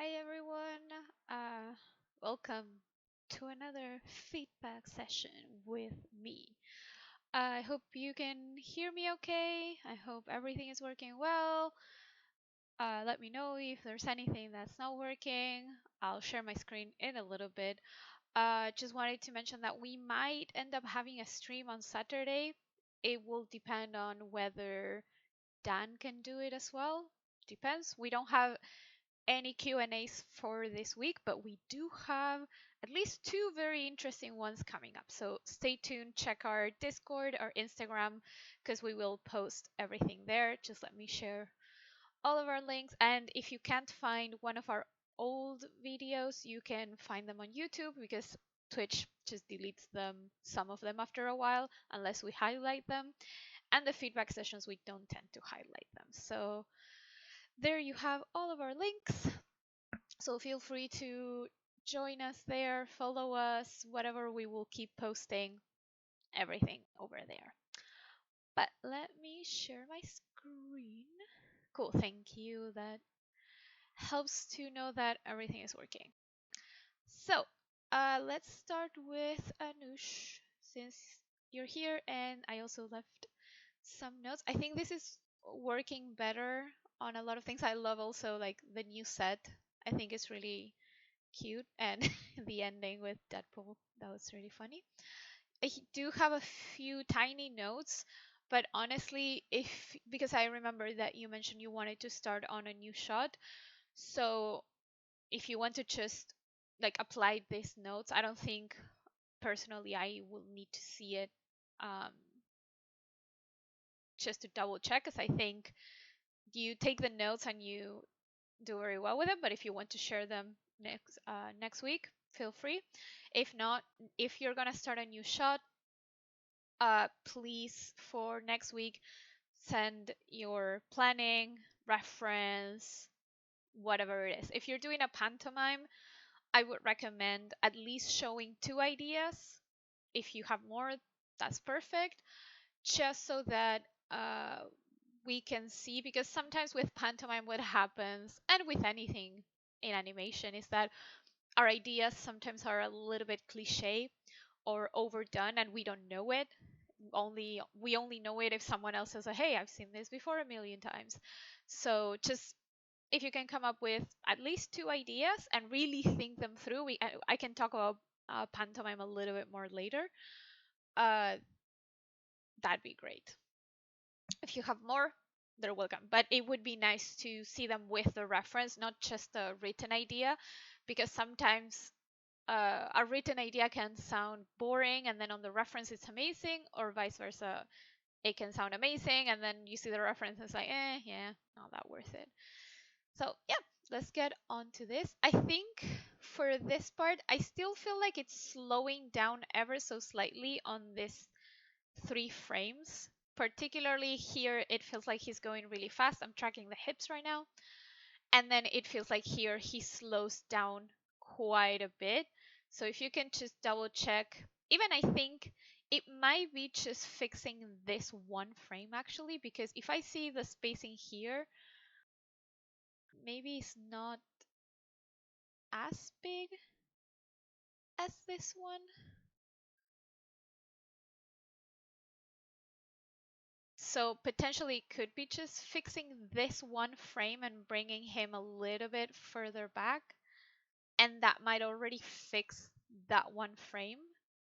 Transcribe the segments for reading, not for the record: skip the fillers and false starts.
Hi everyone. Welcome to another feedback session with me. I hope you can hear me okay. I hope everything is working well. Let me know if there's anything that's not working. I'll share my screen in a little bit. Just wanted to mention that we might end up having a stream on Saturday. It will depend on whether Dan can do it as well. Depends. We don't have any Q&As for this week, but we do have at least two very interesting ones coming up. So stay tuned, check our Discord, our Instagram, because we will post everything there. Just let me share all of our links. And if you can't find one of our old videos, you can find them on YouTube because Twitch just deletes them, some of them after a while, unless we highlight them. And the feedback sessions, we don't tend to highlight them. So there you have all of our links. So feel free to join us there, follow us, whatever. We will keep posting everything over there. But let me share my screen. Cool, thank you. That helps to know that everything is working. So let's start with Anush, since you're here, and I also left some notes. I think this is working better on a lot of things. I love also like the new set. I think it's really cute, and the ending with Deadpool, that was really funny. I do have a few tiny notes, but honestly, if because I remember that you mentioned you wanted to start on a new shot, so if you want to just like apply these notes, I don't think personally I will need to see it um, just to double check, because I think you take the notes and you do very well with them. But if you want to share them next week, feel free. If not, if you're gonna start a new shot, please for next week send your planning, reference, whatever it is. If you're doing a pantomime, I would recommend at least showing two ideas. If you have more, that's perfect. Just so that we can see, because sometimes with pantomime, what happens, and with anything in animation, is that our ideas sometimes are a little bit cliche or overdone and we don't know it. We only know it if someone else says, hey, I've seen this before a million times. So just if you can come up with at least two ideas and really think them through, I can talk about pantomime a little bit more later. uh, that'd be great. If you have more, they're welcome, but it would be nice to see them with the reference, not just a written idea, because sometimes a written idea can sound boring and then on the reference it's amazing, or vice versa. It can sound amazing and then you see the reference and it's like, yeah, not that worth it. So yeah, let's get on to this. I think for this part, I still feel like it's slowing down ever so slightly on this 3 frames. Particularly here, it feels like he's going really fast. I'm tracking the hips right now. And then it feels like here he slows down quite a bit. So if you can just double check, even I think it might be just fixing this 1 frame actually, because if I see the spacing here, maybe it's not as big as this one. So potentially it could be just fixing this 1 frame and bringing him a little bit further back. And that might already fix that 1 frame,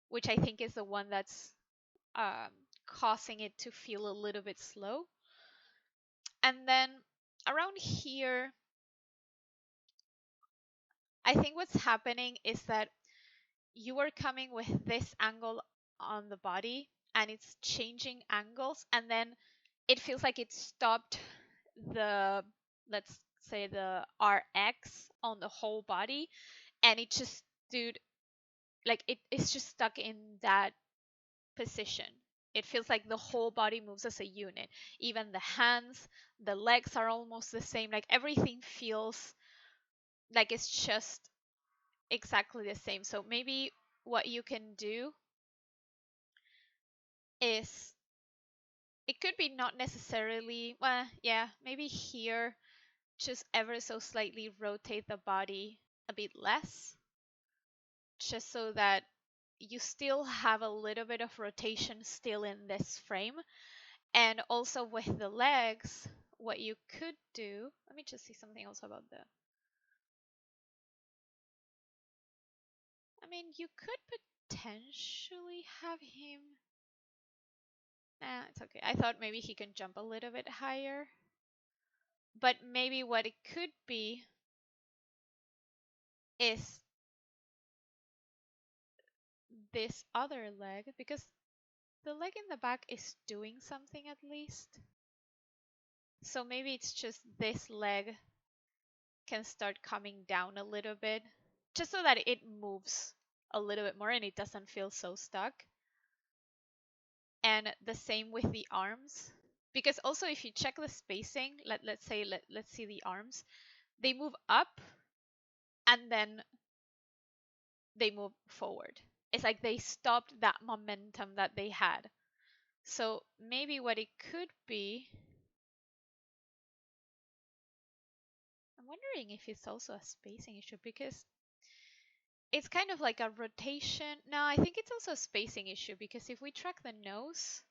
which I think is the one that's um, causing it to feel a little bit slow. And then around here, I think what's happening is that you are coming with this angle on the body and it's changing angles, and then it feels like it stopped the, let's say, the RX on the whole body, and it just, dude, like it's just stuck in that position. It feels like the whole body moves as a unit. Even the hands, the legs are almost the same. Like everything feels like it's just exactly the same. So maybe what you can do is, it could be not necessarily, well, yeah, maybe here. just ever so slightly rotate the body a bit less, just so that you still have a little bit of rotation still in this frame. And also with the legs, what you could do, let me just see something else about the, I mean, you could potentially have him, nah, it's okay. I thought maybe he can jump a little bit higher, but maybe what it could be is this other leg, because the leg in the back is doing something at least. So maybe it's just this leg can start coming down a little bit, just so that it moves a little bit more and it doesn't feel so stuck. And the same with the arms, because also if you check the spacing, let's see the arms, they move up and then they move forward. It's like they stopped that momentum that they had. So maybe what it could be, I'm wondering if it's also a spacing issue, because it's kind of like a rotation. No, I think it's also a spacing issue, because if we track the nose,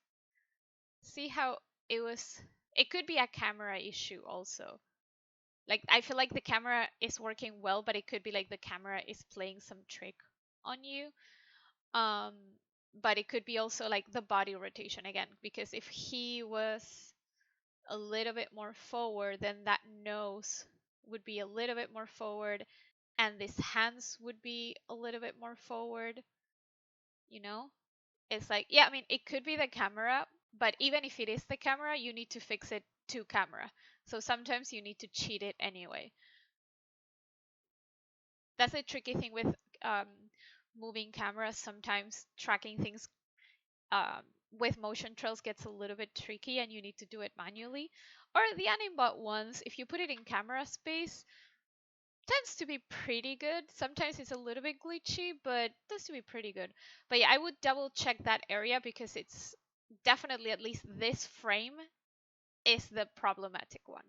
see how it was, it could be a camera issue also. Like, I feel like the camera is working well, but it could be like the camera is playing some trick on you. Um, but it could be also like the body rotation again, because if he was a little bit more forward, then that nose would be a little bit more forward, and these hands would be a little bit more forward, you know? It's like, yeah, I mean, it could be the camera, but even if it is the camera, you need to fix it to camera. So sometimes you need to cheat it anyway. That's a tricky thing with um, moving cameras. Sometimes tracking things um, with motion trails gets a little bit tricky and you need to do it manually. Or the Animbot ones, if you put it in camera space, tends to be pretty good. Sometimes it's a little bit glitchy, but tends to be pretty good. But yeah, I would double check that area, because it's definitely, at least this frame is the problematic one.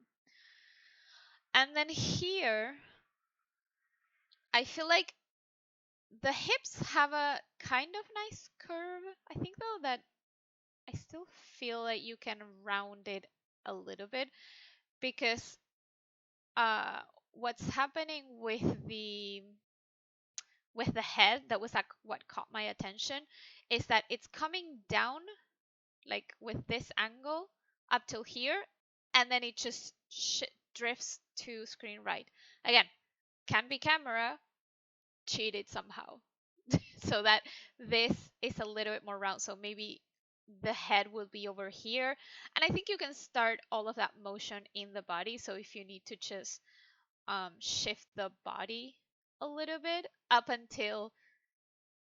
And then here, I feel like the hips have a kind of nice curve. I think though that I still feel like you can round it a little bit, because uh, what's happening with the head, that was like what caught my attention, is that it's coming down like with this angle up till here, and then it just drifts to screen right. Again, can be camera cheated somehow, so that this is a little bit more round. So maybe the head will be over here, and I think you can start all of that motion in the body. So if you need to just shift the body a little bit up until,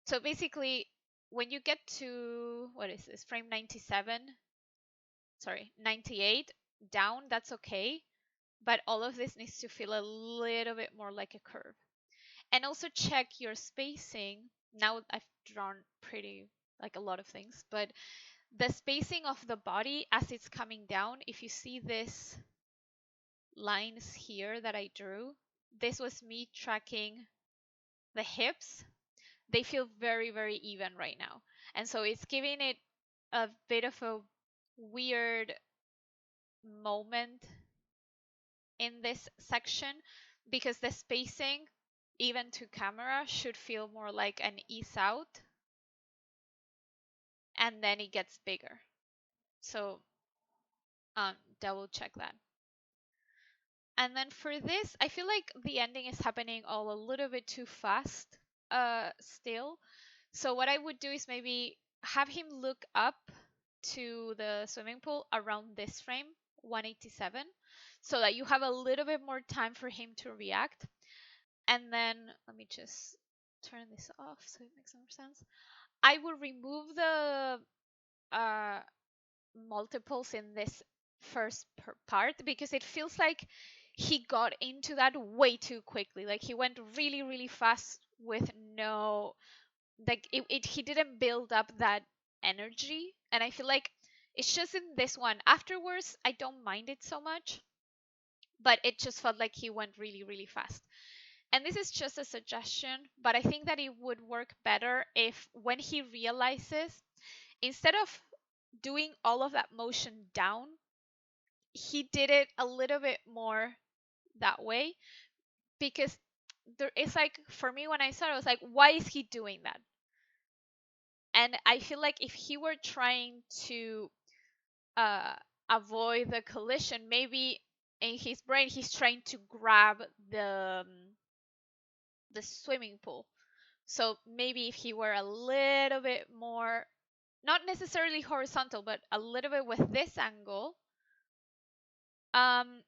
so basically when you get to, what is this, frame 97, sorry, 98 down, that's okay, but all of this needs to feel a little bit more like a curve. And also check your spacing. Now I've drawn pretty, like a lot of things, but the spacing of the body as it's coming down, if you see this lines here that I drew, this was me tracking the hips. They feel very, very even right now. And so it's giving it a bit of a weird moment in this section, because the spacing, even to camera, should feel more like an ease out, and then it gets bigger. So double check that. And then for this, I feel like the ending is happening all a little bit too fast still. So what I would do is maybe have him look up to the swimming pool around this frame, 187, so that you have a little bit more time for him to react. And then let me just turn this off so it makes more sense. I will remove the uh, multiples in this first part, because it feels like he got into that way too quickly. Like he went really, really fast with no, like he didn't build up that energy. And I feel like it's just in this one. Afterwards, I don't mind it so much, but it just felt like he went really, really fast. And this is just a suggestion, but I think that it would work better if when he realizes, instead of doing all of that motion down, he did it a little bit more that way. Because it's like, for me, when I saw it, I was like, why is he doing that? And I feel like if he were trying to uh, avoid the collision, maybe in his brain he's trying to grab the swimming pool. So maybe if he were a little bit more, not necessarily horizontal, but a little bit with this angle, um,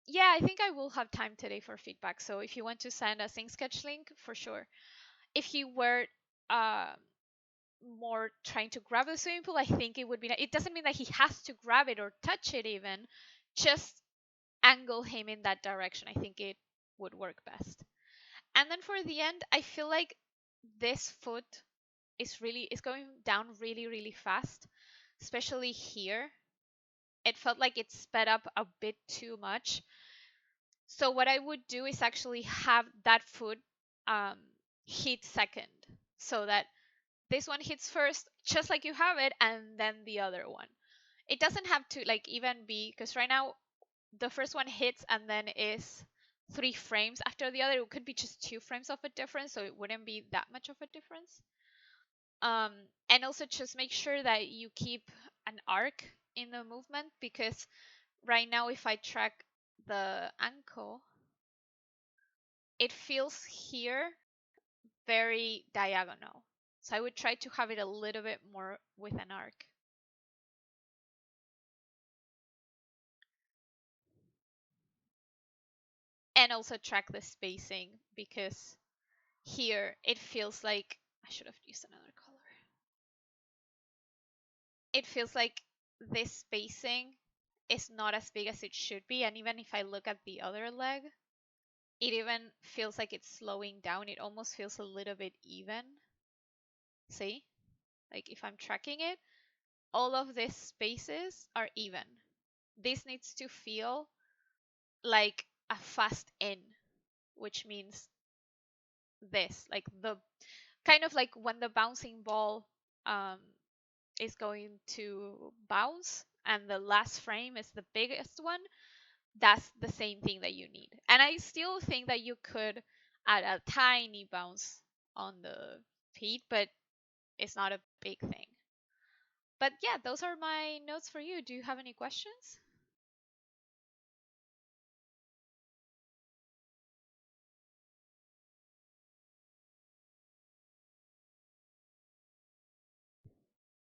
yeah, I think I will have time today for feedback. So if you want to send a Sync Sketch link, for sure. If he were uh, more trying to grab the swimming pool, I think it would be. It doesn't mean that he has to grab it or touch it even. Just angle him in that direction. I think it would work best. And then for the end, I feel like this foot is going down really, really fast, especially here. It felt like it sped up a bit too much. So what I would do is actually have that foot um, hit second, so that this one hits first, just like you have it, and then the other one. It doesn't have to like even be, because right now the first one hits and then is 3 frames after the other. It could be just 2 frames of a difference, so it wouldn't be that much of a difference. Um, and also just make sure that you keep an arc in the movement, because right now if I track the ankle, it feels here very diagonal. So I would try to have it a little bit more with an arc. And also track the spacing, because here it feels like I should have used another color. It feels like this spacing is not as big as it should be. And even if I look at the other leg, it even feels like it's slowing down. It almost feels a little bit even. See? Like if I'm tracking it, all of these spaces are even. This needs to feel like a fast in, which means this, like the kind of like when the bouncing ball um, is going to bounce and the last frame is the biggest one. That's the same thing that you need. And I still think that you could add a tiny bounce on the feet, but it's not a big thing. But yeah, those are my notes for you. Do you have any questions?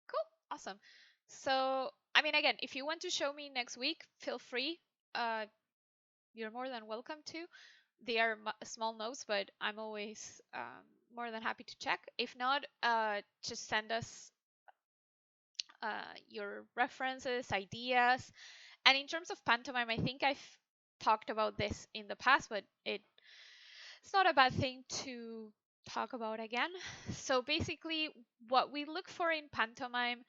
Cool. Awesome. So, I mean, again, if you want to show me next week, feel free. Uh, you're more than welcome to. They are small notes, but I'm always more than happy to check. If not, just send us your references, ideas. And in terms of pantomime, I think I've talked about this in the past, but it's not a bad thing to talk about again. So basically, what we look for in pantomime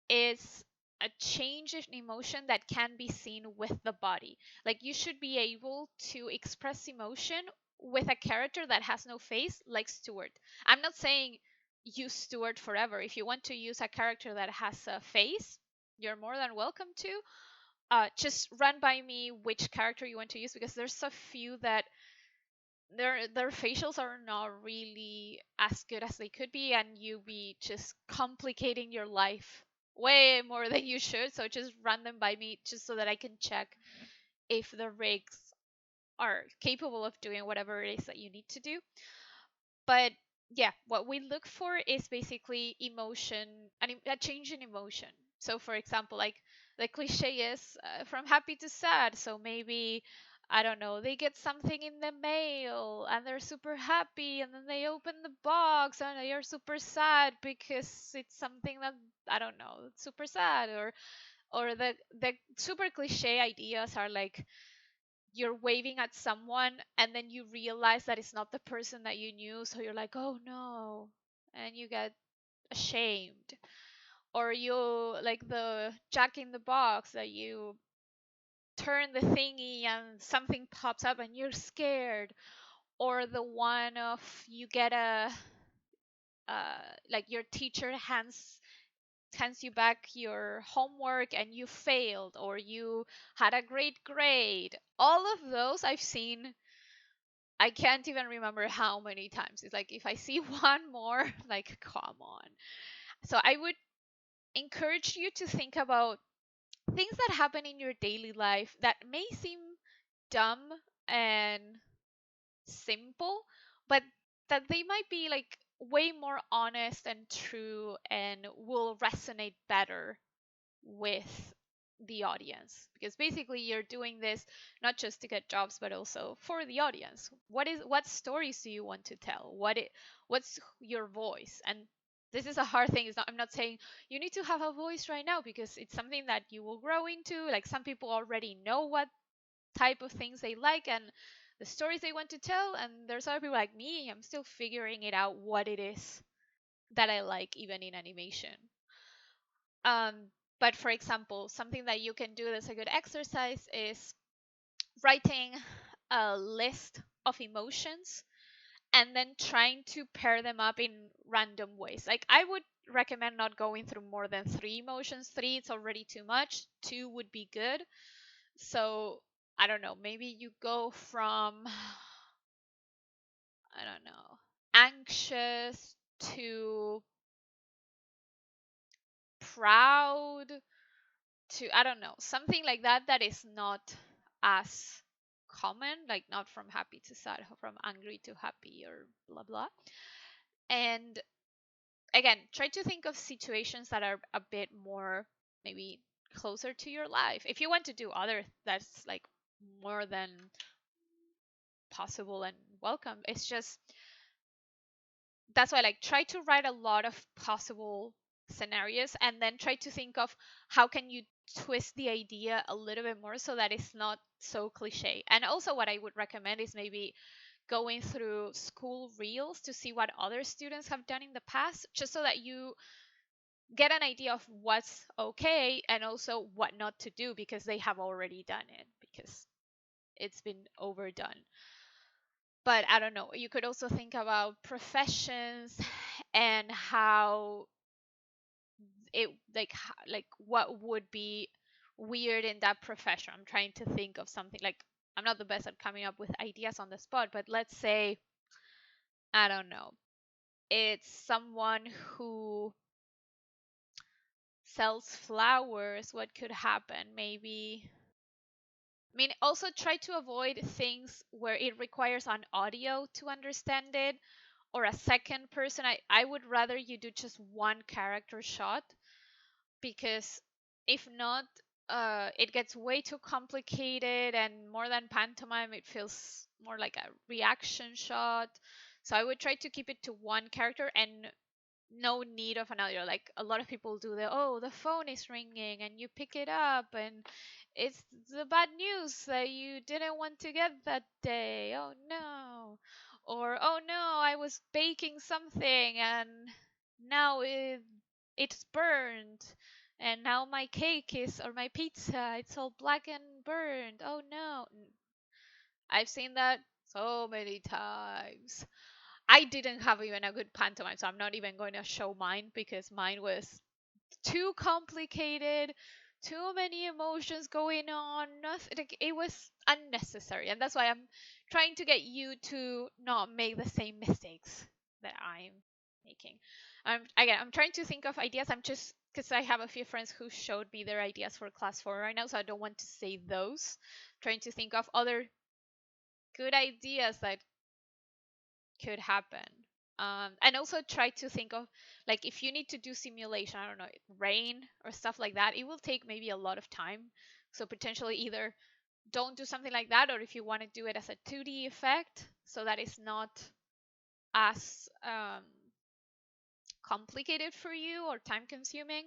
is a change in emotion that can be seen with the body. Like you should be able to express emotion with a character that has no face, like Stuart. I'm not saying use Stuart forever. If you want to use a character that has a face, you're more than welcome to. Just run by me which character you want to use, because there's a few that their facials are not really as good as they could be, and you be just complicating your life way more than you should. So just run them by me, just so that I can check if the rigs are capable of doing whatever it is that you need to do. But yeah, what we look for is basically emotion and a change in emotion. So for example, like the cliche is from happy to sad. So maybe, I don't know, they get something in the mail and they're super happy, and then they open the box and they are super sad because it's something that, I don't know, super sad. Or the super cliche ideas are like you're waving at someone and then you realize that it's not the person that you knew, so you're like, oh no, and you get ashamed. Or you like the Jack in the Box, that you turn the thingy and something pops up and you're scared, or the one of you get a like your teacher hands you back your homework and you failed, or you had a great grade. All of those I've seen, I can't even remember how many times. It's like if I see one more, like, come on. So I would encourage you to think about things that happen in your daily life that may seem dumb and simple, but that they might be like way more honest and true and will resonate better with the audience, because basically you're doing this not just to get jobs but also for the audience. What stories do you want to tell? What's your voice? And this is a hard thing. I'm not saying you need to have a voice right now, because it's something that you will grow into. Like, some people already know what type of things they like and the stories they want to tell, and there's other people like me, I'm still figuring it out what it is that I like, even in animation. um, but for example, something that you can do that's a good exercise is writing a list of emotions and then trying to pair them up in random ways. Like, I would recommend not going through more than three emotions. Three, it's already too much. Two would be good. So I don't know, maybe you go from, I don't know, anxious to proud to, I don't know, something like that, that is not as common, like not from happy to sad, from angry to happy, or blah blah. And again, try to think of situations that are a bit more, maybe, closer to your life. If you want to do other, that's like more than possible and welcome. It's just, that's why, like, try to write a lot of possible scenarios and then try to think of how can you twist the idea a little bit more so that it's not so cliche. And also, what I would recommend is maybe going through school reels to see what other students have done in the past, just so that you get an idea of what's okay and also what not to do, because they have already done it, because it's been overdone. But I don't know, you could also think about professions and how it, like what would be weird in that profession. I'm trying to think of something. Like, I'm not the best at coming up with ideas on the spot, but let's say, I don't know, it's someone who sells flowers. What could happen? Maybe, I mean, also try to avoid things where it requires an audio to understand it, or a second person. I would rather you do just one character shot, because if not, it gets way too complicated, and more than pantomime, it feels more like a reaction shot. So I would try to keep it to one character and no need of another. Like, a lot of people do the phone is ringing and you pick it up and it's the bad news that you didn't want to get that day. Oh no. Or, oh no, I was baking something and now it's burned, and now my cake is, or my pizza, it's all black and burned. Oh no. I've seen that so many times. I didn't have even a good pantomime, so I'm not even going to show mine, because mine was too complicated, too many emotions going on. Nothing, like, it was unnecessary, and that's why I'm trying to get you to not make the same mistakes that I'm making. I'm trying to think of ideas. I'm just, because I have a few friends who showed me their ideas for class 4 right now, so I don't want to say those. Trying to think of other good ideas that could happen. And also try to think of, like, if you need to do simulation, I don't know, rain or stuff like that, it will take maybe a lot of time. So potentially either don't do something like that, or if you want to do it as a 2D effect so that it's not as complicated for you or time consuming.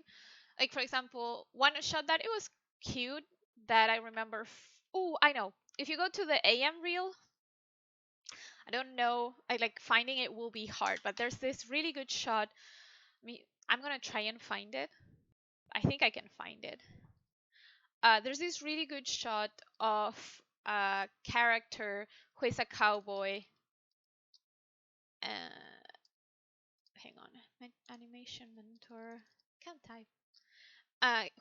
Like, for example, one shot that it was cute that I remember. Oh, I know. If you go to the AM reel, I don't know. I like finding it will be hard, but there's this really good shot. I mean, I'm gonna try and find it. I think I can find it. there's this really good shot of a character who is a cowboy. Hang on, my animation mentor can't type.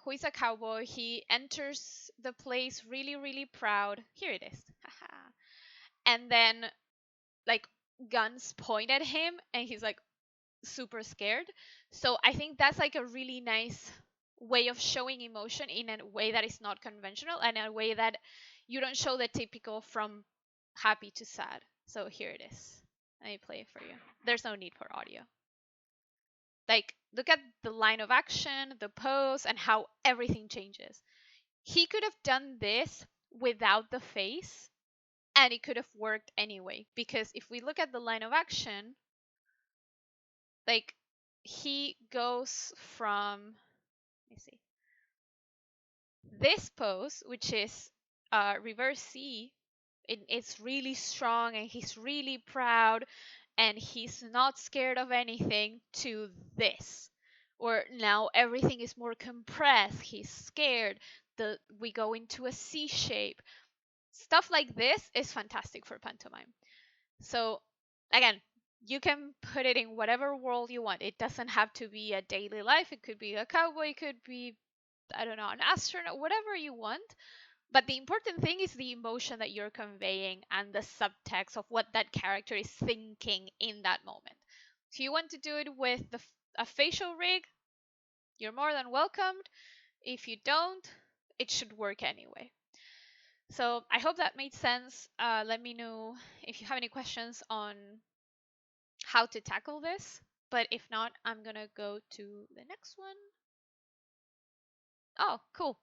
Who is a cowboy. He enters the place really, really proud. Here it is. And then, like, guns point at him, and he's like super scared. So I think that's like a really nice way of showing emotion in a way that is not conventional and a way that you don't show the typical from happy to sad. So here it is. Let me play it for you. There's no need for audio. Like, look at the line of action, the pose, and how everything changes. He could have done this without the face, and it could have worked anyway. Because if we look at the line of action, like, he goes from, let me see, this pose, which is reverse C, it's really strong and he's really proud and he's not scared of anything, to this, or now everything is more compressed, he's scared, we go into a C shape. Stuff like this is fantastic for pantomime. So again, you can put it in whatever world you want. It doesn't have to be a daily life. It could be a cowboy, it could be, I don't know, an astronaut, whatever you want. But the important thing is the emotion that you're conveying and the subtext of what that character is thinking in that moment. If you want to do it with a facial rig, you're more than welcomed. If you don't, it should work anyway. So I hope that made sense. Let me know if you have any questions on how to tackle this. But if not, I'm gonna go to the next one. Oh, cool.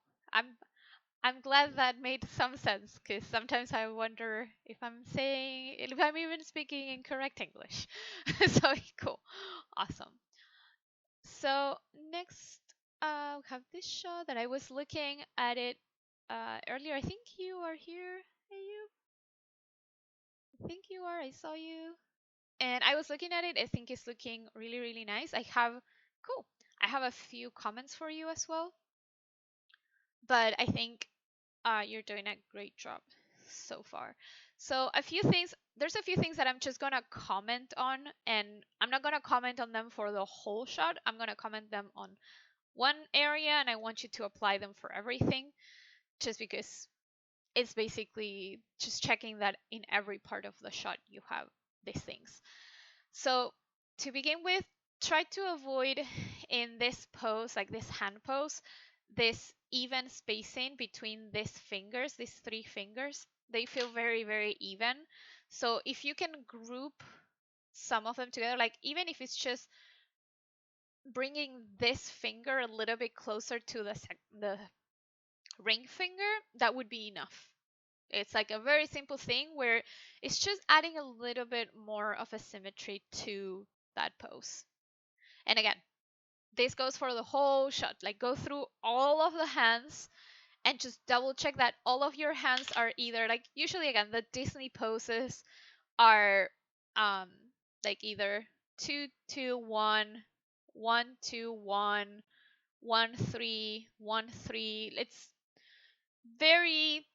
I'm glad that made some sense, because sometimes I wonder if I'm even speaking in correct English. So cool, awesome. So next, we have this shot that I was looking at it earlier. I think you are here. Hey, you. I think you are. I saw you, and I was looking at it. I think it's looking really, really nice. Cool. I have a few comments for you as well, but I think you're doing a great job so far. So there's a few things that I'm just gonna comment on, and I'm not gonna comment on them for the whole shot. I'm gonna comment them on one area, and I want you to apply them for everything, just because it's basically just checking that in every part of the shot you have these things. So to begin with, try to avoid in this pose, like this hand pose, this even spacing between these three fingers. They feel very, very even. So if you can group some of them together, like even if it's just bringing this finger a little bit closer to the ring finger, that would be enough. It's like a very simple thing where it's just adding a little bit more of a symmetry to that pose. And again, this goes for the whole shot. Like, go through all of the hands and just double check that all of your hands are either, like, usually again the Disney poses are like either 2 2 1 1 2 1 1 3 1 3. It's very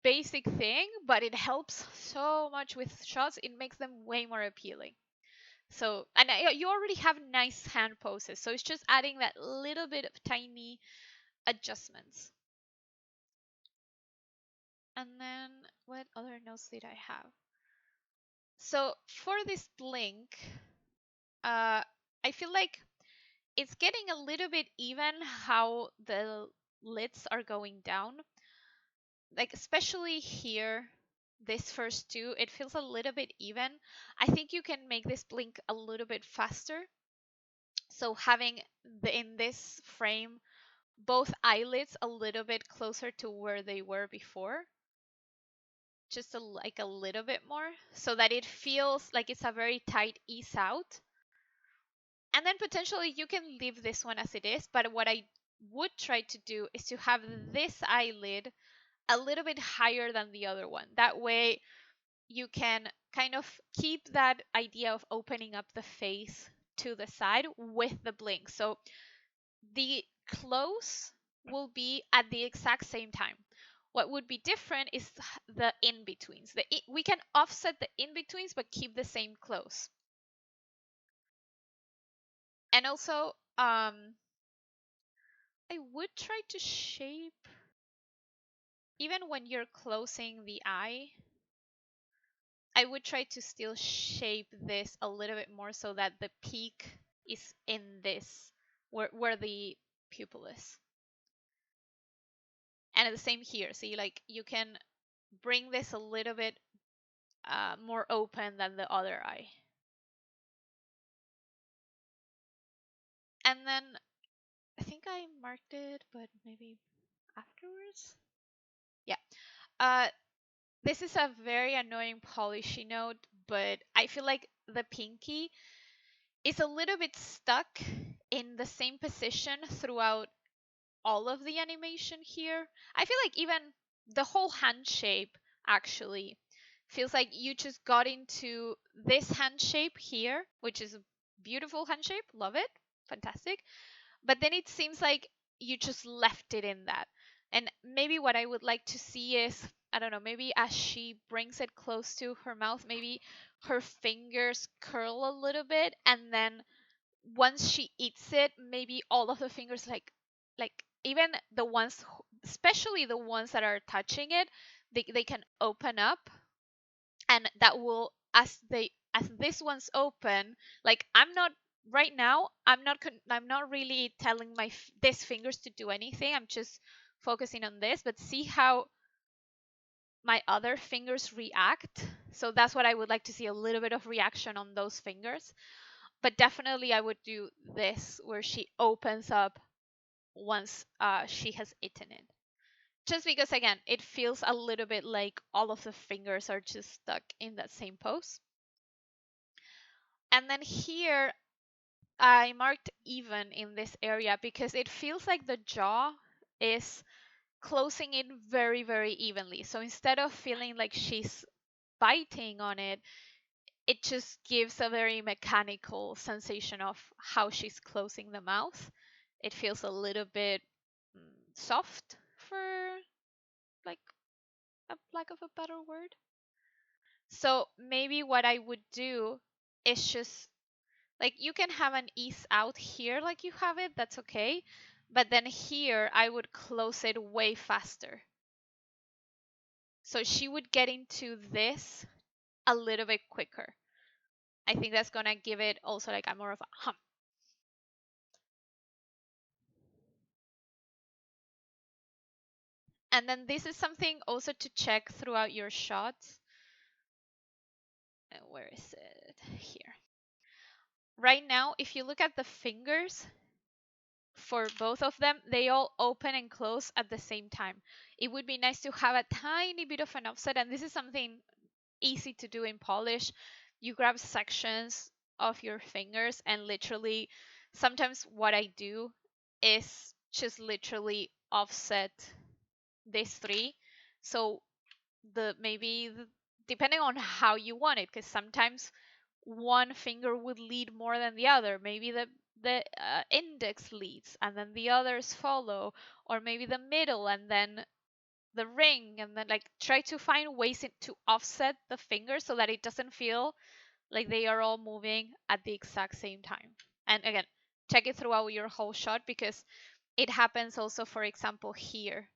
basic thing, but it helps so much with shots. It makes them way more appealing. So, and you already have nice hand poses, so it's just adding that little bit of tiny adjustments. And then what other notes did I have? So for this blink, I feel like it's getting a little bit even how the lids are going down. Like, especially here, this first two, it feels a little bit even. I think you can make this blink a little bit faster. So having in this frame both eyelids a little bit closer to where they were before, just like a little bit more, so that it feels like it's a very tight ease out. And then potentially you can leave this one as it is, but what I would try to do is to have this eyelid a little bit higher than the other one. That way you can kind of keep that idea of opening up the face to the side with the blink. So the close will be at the exact same time. What would be different is the in-betweens. We can offset the in-betweens but keep the same close. And also, I would try to shape, even when you're closing the eye, I would try to still shape this a little bit more so that the peak is in this, where the pupil is. And the same here. See, like you can bring this a little bit more open than the other eye. And then I think I marked it, but maybe afterwards. Yeah. This is a very annoying polishy note, but I feel like the pinky is a little bit stuck in the same position throughout all of the animation here. I feel like even the whole hand shape actually feels like you just got into this hand shape here, which is a beautiful hand shape, love it, fantastic. But then it seems like you just left it in that. And maybe what I would like to see is, I don't know, maybe as she brings it close to her mouth, maybe her fingers curl a little bit, and then once she eats it, maybe all of the fingers, like even the ones, especially the ones that are touching it, they can open up, and that will, as this one's open, like I'm not right now, I'm not really telling these fingers to do anything. I'm just focusing on this, but see how my other fingers react. So that's what I would like to see, a little bit of reaction on those fingers. But definitely I would do this where she opens up once she has eaten it. Just because, again, it feels a little bit like all of the fingers are just stuck in that same pose. And then here, I marked even in this area because it feels like the jaw is closing in very, very evenly. So instead of feeling like she's biting on it, it just gives a very mechanical sensation of how she's closing the mouth. It feels a little bit soft, for like a lack of a better word. So maybe what I would do is just, like, you can have an ease out here like you have it, that's okay. But then here I would close it way faster. So she would get into this a little bit quicker. I think that's gonna give it also like a more of a hum. And then this is something also to check throughout your shots. Where is it? Here. Right now, if you look at the fingers for both of them, they all open and close at the same time. It would be nice to have a tiny bit of an offset, and this is something easy to do in polish. You grab sections of your fingers and literally, sometimes what I do is just literally offset these three. So depending on how you want it, because sometimes one finger would lead more than the other. Maybe the index leads and then the others follow, or maybe the middle and then the ring, and then like try to find ways to offset the fingers so that it doesn't feel like they are all moving at the exact same time. And again, check it throughout your whole shot because it happens also, for example, here.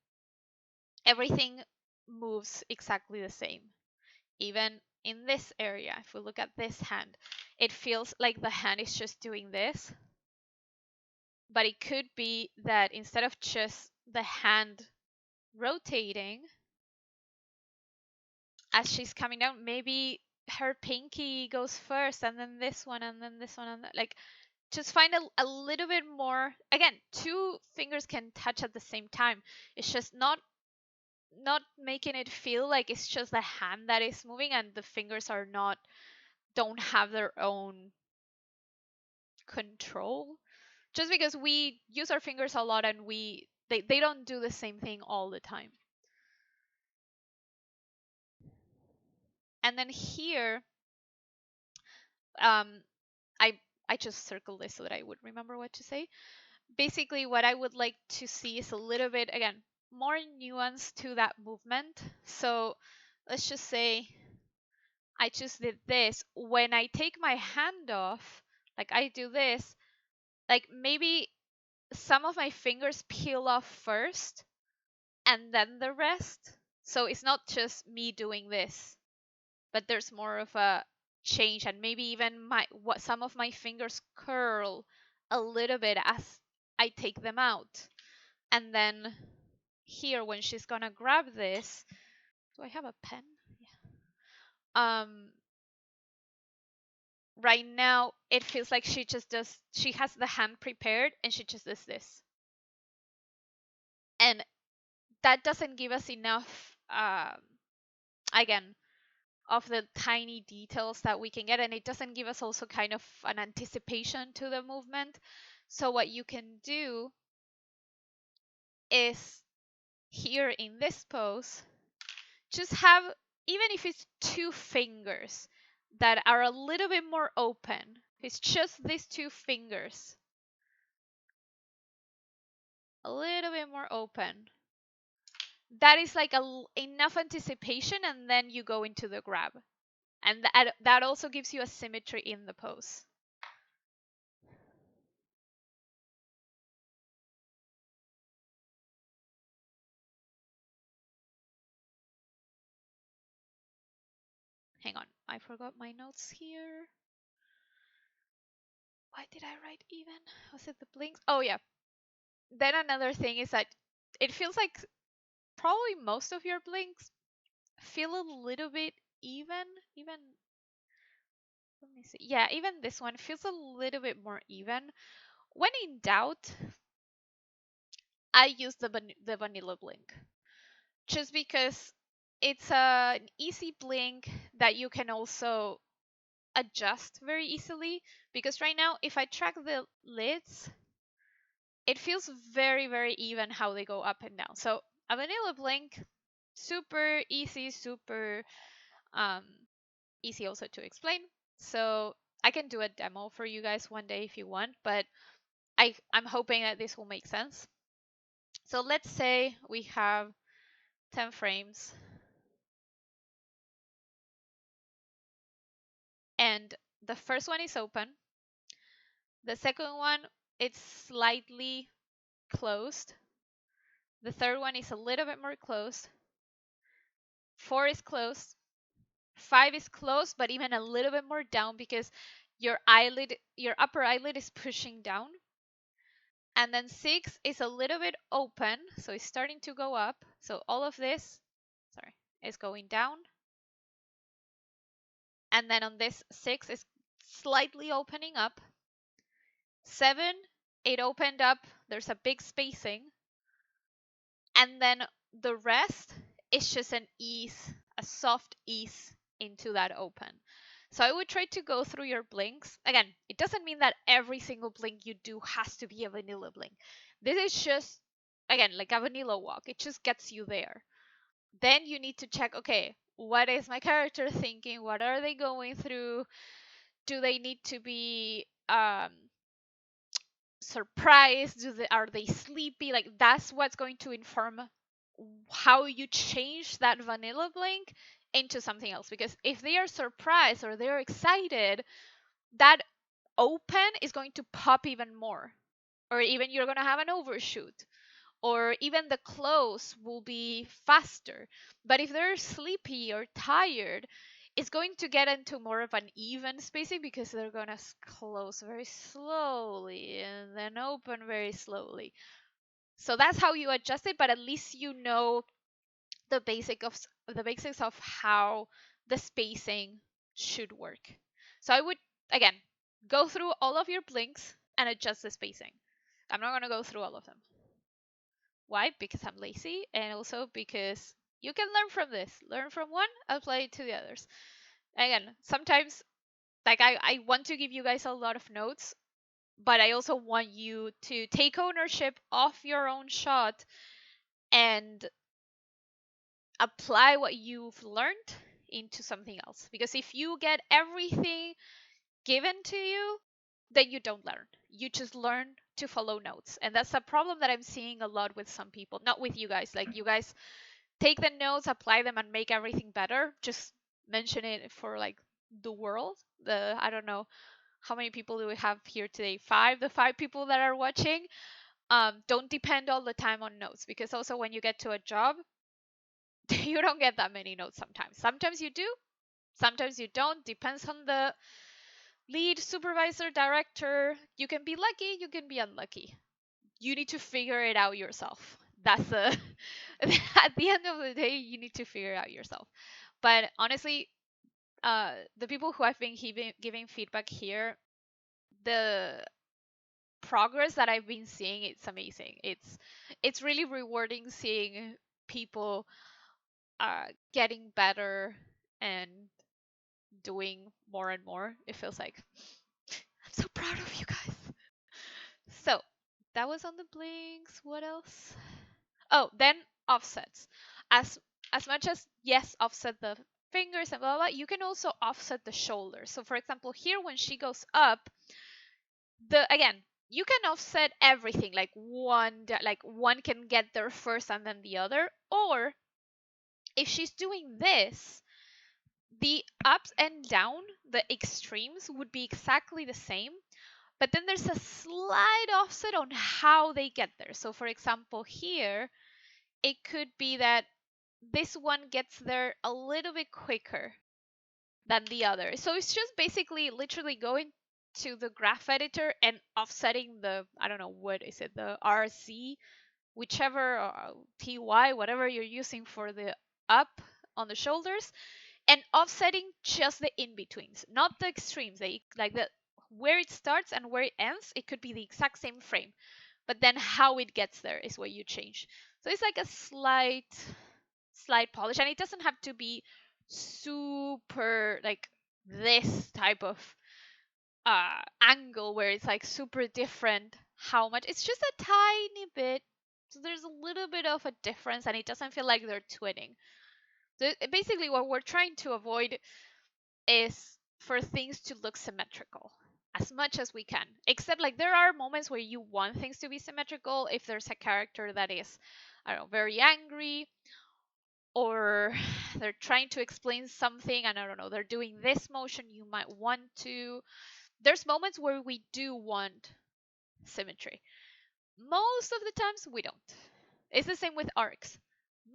Everything moves exactly the same. Even in this area, if we look at this hand, it feels like the hand is just doing this. But it could be that instead of just the hand rotating as she's coming down, maybe her pinky goes first and then this one and then this one, and like just find a little bit more. Again, two fingers can touch at the same time. It's just not making it feel like it's just the hand that is moving and the fingers don't have their own control, just because we use our fingers a lot and they don't do the same thing all the time. And then here, um I just circled this so that I would remember what to say. basically what I would like to see is a little bit, again, more nuance to that movement. So let's just say I just did this. When I take my hand off, like I do this, like maybe some of my fingers peel off first and then the rest. So it's not just me doing this, but there's more of a change, and maybe even some of my fingers curl a little bit as I take them out. And then here when she's gonna grab this, do I have a pen? Yeah. Right now it feels like she has the hand prepared and she just does this. And that doesn't give us enough again of the tiny details that we can get, and it doesn't give us also kind of an anticipation to the movement. So what you can do is here in this pose, just have, even if it's two fingers that are a little bit more open, it's just these two fingers, a little bit more open. That is like enough anticipation, and then you go into the grab. And that also gives you a symmetry in the pose. Hang on, I forgot my notes here. Why did I write even? Was it the blinks? Oh yeah. Then another thing is that it feels like probably most of your blinks feel a little bit even. Even, let me see. Yeah, even this one feels a little bit more even. When in doubt, I use the vanilla blink, just because it's an easy blink that you can also adjust very easily. Because right now, if I track the lids, it feels very, very even how they go up and down. So a vanilla blink, super easy, super um, easy also to explain. So I can do a demo for you guys one day if you want, but I'm hoping that this will make sense. So let's say we have 10 frames and the first one is open. The second one, it's slightly closed. The third one is a little bit more closed. 4 is closed. 5 is closed, but even a little bit more down because your upper eyelid is pushing down. And then 6 is a little bit open, so it's starting to go up. So all of this, sorry, is going down. And then on this 6 is slightly opening up. 7, it opened up, there's a big spacing. And then the rest is just an ease, a soft ease into that open. So I would try to go through your blinks. Again, it doesn't mean that every single blink you do has to be a vanilla blink. This is just, again, like a vanilla walk. It just gets you there. Then you need to check, okay, what is my character thinking? What are they going through? Do they need to be surprised? Are they sleepy? Like that's what's going to inform how you change that vanilla blink into something else. Because if they are surprised or they're excited, that open is going to pop even more, or even you're going to have an overshoot, or even the close will be faster. But if they're sleepy or tired, it's going to get into more of an even spacing because they're going to close very slowly and then open very slowly. So that's how you adjust it, but at least you know the basics of how the spacing should work. So I would, again, go through all of your blinks and adjust the spacing. I'm not going to go through all of them. Why? Because I'm lazy, and also because you can learn from this. Learn from one, apply it to the others. Again, sometimes like I want to give you guys a lot of notes, but I also want you to take ownership of your own shot and apply what you've learned into something else. Because if you get everything given to you, then you don't learn. You just learn to follow notes. And that's a problem that I'm seeing a lot with some people, not with you guys. Like, you guys take the notes, apply them, and make everything better. Just mention it for like the world. The I don't know how many people do we have here today? Five. The five people that are watching. Don't depend all the time on notes, because also when you get to a job, you don't get that many notes sometimes. Sometimes you do, sometimes you don't. Depends on the lead, supervisor, director. You can be lucky, you can be unlucky. You need to figure it out yourself. That's the at the end of the day, you need to figure it out yourself. But honestly, the people who I've been giving feedback here, the progress that I've been seeing, it's amazing. It's really rewarding seeing people getting better and doing more and more. It feels like I'm so proud of you guys. So that was on the blinks. What else? Oh, then offsets. As as much as, yes, offset the fingers and blah blah, you can also offset the shoulders. So for example, here when she goes up, the again, you can offset everything, like one can get there first and then the other. Or if she's doing this, the ups and down, the extremes would be exactly the same, but then there's a slight offset on how they get there. So for example, here it could be that this one gets there a little bit quicker than the other. So it's just basically literally going to the graph editor and offsetting the, I don't know, what is it, the RC, whichever, TY, whatever you're using for the up on the shoulders, and offsetting just the in betweens, not the extremes. They like the where it starts and where it ends, it could be the exact same frame, but then how it gets there is what you change. So it's like a slight polish, and it doesn't have to be super like this type of angle where it's like super different. How much? It's just a tiny bit. So there's a little bit of a difference, and it doesn't feel like they're twinning. So basically, what we're trying to avoid is for things to look symmetrical as much as we can. Except, like, there are moments where you want things to be symmetrical. If there's a character that is, I don't know, very angry, or they're trying to explain something and I don't know, they're doing this motion, you might want to. There's moments where we do want symmetry. Most of the times we don't. It's the same with arcs.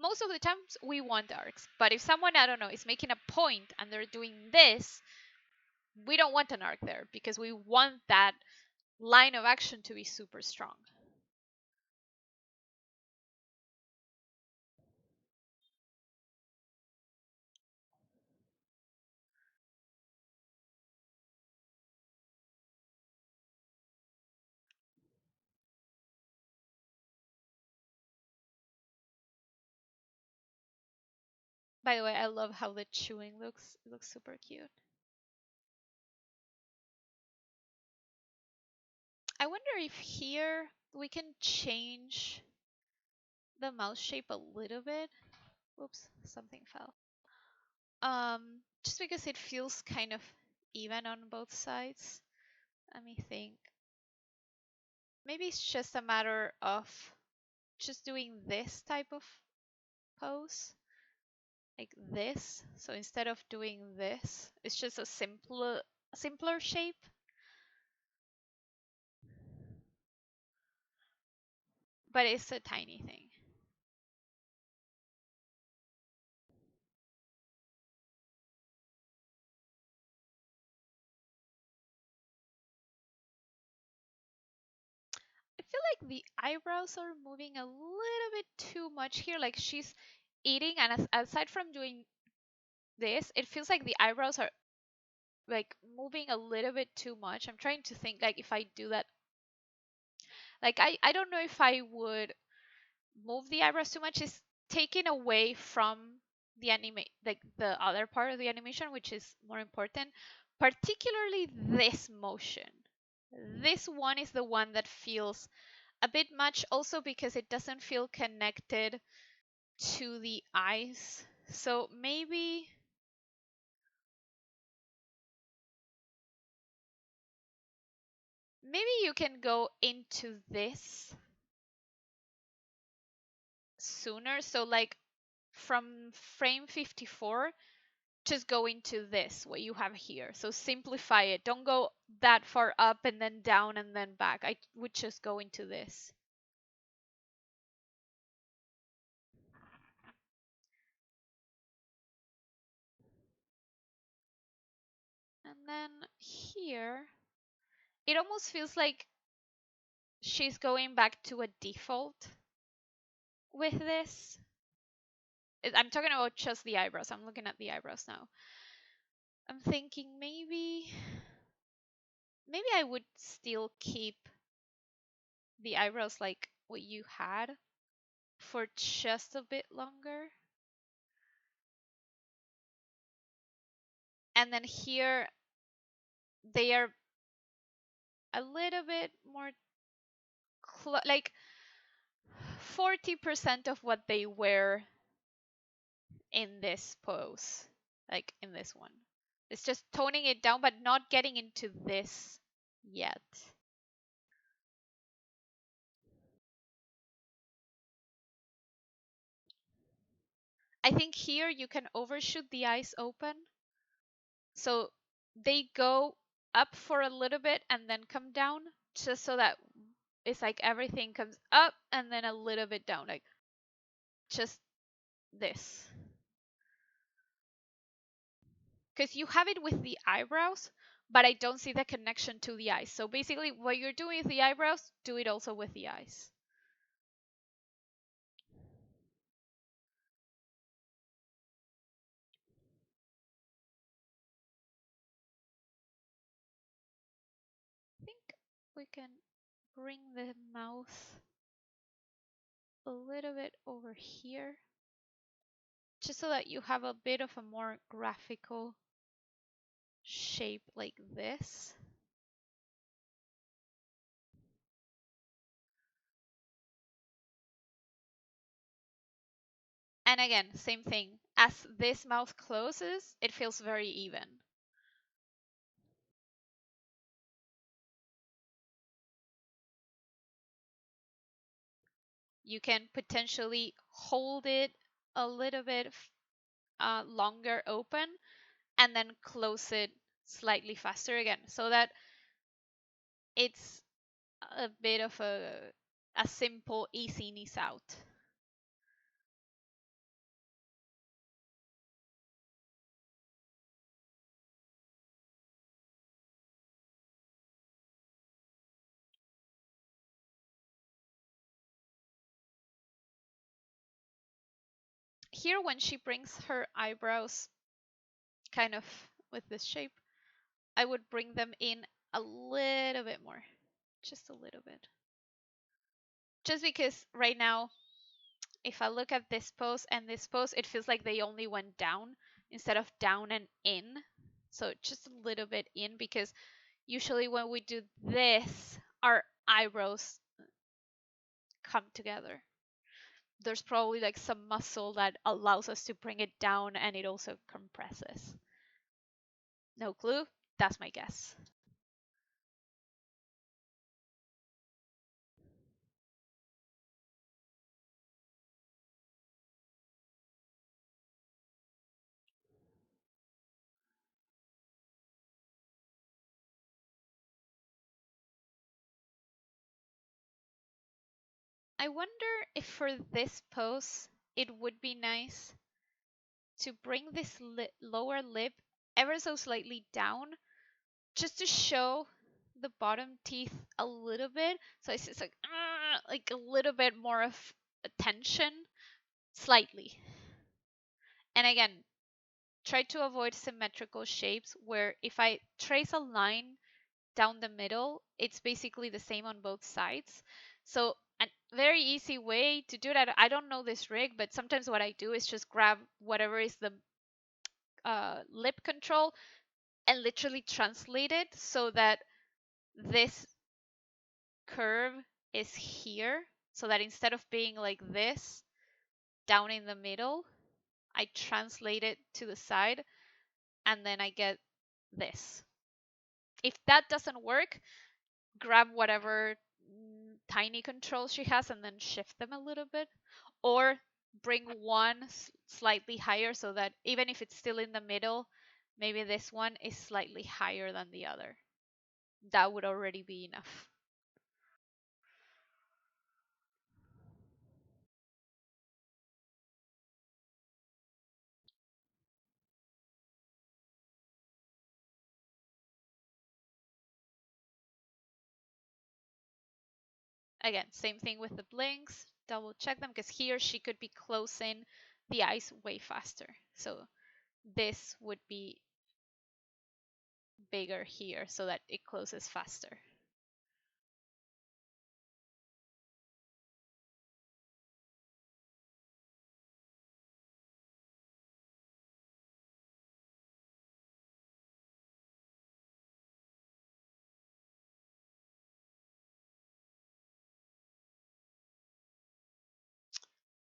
Most of the times we want arcs. But if someone, I don't know, is making a point and they're doing this, we don't want an arc there because we want that line of action to be super strong. By the way, I love how the chewing looks. It looks super cute. I wonder if here we can change the mouse shape a little bit. Oops, something fell. Just because it feels kind of even on both sides. Let me think. Maybe it's just a matter of just doing this type of pose, like this. So instead of doing this, it's just a simpler shape. But it's a tiny thing. I feel like the eyebrows are moving a little bit too much here. Like she's eating, and aside from doing this, it feels like the eyebrows are like moving a little bit too much. I'm trying to think like if I do that, like I don't know if I would move the eyebrows too much. Is taken away from the animate, like the other part of the animation, which is more important, particularly this motion. This one is the one that feels a bit much, also because it doesn't feel connected to the eyes. So maybe you can go into this sooner. So like from frame 54, just go into this, what you have here. So simplify it. Don't go that far up and then down and then back. I would just go into this. And then here, it almost feels like she's going back to a default with this. I'm talking about just the eyebrows. I'm looking at the eyebrows now. I'm thinking maybe I would still keep the eyebrows like what you had for just a bit longer. And then here they are a little bit more like 40% of what they were in this pose, like in this one. It's just toning it down, but not getting into this yet. I think here you can overshoot the eyes open. So they go up for a little bit and then come down, just so that it's like everything comes up and then a little bit down, like just this. Because you have it with the eyebrows, but I don't see the connection to the eyes. So basically, what you're doing with the eyebrows, do it also with the eyes. I think we can bring the mouth a little bit over here, just so that you have a bit of a more graphical shape like this. And again, same thing. As this mouth closes, it feels very even. You can potentially hold it a little bit longer open and then close it slightly faster again, so that it's a bit of a simple easy in, ease out. Here, when she brings her eyebrows kind of with this shape, I would bring them in a little bit more, just a little bit. Just because right now, if I look at this pose and this pose, it feels like they only went down instead of down and in. So just a little bit in, because usually when we do this, our eyebrows come together. There's probably like some muscle that allows us to bring it down, and it also compresses. No clue. That's my guess. I wonder if for this pose, it would be nice to bring this lower lip ever so slightly down, just to show the bottom teeth a little bit. So it's just like a little bit more of attention, slightly. And again, try to avoid symmetrical shapes where if I trace a line down the middle, it's basically the same on both sides. So a very easy way to do that, I don't know this rig, but sometimes what I do is just grab whatever is the lip control and literally translate it so that this curve is here, so that instead of being like this down in the middle, I translate it to the side and then I get this. If that doesn't work, grab whatever tiny controls she has and then shift them a little bit, or bring one slightly higher so that even if it's still in the middle, maybe this one is slightly higher than the other. That would already be enough. Again, same thing with the blinks. Double check them because here she could be closing the eyes way faster. So this would be bigger here so that it closes faster.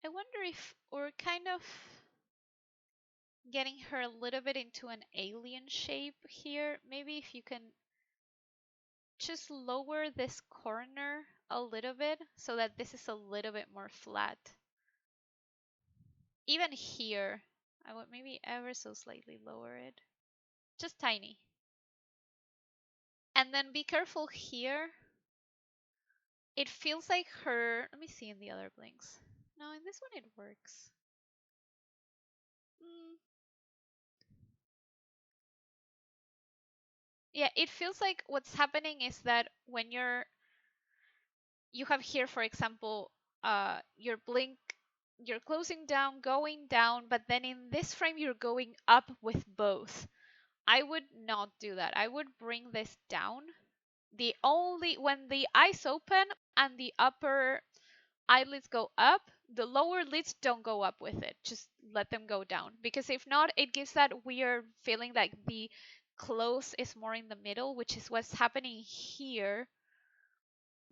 I wonder if we're kind of getting her a little bit into an alien shape here. Maybe if you can just lower this corner a little bit so that this is a little bit more flat. Even here, I would maybe ever so slightly lower it. Just tiny. And then be careful here. It feels like her. Let me see in the other blinks. No, in this one it works. Mm, yeah, it feels like what's happening is that when you have here, for example, your blink, you're closing down, going down, but then in this frame you're going up with both. I would not do that. I would bring this down. The only when the eyes open and the upper eyelids go up, the lower lids don't go up with it. Just let them go down. Because if not, it gives that weird feeling like the close is more in the middle, which is what's happening here.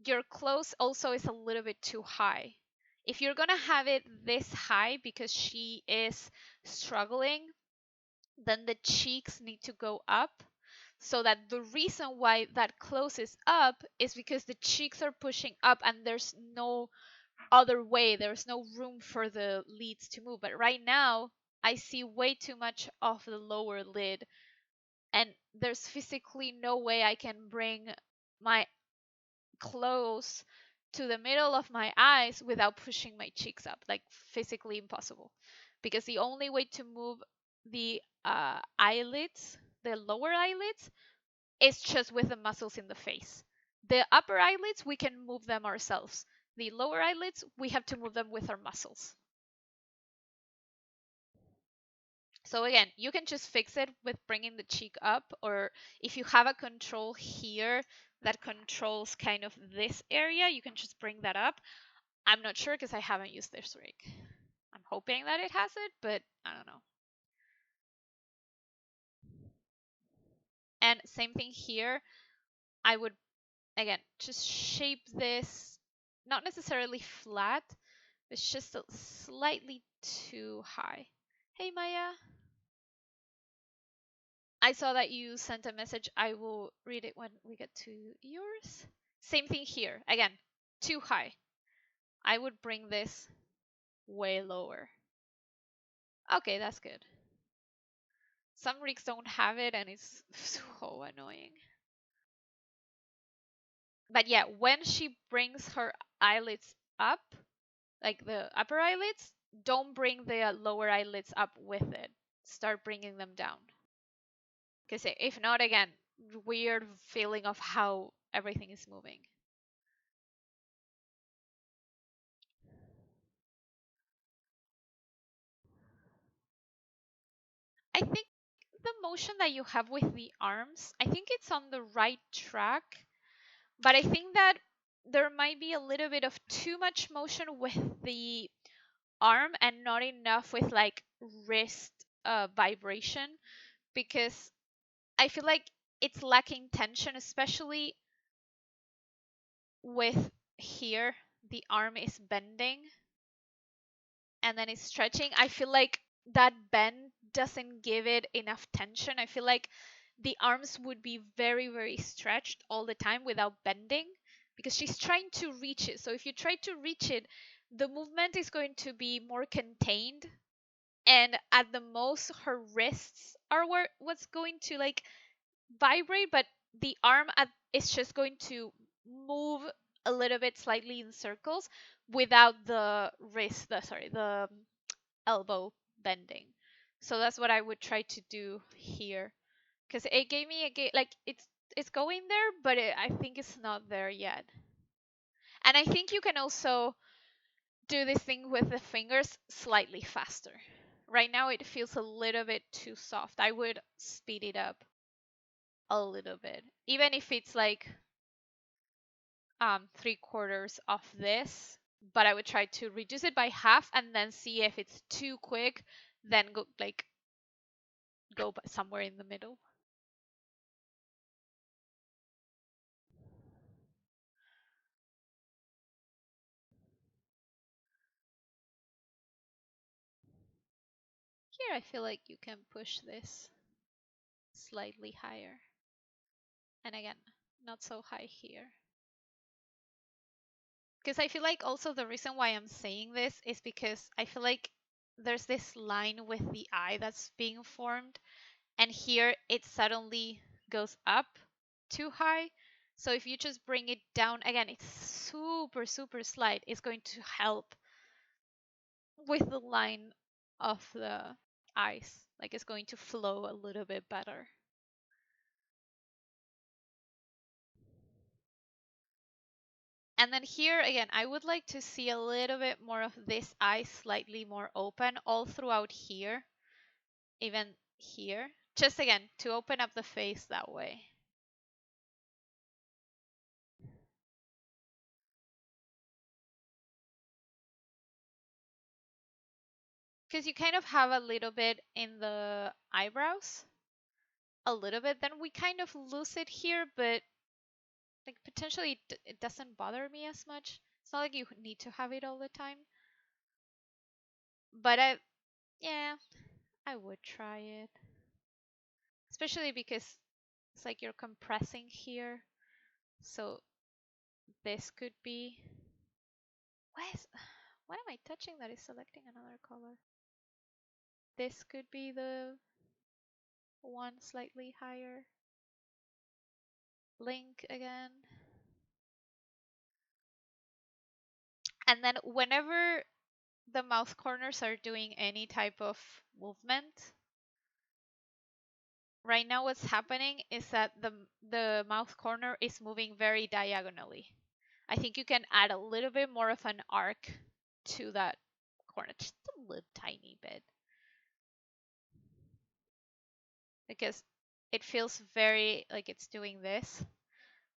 Your close also is a little bit too high. If you're gonna have it this high because she is struggling, then the cheeks need to go up. So that the reason why that close is up is because the cheeks are pushing up and there's no other way. There's no room for the lids to move. But right now, I see way too much of the lower lid, and there's physically no way I can bring my close to the middle of my eyes without pushing my cheeks up. Like, physically impossible. Because the only way to move the eyelids, the lower eyelids, is just with the muscles in the face. The upper eyelids, we can move them ourselves. The lower eyelids, we have to move them with our muscles. So again, you can just fix it with bringing the cheek up, or if you have a control here that controls kind of this area, you can just bring that up. I'm not sure because I haven't used this rig. I'm hoping that it has it, but I don't know. And same thing here. I would, again, just shape this, not necessarily flat, it's just slightly too high. Hey, Maya. I saw that you sent a message. I will read it when we get to yours. Same thing here. Again, too high. I would bring this way lower. Okay, that's good. Some rigs don't have it and it's so annoying. But yeah, when she brings her eyelids up, like the upper eyelids, don't bring the lower eyelids up with it. Start bringing them down. Because if not, again, weird feeling of how everything is moving. I think the motion that you have with the arms, I think it's on the right track, but I think that there might be a little bit of too much motion with the arm and not enough with like wrist vibration, because I feel like it's lacking tension, especially with here the arm is bending and then it's stretching. I feel like that bend doesn't give it enough tension. I feel like the arms would be very, very stretched all the time without bending because she's trying to reach it. So if you try to reach it, the movement is going to be more contained. And at the most, her wrists are what's going to like vibrate, but the arm is just going to move a little bit slightly in circles without the the elbow bending. So that's what I would try to do here because it gave me like it's going there, but I think it's not there yet. And I think you can also do this thing with the fingers slightly faster. Right now it feels a little bit too soft. I would speed it up a little bit, even if it's like 3/4 of this. But I would try to reduce it by half and then see if it's too quick. Then go somewhere in the middle. Here I feel like you can push this slightly higher. And again, not so high here. Because I feel like also the reason why I'm saying this is because I feel like there's this line with the eye that's being formed, and here it suddenly goes up too high. So if you just bring it down, again, it's super, super slight. It's going to help with the line of the eyes. Like it's going to flow a little bit better. And then here again, I would like to see a little bit more of this eye slightly more open all throughout here, even here. Just again, to open up the face that way. Because you kind of have a little bit in the eyebrows. A little bit. Then we kind of lose it here, but like potentially it doesn't bother me as much. It's not like you need to have it all the time. But yeah, I would try it. Especially because it's like you're compressing here. So this could be. What am I touching that is selecting another color? This could be the one slightly higher. Link again. And then whenever the mouth corners are doing any type of movement, right now what's happening is that the mouth corner is moving very diagonally. I think you can add a little bit more of an arc to that corner, just a little tiny bit. Because it feels very like it's doing this.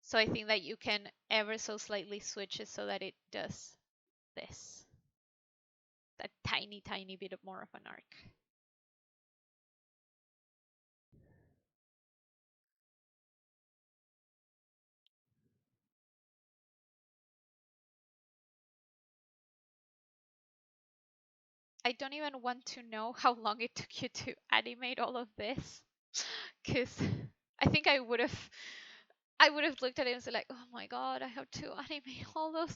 So I think that you can ever so slightly switch it so that it does this. That tiny, tiny bit of more of an arc. I don't even want to know how long it took you to animate all of this, because I think I would have looked at it and said like, oh my god, I have to animate all of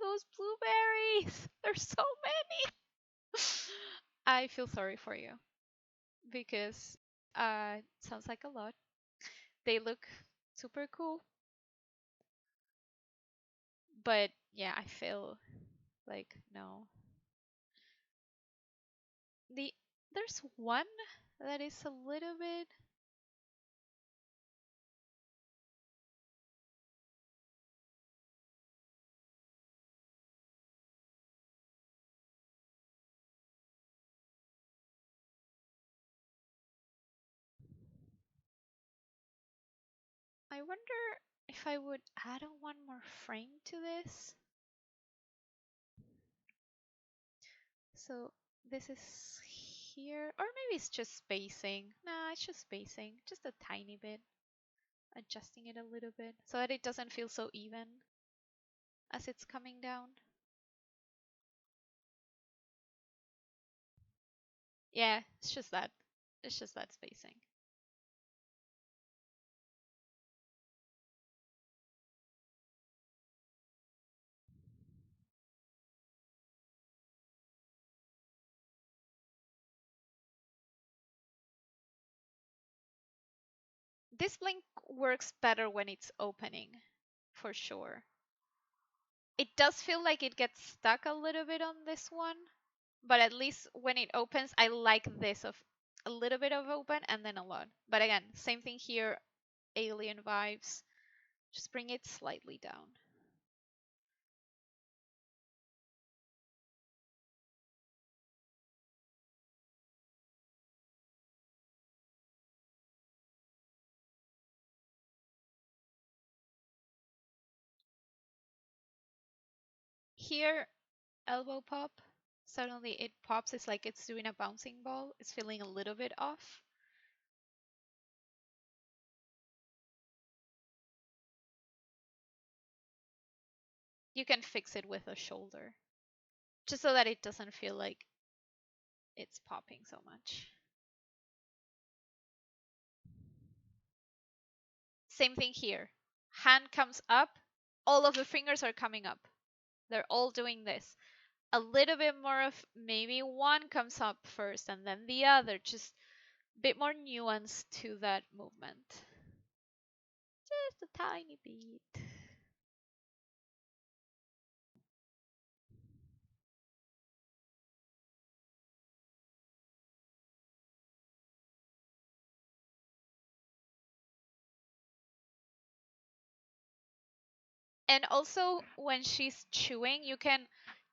those blueberries. There's so many. I feel sorry for you because it sounds like a lot. They look super cool, but yeah, I feel like no. The There's one that is a little bit. I wonder if I would add on one more frame to this. So this is here, or maybe it's just spacing. Nah, it's just spacing, just a tiny bit. Adjusting it a little bit so that it doesn't feel so even as it's coming down. Yeah, it's just that. It's just that spacing. This blink works better when it's opening, for sure. It does feel like it gets stuck a little bit on this one, but at least when it opens, I like this of a little bit of open and then a lot. But again, same thing here, alien vibes. Just bring it slightly down. Here, elbow pop. Suddenly it pops. It's like it's doing a bouncing ball. It's feeling a little bit off. You can fix it with a shoulder, just so that it doesn't feel like it's popping so much. Same thing here. Hand comes up, all of the fingers are coming up. They're all doing this. A little bit more of maybe one comes up first and then the other, just a bit more nuance to that movement. Just a tiny bit. And also, when she's chewing, you can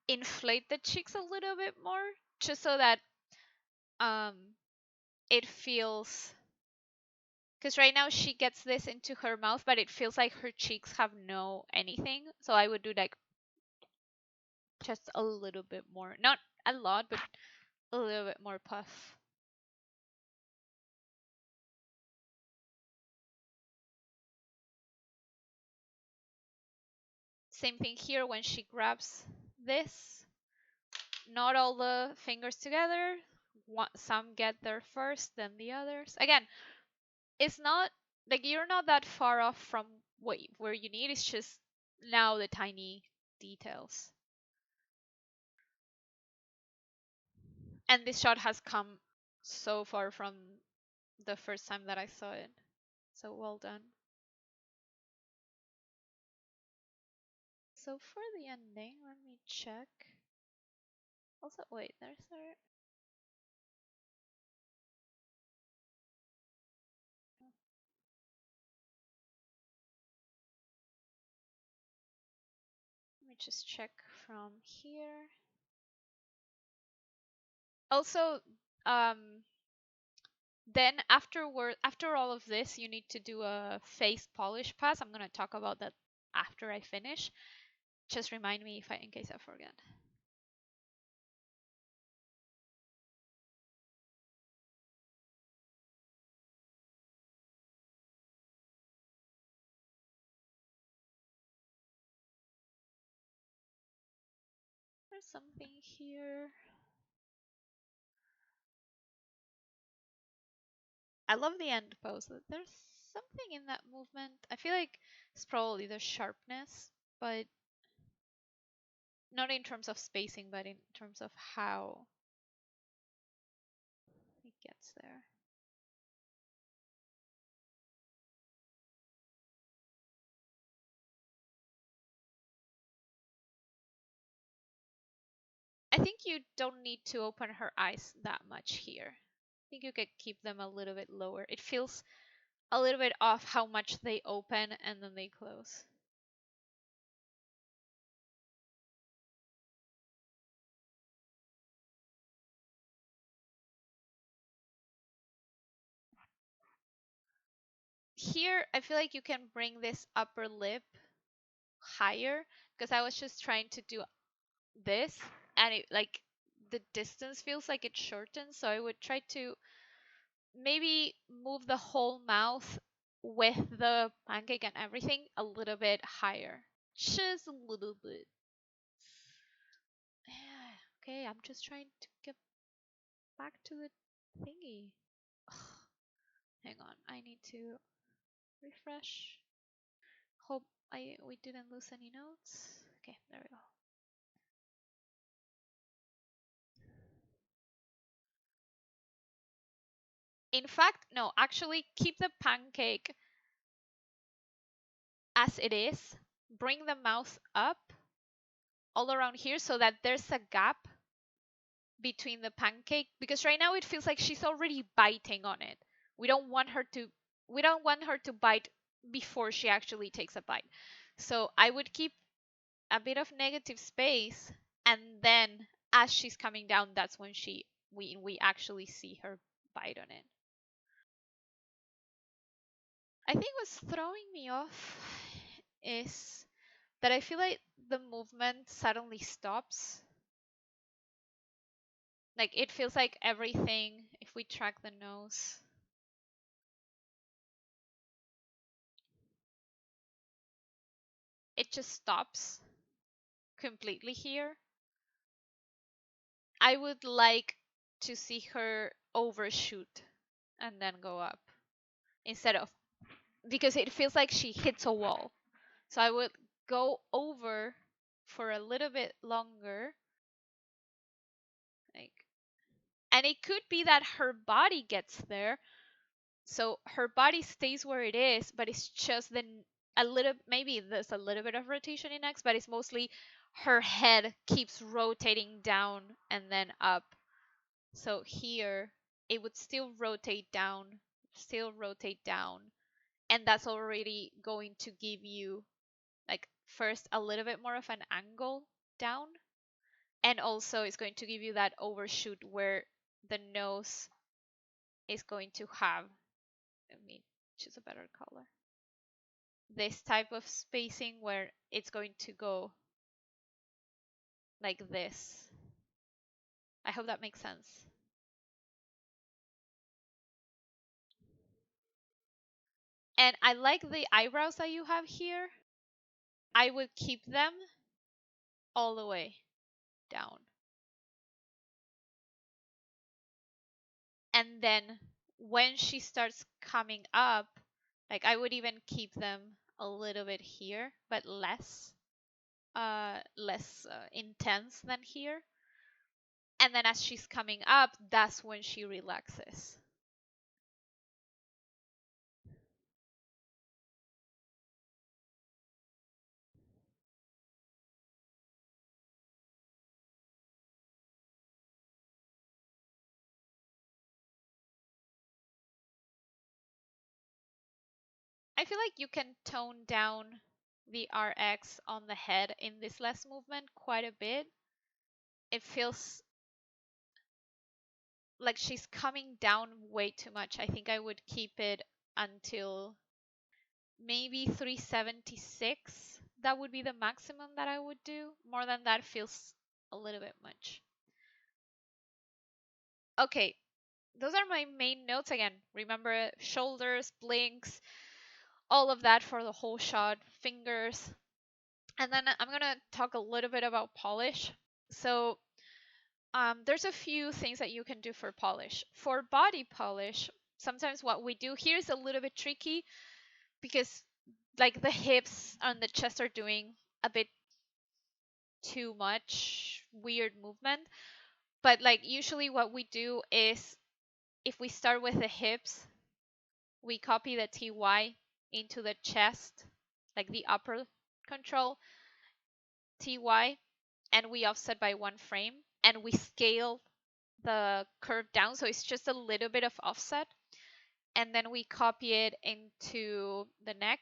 inflate the cheeks a little bit more, just so that um it feels, because right now she gets this into her mouth, but it feels like her cheeks have no anything. So I would do like just a little bit more, not a lot, but a little bit more puff. Same thing here when she grabs this. Not all the fingers together. Some get there first, then the others. Again, it's not like you're not that far off from where you need. It's just now the tiny details. And this shot has come so far from the first time that I saw it. So well done. So for the ending, let me check. Also, wait, there's a. Let me just check from here. Also, um, then after all of this, you need to do a face polish pass. I'm gonna talk about that after I finish. Just remind me if in case I forget. There's something here. I love the end pose. There's something in that movement. I feel like it's probably the sharpness, but not in terms of spacing, but in terms of how it gets there. I think you don't need to open her eyes that much here. I think you could keep them a little bit lower. It feels a little bit off how much they open and then they close. Here, I feel like you can bring this upper lip higher because I was just trying to do this and it like the distance feels like it shortens, so I would try to maybe move the whole mouth with the pancake and everything a little bit higher. Just a little bit. Yeah, okay, I'm just trying to get back to the thingy. Hang on, I need to refresh. Hope we didn't lose any notes. Okay, there we go. In fact, no, actually keep the pancake as it is. Bring the mouth up all around here so that there's a gap between the pancake, because right now it feels like she's already biting on it. We don't want her to we don't want her to bite before she actually takes a bite. So I would keep a bit of negative space, and then as she's coming down, that's when we actually see her bite on it. I think what's throwing me off is that I feel like the movement suddenly stops. Like it feels like everything, if we track the nose, it just stops completely here. I would like to see her overshoot and then go up instead of, because it feels like she hits a wall. So I would go over for a little bit longer, like, and it could be that her body gets there, so her body stays where it is, but it's just then a little, maybe there's a little bit of rotation in X, but it's mostly her head keeps rotating down and then up. So here it would still rotate down, and that's already going to give you, like, first a little bit more of an angle down, and also it's going to give you that overshoot where the nose is going to have, let me choose a better color, this type of spacing where it's going to go like this. I hope that makes sense. And I like the eyebrows that you have here. I would keep them all the way down. And then when she starts coming up, like I would even keep them a little bit here, but less intense than here. And then as she's coming up, that's when she relaxes. I feel like you can tone down the RX on the head in this last movement quite a bit. It feels like she's coming down way too much. I think I would keep it until maybe 376. That would be the maximum that I would do. More than that feels a little bit much. Okay, those are my main notes. Again, remember shoulders, blinks, all of that for the whole shot, fingers. And then I'm going to talk a little bit about polish. So there's a few things that you can do for polish. For body polish, sometimes what we do here is a little bit tricky because like the hips and the chest are doing a bit too much weird movement. But like usually what we do is if we start with the hips, we copy the TY into the chest, like the upper control TY, and we offset by 1 frame, and we scale the curve down so it's just a little bit of offset, and then we copy it into the neck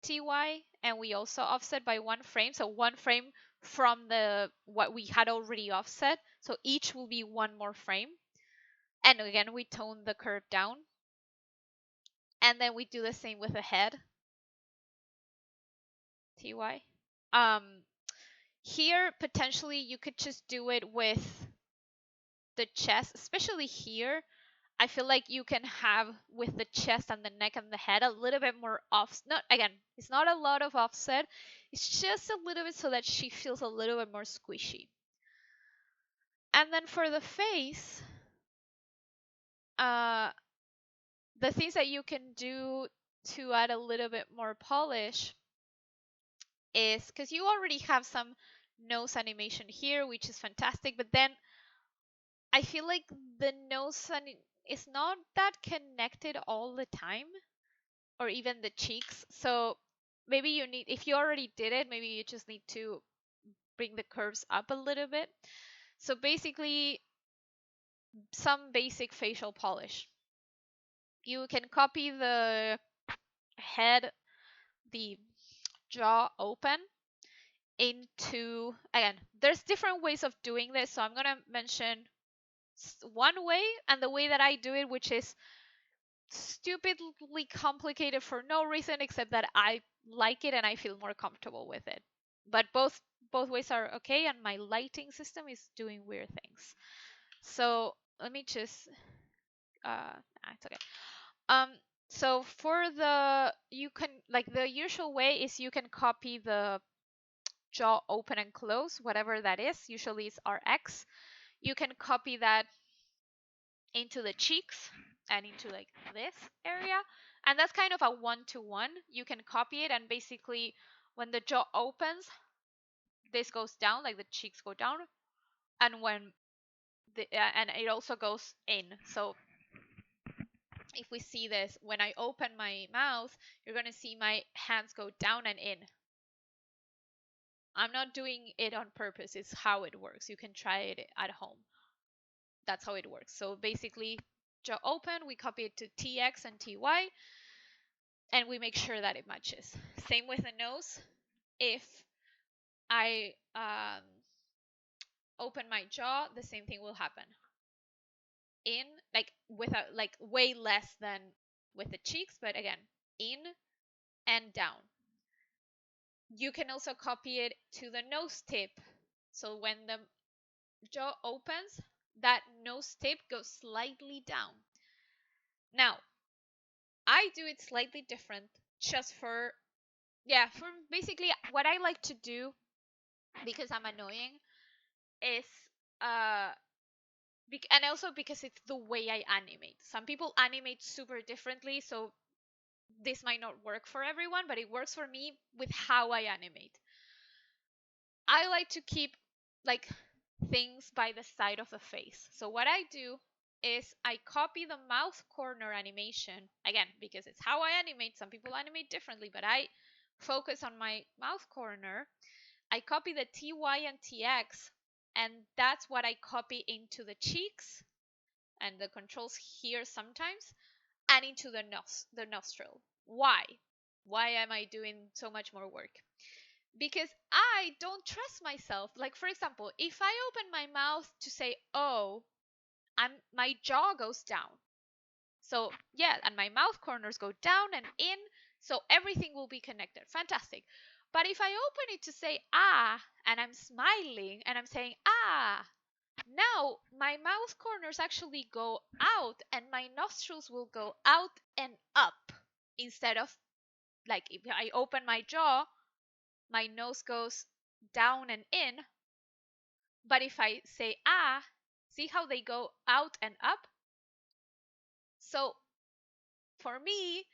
TY, and we also offset by 1 frame, so 1 frame from the what we had already offset, so each will be one more frame, and again we tone the curve down, and then we do the same with the head TY. um Here potentially you could just do it with the chest, especially here. I feel like you can have with the chest and the neck and the head a little bit more off. Not again, it's not a lot of offset. It's just a little bit so that she feels a little bit more squishy. And then for the face, uh, the things that you can do to add a little bit more polish is because you already have some nose animation here, which is fantastic. But then I feel like the nose is not that connected all the time, or even the cheeks. So maybe you need, if you already did it, maybe you just need to bring the curves up a little bit. So basically, some basic facial polish. You can copy the head, the jaw open into, again, there's different ways of doing this. So I'm going to mention one way, and the way that I do it, which is stupidly complicated for no reason except that I like it and I feel more comfortable with it. But both ways are okay, and my lighting system is doing weird things. So let me just it's okay. Um so for the, you can, like, the usual way is you can copy the jaw open and close, whatever that is. Usually it's RX. You can copy that into the cheeks and into like this area, and that's kind of a one-to-one. You can copy it, and basically when the jaw opens, this goes down, like the cheeks go down, and when and it also goes in. So if we see this, when I open my mouth, you're going to see my hands go down and in. I'm not doing it on purpose, it's how it works. You can try it at home. That's how it works. So basically, jaw open, we copy it to TX and TY, and we make sure that it matches. Same with the nose. If I open my jaw, the same thing will happen. In, like, without, like, way less than with the cheeks, but again, in and down. You can also copy it to the nose tip. So when the jaw opens, that nose tip goes slightly down. Now, I do it slightly different, just for, yeah, for basically what I like to do, because I'm annoying, is and also because it's the way I animate. Some people animate super differently, so this might not work for everyone, but it works for me with how I animate. I like to keep, like, things by the side of the face. So what I do is I copy the mouth corner animation, again, because it's how I animate. Some people animate differently, but I focus on my mouth corner. I copy the TY and TX, and that's what I copy into the cheeks and the controls here sometimes, and into the nostril. Why? Why am I doing so much more work? Because I don't trust myself. Like, for example, if I open my mouth to say "oh," my jaw goes down. So yeah, and my mouth corners go down and in, so everything will be connected. Fantastic. But if I open it to say "ah," and I'm smiling and I'm saying "ah," now my mouth corners actually go out and my nostrils will go out and up, instead of, like, if I open my jaw, my nose goes down and in. But if I say "ah," see how they go out and up? So for me,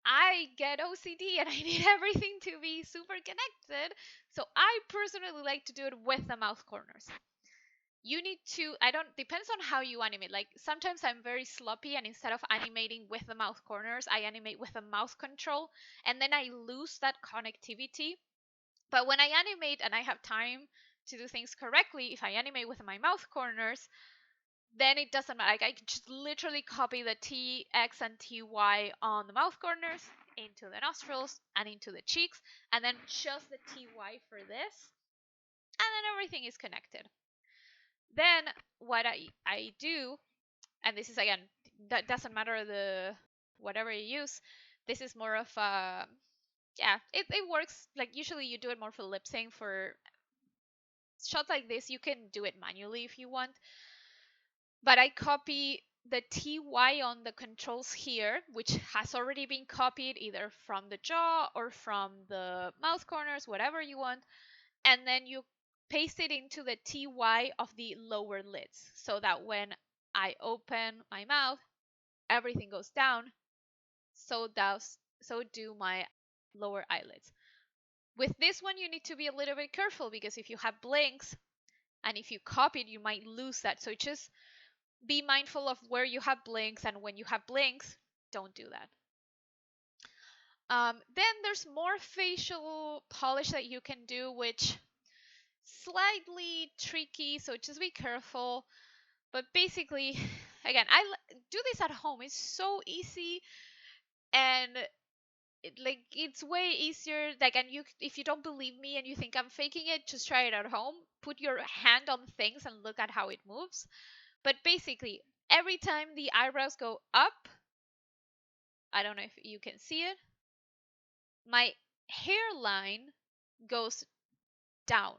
I get OCD and I need everything to be super connected. So I personally like to do it with the mouth corners. You need to, I don't, depends on how you animate. Like, sometimes I'm very sloppy, and instead of animating with the mouth corners, I animate with the mouth control, and then I lose that connectivity. But when I animate and I have time to do things correctly, if I animate with my mouth corners, then it doesn't matter. Like, I can just literally copy the T, X, and TY on the mouth corners into the nostrils and into the cheeks, and then just the TY for this, and then everything is connected. Then what I do, and this is, again, that doesn't matter the whatever you use. This is more of a, yeah, it works. Like, usually you do it more for lip sync. For shots like this, you can do it manually if you want. But I copy the TY on the controls here, which has already been copied either from the jaw or from the mouth corners, whatever you want. And then you paste it into the TY of the lower lids, so that when I open my mouth, everything goes down. So do my lower eyelids. With this one, you need to be a little bit careful, because if you have blinks and if you copy it, you might lose that. So just be mindful of where you have blinks, and when you have blinks, don't do that. Then there's more facial polish that you can do, which slightly tricky, so just be careful. But basically, again, I do this at home. It's so easy, and it's way easier. Like, and you, if you don't believe me and you think I'm faking it, just try it at home. Put your hand on things and look at how it moves. But basically, every time the eyebrows go up, I don't know if you can see it, my hairline goes down.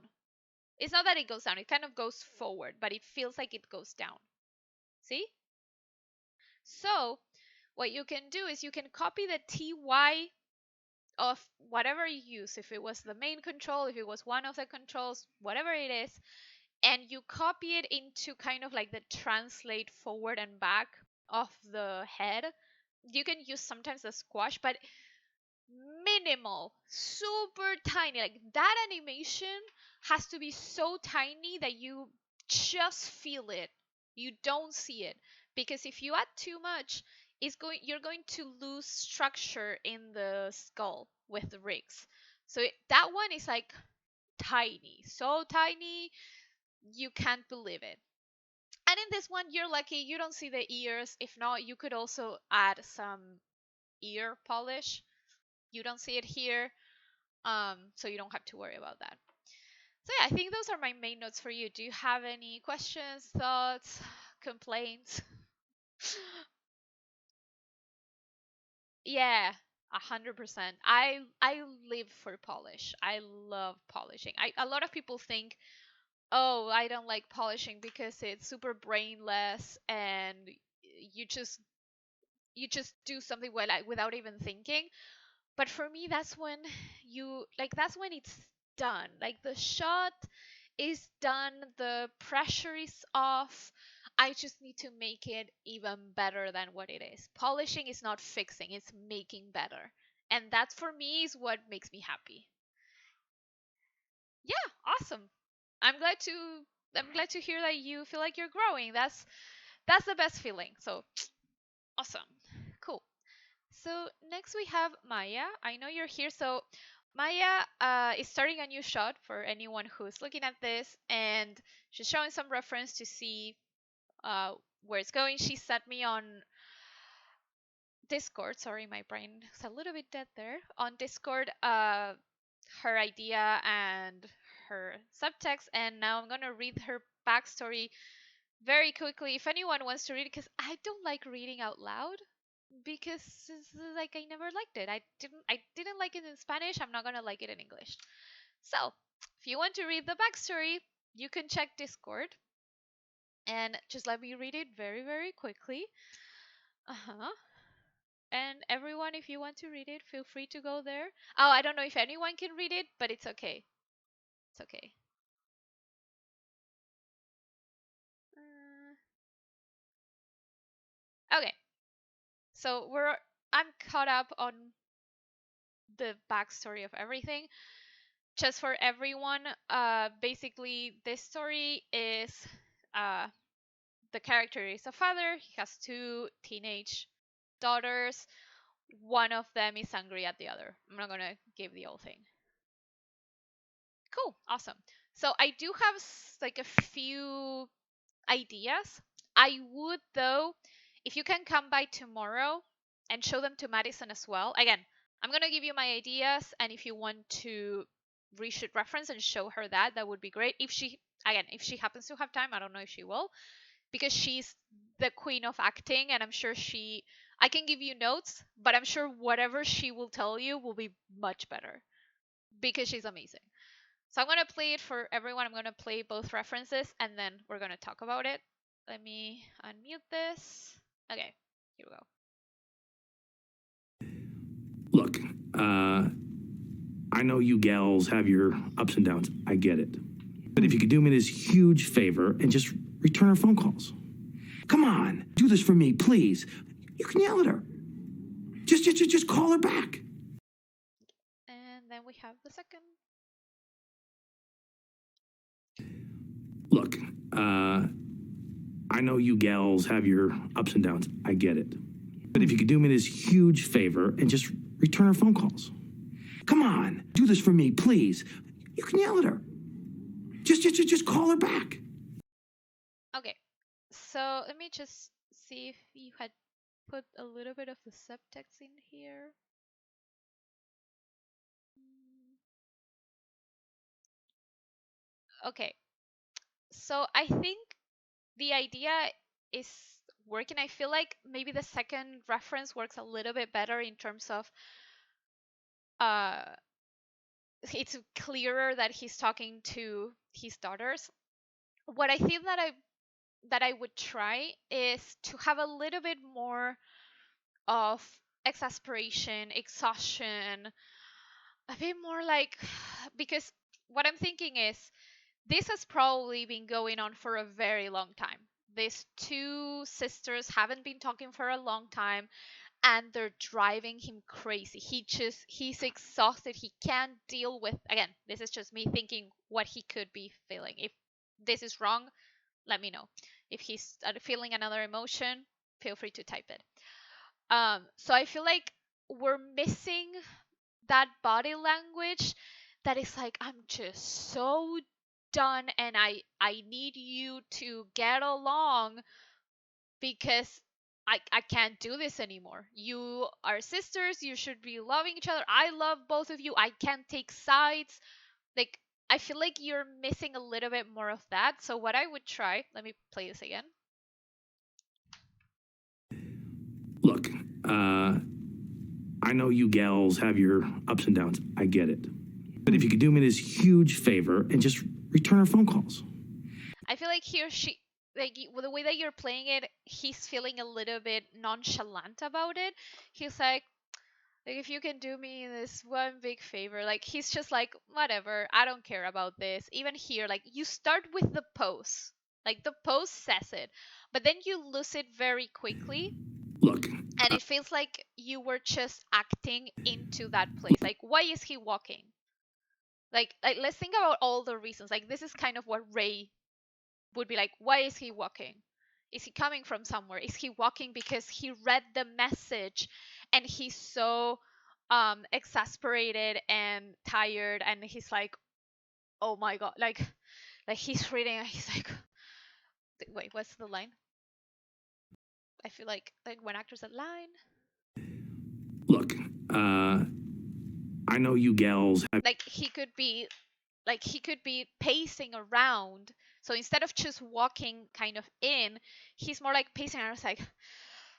It's not that it goes down, it kind of goes forward, but it feels like it goes down. See? So, what you can do is you can copy the TY of whatever you use, if it was the main control, if it was one of the controls, whatever it is, and you copy it into kind of like the translate forward and back of the head. You can use sometimes the squash, but minimal, super tiny. Like, that animation has to be so tiny that you just feel it. You don't see it, because if you add too much, you're going to lose structure in the skull with the rigs. So that one is like tiny, so tiny you can't believe it. And in this one, you're lucky you don't see the ears. If not, you could also add some ear polish. You don't see it here, so you don't have to worry about that. So yeah, I think those are my main notes for you. Do you have any questions, thoughts, complaints? Yeah, 100%. I live for polish. I love polishing. A lot of people think, oh, I don't like polishing because it's super brainless and you just you just do something without even thinking. But for me, that's when that's when it's done. Like, the shot is done, the pressure is off. I just need to make it even better than what it is. Polishing is not fixing, it's making better. And that, for me, is what makes me happy. Yeah, awesome. I'm glad to I'm glad to hear that you feel like you're growing. That's the best feeling. So, awesome. Cool. So next we have Maya. I know you're here. So Maya is starting a new shot for anyone who's looking at this, and she's showing some reference to see where it's going. She sent me on Discord. Sorry, my brain is a little bit dead there. On Discord, her idea and her subtext, and now I'm gonna read her backstory very quickly. If anyone wants to read it, because I don't like reading out loud, because like, I never liked it. I didn't like it in Spanish. I'm not gonna like it in English. So if you want to read the backstory, you can check Discord, and just let me read it very, very quickly. Uh-huh. And everyone, if you want to read it, feel free to go there. Oh, I don't know if anyone can read it, but it's okay. It's okay. Okay. So I'm caught up on the backstory of everything. Just for everyone, basically, this story is uh, the character is a father. He has two teenage daughters. One of them is angry at the other. I'm not gonna give the whole thing. Cool, awesome. So I do have like a few ideas. I would, though, if you can come by tomorrow and show them to Madison as well. Again, I'm gonna give you my ideas, and if you want to reshoot reference and show her that, that would be great. If she happens to have time, I don't know if she will, because she's the queen of acting, and I'm sure I can give you notes, but I'm sure whatever she will tell you will be much better because she's amazing. So I'm going to play it for everyone. I'm going to play both references, and then we're going to talk about it. Let me unmute this. Okay, here we go. Look, I know you gals have your ups and downs. I get it. But if you could do me this huge favor and just return her phone calls. Come on, do this for me, please. You can yell at her. Just call her back. And then we have the second. Look, I know you gals have your ups and downs. I get it. But if you could do me this huge favor and just return her phone calls. Come on, do this for me, please. You can yell at her. Just call her back. Okay, so let me just see if you had put a little bit of the subtext in here. Okay, so I think the idea is working. I feel like maybe the second reference works a little bit better in terms of uh it's clearer that he's talking to his daughters. What I think that I would try is to have a little bit more of exasperation, exhaustion, a bit more like because what I'm thinking is this has probably been going on for a very long time. These two sisters haven't been talking for a long time and they're driving him crazy. He's exhausted. He can't deal with, again, this is just me thinking what he could be feeling. If this is wrong, let me know. If he's feeling another emotion, feel free to type it. So I feel like we're missing that body language that is like, I'm just so done and I need you to get along because I can't do this anymore. You are sisters, you should be loving each other. I love both of you. I can't take sides. Like I feel like you're missing a little bit more of that. So what I would try, let me play this again. Look, I know you gals have your ups and downs. I get it. But if you could do me this huge favor and just return her phone calls. I feel like he or she, like with the way that you're playing it, he's feeling a little bit nonchalant about it. He's like if you can do me this one big favor, like he's just like whatever, I don't care about this. Even here, like you start with the pose, like the pose says it, but then you lose it very quickly. Look, and it feels like you were just acting into that place. Like why is he walking? Like let's think about all the reasons. Like this is kind of what Ray would be like, why is he walking? Is he coming from somewhere? Is he walking because he read the message and he's so exasperated and tired and he's like, oh my god, like he's reading and he's like, wait, what's the line? I feel like when actors at line. look, I know you gals have. Like he could be pacing around. So instead of just walking kind of in, he's more like pacing around. It's like,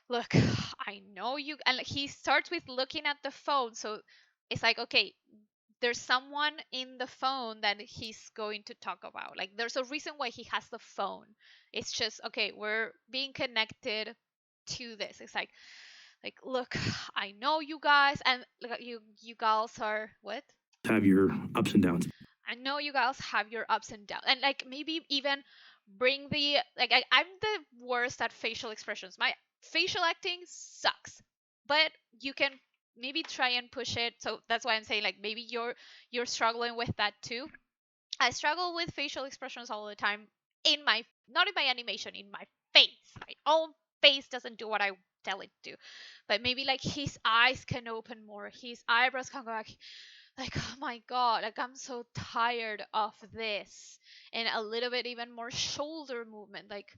look, I know you. And he starts with looking at the phone. So it's like, okay, there's someone in the phone that he's going to talk about. Like there's a reason why he has the phone. It's just, okay, we're being connected to this. It's like look, I know you guys and you guys are what? Have your ups and downs. I know you guys have your ups and downs, and like maybe even bring the I'm the worst at facial expressions. My facial acting sucks, but you can maybe try and push it. So that's why I'm saying like maybe you're struggling with that too. I struggle with facial expressions all the time in my not in my animation, in my face. My own face doesn't do what I tell it to. But maybe like his eyes can open more, his eyebrows can go back, like oh my god, like I'm so tired of this. And a little bit even more shoulder movement, like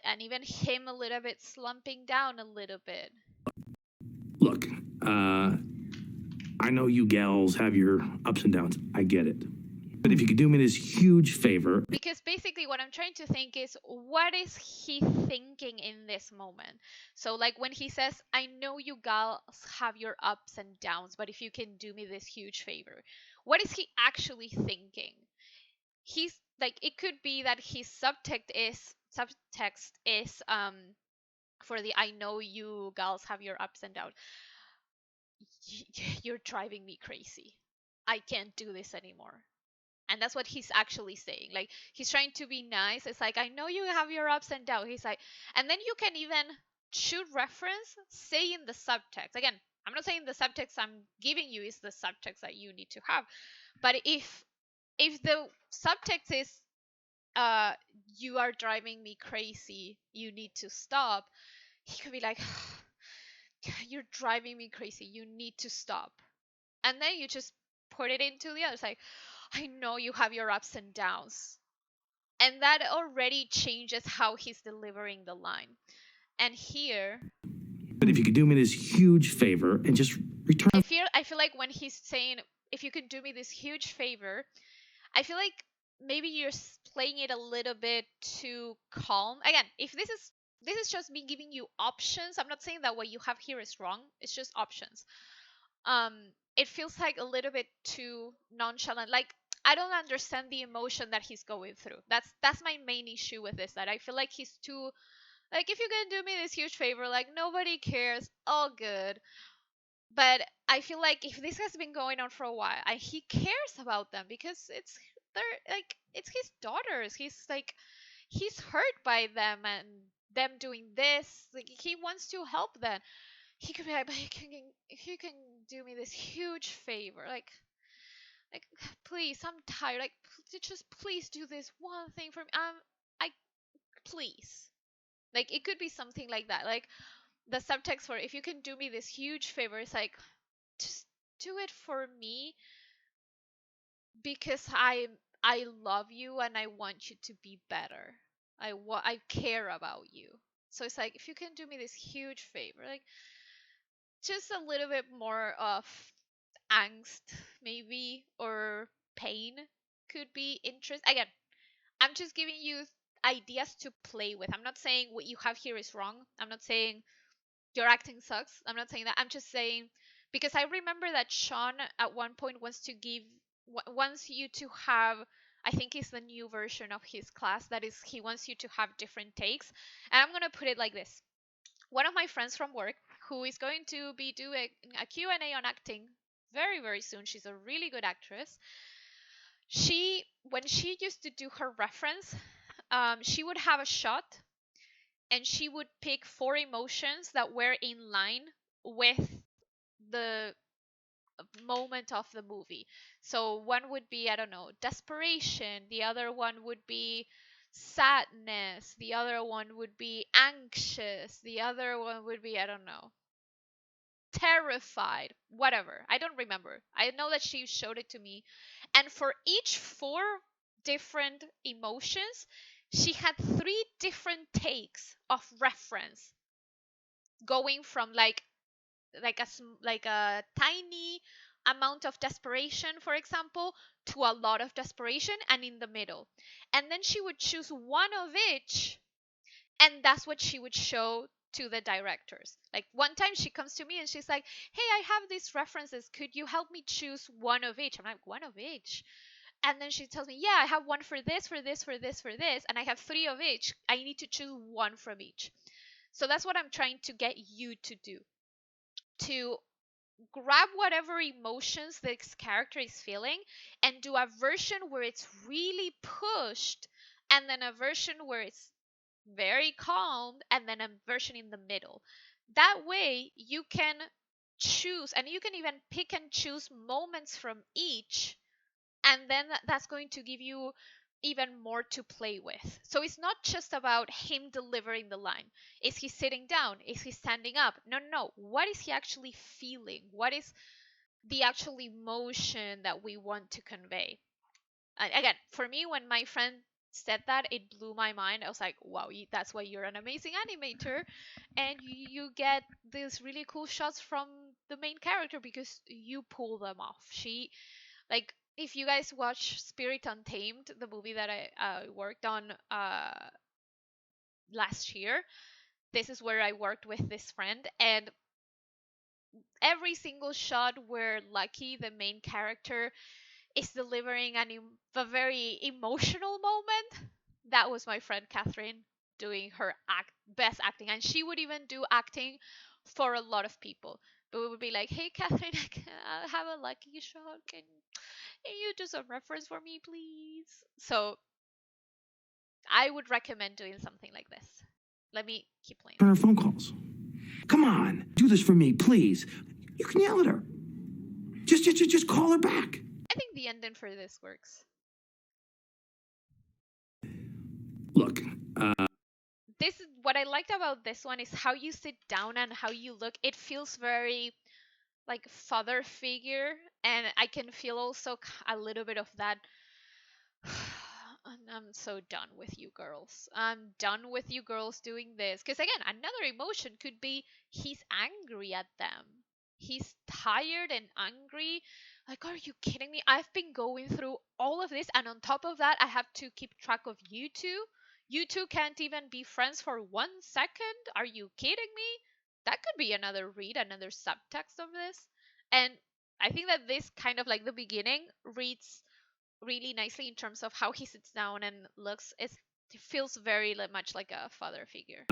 and even him a little bit slumping down a little bit. Look, I know you gals have your ups and downs. I get it. But if you could do me this huge favor. Because basically what I'm trying to think is what is he thinking in this moment? So like when he says, I know you gals have your ups and downs, but if you can do me this huge favor, what is he actually thinking? He's like, it could be that his subtext is for the I know you gals have your ups and downs. You're driving me crazy. I can't do this anymore. And that's what he's actually saying. Like he's trying to be nice. It's like, I know you have your ups and downs. He's like, and then you can even shoot reference, say in the subtext. Again, I'm not saying the subtext I'm giving you is the subtext that you need to have. But if the subtext is uh, you are driving me crazy. You need to stop. He could be like, you're driving me crazy. You need to stop. And then you just put it into the other side. I know you have your ups and downs. And that already changes how he's delivering the line. And here, But if you could do me this huge favor and just return. I feel like when he's saying, if you can do me this huge favor, I feel like maybe you're playing it a little bit too calm. Again, if this is just me giving you options. I'm not saying that what you have here is wrong. It's just options. Um, it feels like a little bit too nonchalant. Like I don't understand the emotion that he's going through. That's my main issue with this. That I feel like he's too like, if you can do me this huge favor, like nobody cares, all good. But I feel like if this has been going on for a while, and he cares about them because it's his daughters. He's like he's hurt by them and them doing this. Like he wants to help them. He could be like, but he can do me this huge favor, like please, I'm tired. Like just please do this one thing for me. I please. Like it could be something like that. Like the subtext for if you can do me this huge favor, it's like just do it for me because I love you and I want you to be better. I care about you. So it's like if you can do me this huge favor, like just a little bit more of angst maybe or pain could be interest. Again, I'm just giving you ideas to play with. I'm not saying what you have here is wrong. I'm not saying your acting sucks. I'm not saying that. I'm just saying because I remember that Sean at one point wants you to have, I think it's the new version of his class, that is he wants you to have different takes. And I'm going to put it like this. One of my friends from work who is going to be doing a Q&A on acting very very soon. She's a really good actress. She when she used to do her reference, she would have a shot and she would pick four emotions that were in line with the moment of the movie. So one would be, I don't know, desperation, the other one would be sadness, the other one would be anxious, the other one would be, I don't know, terrified, whatever. I don't remember. I know that she showed it to me. And for each four different emotions, she had three different takes of reference going from like a tiny amount of desperation, for example, to a lot of desperation and in the middle. And then she would choose one of each, and that's what she would show to the directors. Like one time she comes to me and she's like, "Hey, I have these references. Could you help me choose one of each?" I'm like, "One of each?" And then she tells me, "Yeah, I have one for this, for this, for this, for this, and I have three of each. I need to choose one from each." So that's what I'm trying to get you to do. To grab whatever emotions this character is feeling and do a version where it's really pushed, and then a version where it's very calm, and then a version in the middle. That way you can choose, and you can even pick and choose moments from each, and then that's going to give you even more to play with. So it's not just about him delivering the line. Is he sitting down? Is he standing up? No, no, no. What is he actually feeling? What is the actual emotion that we want to convey? And again, for me, when my friend said that, it blew my mind. I was like, wow, that's why you're an amazing animator. And you get these really cool shots from the main character because you pull them off. Like, if you guys watch Spirit Untamed, the movie that I worked on last year, this is where I worked with this friend, and every single shot where Lucky, the main character, is delivering a very emotional moment, that was my friend Catherine doing her best acting, and she would even do acting for a lot of people. But we would be like, "Hey, Catherine, I have a Lucky shot. Can you do some reference for me, please?" So I would recommend doing something like this. Let me keep playing. Her phone calls. Come on, do this for me, please. You can yell at her. Just call her back. I think the ending for this works. Look, this is what I liked about this one is how you sit down and how you look. It feels very like father figure, and I can feel also a little bit of that. I'm so done with you girls. I'm done with you girls doing this. Because again, another emotion could be he's angry at them. He's tired and angry. Like, are you kidding me? I've been going through all of this, and on top of that, I have to keep track of you two. You two can't even be friends for 1 second. Are you kidding me? That could be another read, another subtext of this. And I think that this kind of like the beginning reads really nicely in terms of how he sits down and looks. It feels very much like a father figure.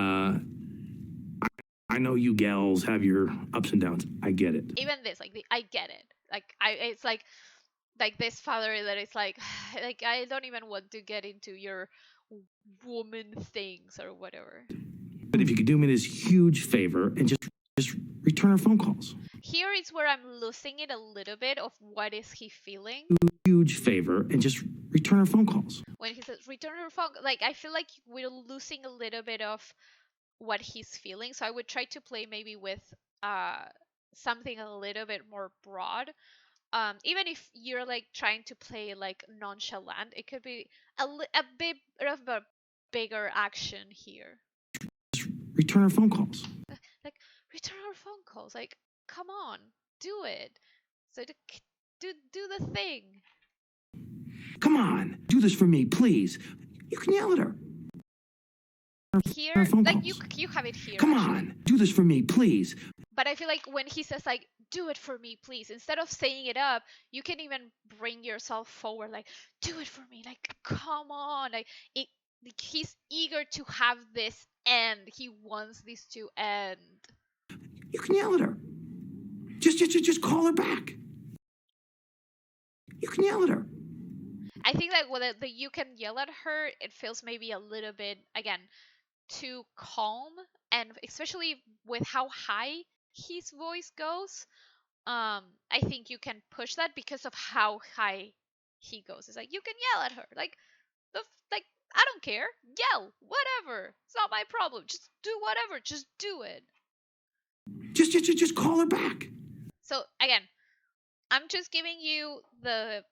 I know you gals have your ups and downs. I get it. Even this, like I get it. It's like this father that is like I don't even want to get into your woman things or whatever. But if you could do me this huge favor and just return our phone calls. Here is where I'm losing it a little bit of what is he feeling. Huge favor and just return our phone calls. When he says return her phone, like I feel like we're losing a little bit of what he's feeling. So I would try to play maybe with something a little bit more broad. Even if you're like trying to play like nonchalant, it could be a bit of a bigger action here. Just return our phone calls. Like return our phone calls. Like come on, do it. So do the thing. Come on, do this for me, please. You can yell at her. Here, like you have it here. Come actually. on, do this for me, please. But I feel like when he says like do it for me please, instead of saying it up, you can even bring yourself forward, like do it for me, like come on, like he's eager to have this end. He wants this to end. You can yell at her. Just call her back. You can yell at her. I think that with the you can yell at her, it feels maybe a little bit again too calm, and especially with how high his voice goes. I think you can push that because of how high he goes. It's like you can yell at her, like like I don't care, yell, whatever. It's not my problem. Just do whatever. Just do it. Just call her back. So again, I'm just giving you the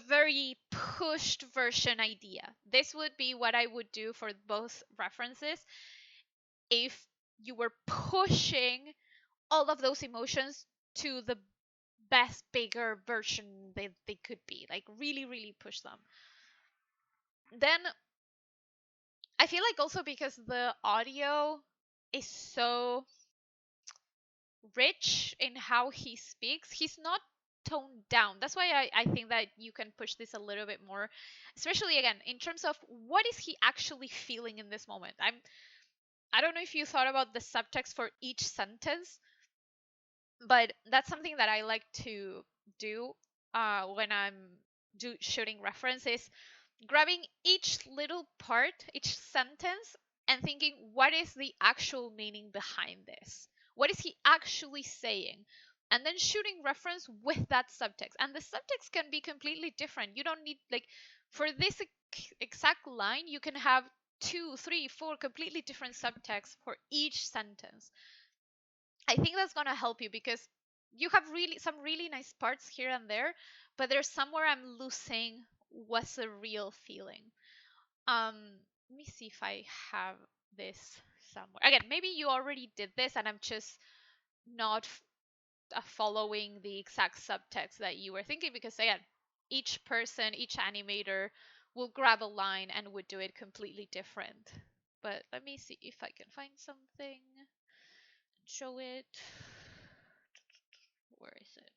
very pushed version idea. This would be what I would do for both references if you were pushing all of those emotions to the best bigger version they could be, like really really push them. Then I feel like also because the audio is so rich in how he speaks, he's not toned down. That's why I think that you can push this a little bit more, especially again in terms of what is he actually feeling in this moment. I don't know if you thought about the subtext for each sentence, but that's something that I like to do when I'm shooting references, grabbing each little part, each sentence, and thinking, what is the actual meaning behind this? What is he actually saying? And then shooting reference with that subtext. And the subtext can be completely different. You don't need, like, for this exact line, you can have 2, 3, 4 completely different subtexts for each sentence. I think that's gonna help you because you have some really nice parts here and there, but there's somewhere I'm losing what's the real feeling. Let me see if I have this somewhere. Again, maybe you already did this and I'm just not following the exact subtext that you were thinking, because again, each person, each animator will grab a line and would do it completely different. But let me see if I can find something. Show it. Where is it?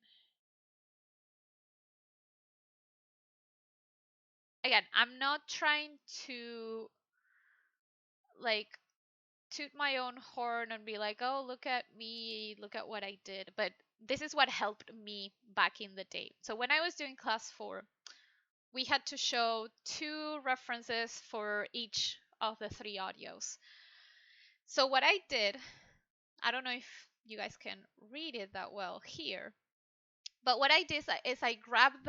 Again, I'm not trying to like toot my own horn and be like, oh, look at me, look at what I did. But this is what helped me back in the day. So when I was doing class 4, we had to show 2 references for each of the 3 audios. So what I did, I don't know if you guys can read it that well here, but what I did is I grabbed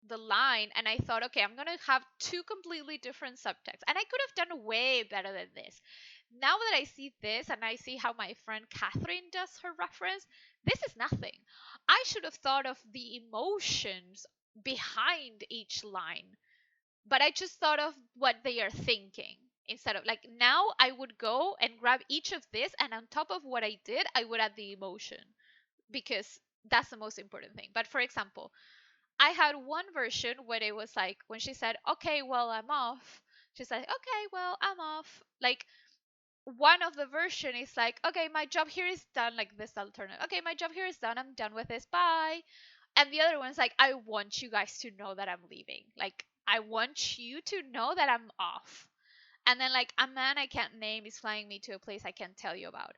the line and I thought, okay, I'm gonna have two completely different subtexts, and I could have done way better than this. Now that I see this and I see how my friend Catherine does her reference, this is nothing. I should have thought of the emotions behind each line, but I just thought of what they are thinking. Instead of, like, now I would go and grab each of this, and on top of what I did, I would add the emotion, because that's the most important thing. But for example, I had one version where it was like, when she said, okay, well, I'm off, she said, okay, well, I'm off. Like, one of the version is like, okay, my job here is done, like this alternate. Okay, my job here is done. I'm done with this. Bye. And the other one's like, I want you guys to know that I'm leaving. Like, I want you to know that I'm off. And then, like, a man I can't name is flying me to a place I can't tell you about.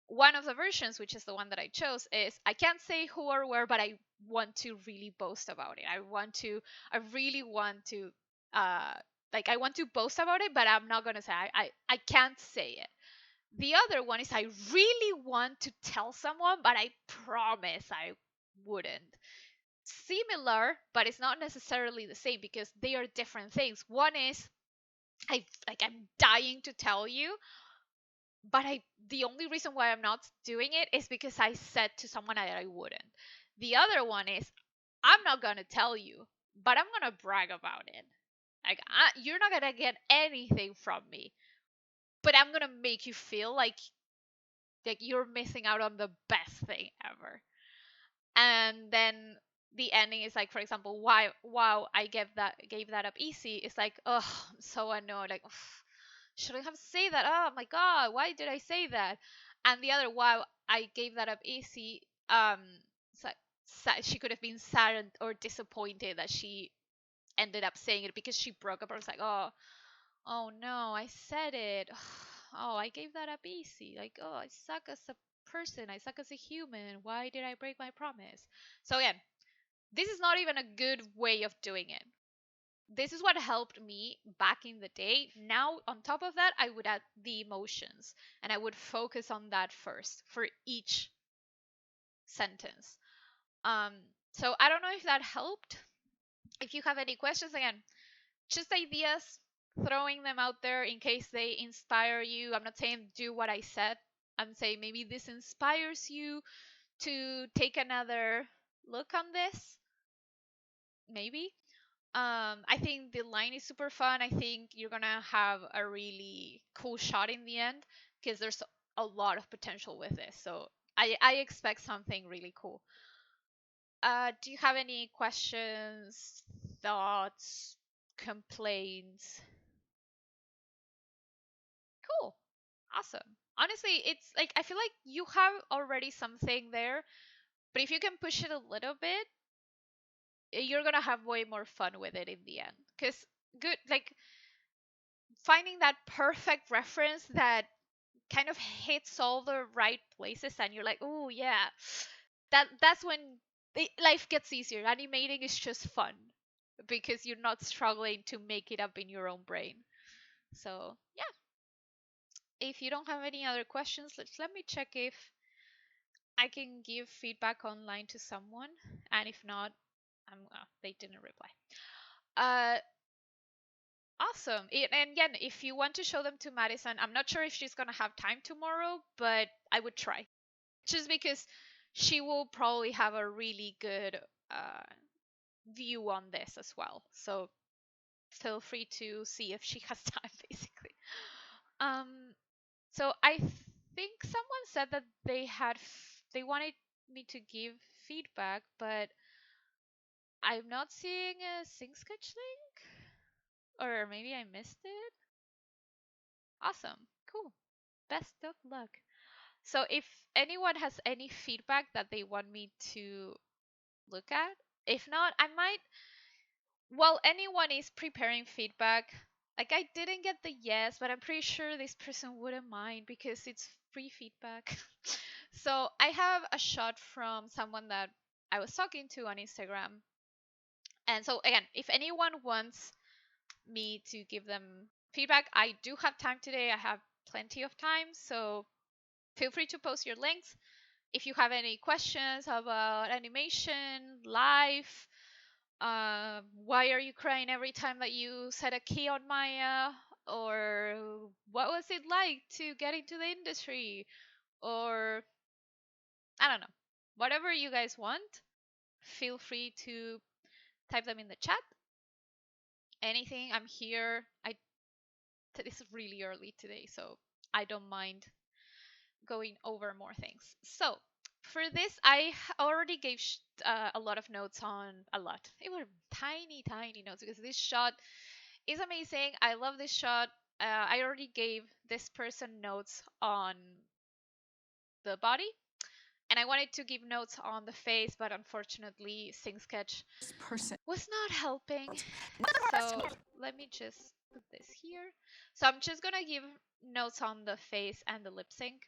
One of the versions, which is the one that I chose, is I can't say who or where, but I want to really boast about it. I really want to, uh, like, I want to boast about it, but I'm not gonna say, I can't say it. The other one is I really want to tell someone, but I promise I wouldn't. Similar, but it's not necessarily the same because they are different things. One is I'm dying to tell you, but the only reason why I'm not doing it is because I said to someone that I wouldn't. The other one is I'm not gonna tell you, but I'm gonna brag about it. Like, you're not gonna get anything from me, but I'm gonna make you feel like you're missing out on the best thing ever. And then the ending is like, for example, why wow, I gave that up easy. It's like, oh, I'm so annoyed. Like, should I have said that? Oh my god, why did I say that? And the other, wow, I gave that up easy. So, she could have been sad or disappointed that she ended up saying it because she broke up. I was like, oh no, I said it. Oh, I gave that up easy. Like, oh, I suck as a person. I suck as a human. Why did I break my promise? So again, this is not even a good way of doing it. This is what helped me back in the day. Now, on top of that, I would add the emotions and I would focus on that first for each sentence. Um, so I don't know if that helped. If you have any questions, again, just ideas, throwing them out there in case they inspire you. I'm not saying do what I said. I'm saying maybe this inspires you to take another look on this. Maybe. I think the line is super fun. I think you're gonna have a really cool shot in the end because there's a lot of potential with this. So I expect something really cool. Do you have any questions, thoughts, complaints? Cool. Awesome. Honestly, it's like I feel like you have already something there, but if you can push it a little bit, you're gonna have way more fun with it in the end. Cause good, like finding that perfect reference that kind of hits all the right places, and you're like, oh yeah, that's when life gets easier. Animating is just fun because you're not struggling to make it up in your own brain. So yeah, if you don't have any other questions, let me check if I can give feedback online to someone, and if not, they didn't reply. Uh, awesome. And again, if you want to show them to Madison, I'm not sure if she's gonna have time tomorrow, but I would try, just because she will probably have a really good uh, view on this as well. So feel free to see if she has time, basically. Um, so I think someone said that they wanted me to give feedback, but I'm not seeing a Sync Sketch link, or maybe I missed it. Awesome, cool. Best of luck. So if anyone has any feedback that they want me to look at, if not, I might. While anyone is preparing feedback, like I didn't get the yes, but I'm pretty sure this person wouldn't mind because it's free feedback. So I have a shot from someone that I was talking to on Instagram. And so again, if anyone wants me to give them feedback, I do have time today. I have plenty of time. So feel free to post your links. If you have any questions about animation, life, Why are you crying every time that you set a key on Maya? Or what was it like to get into the industry? Or I don't know. Whatever you guys want, feel free to type them in the chat. Anything, I'm here. It's really early today, so I don't mind going over more things. So for this, I already gave a lot of notes on a lot. They were tiny, tiny notes because this shot is amazing. I love this shot. I already gave this person notes on the body, and I wanted to give notes on the face, but unfortunately, SingSketch was not helping. So let me just put this here. So I'm just gonna give notes on the face and the lip sync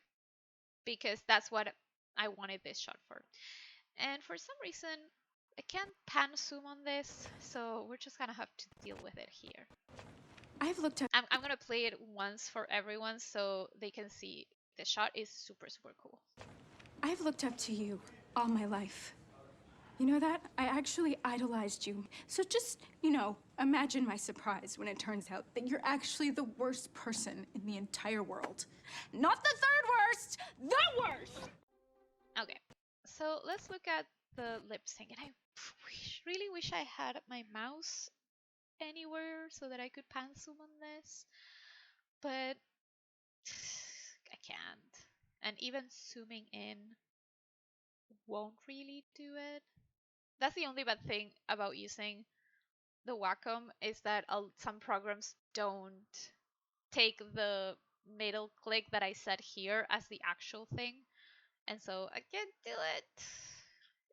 because that's what I wanted this shot for. And for some reason, I can't pan zoom on this, so we're just gonna have to deal with it here. I'm gonna play it once for everyone so they can see the shot is super, super cool. I've looked up to you all my life. You know that? I actually idolized you. So just, imagine my surprise when it turns out that you're actually the worst person in the entire world. Not the third worst, the worst! Okay, so let's look at the lip sync. And I really wish I had my mouse anywhere so that I could pan zoom on this, but I can't. And even zooming in won't really do it. That's the only bad thing about using the Wacom is that some programs don't take the middle click that I set here as the actual thing, and so I can't do it.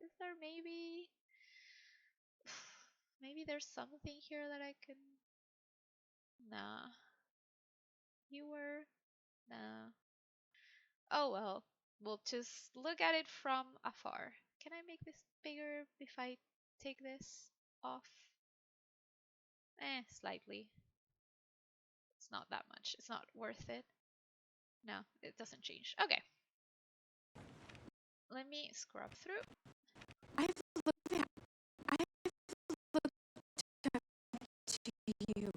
Is there maybe there's something here that I can? Nah. Viewer? Nah. Oh well. We'll just look at it from afar. Can I make this bigger if I take this off? Slightly. It's not that much. It's not worth it. No, it doesn't change. Okay. Let me scrub through. I've looked up to you.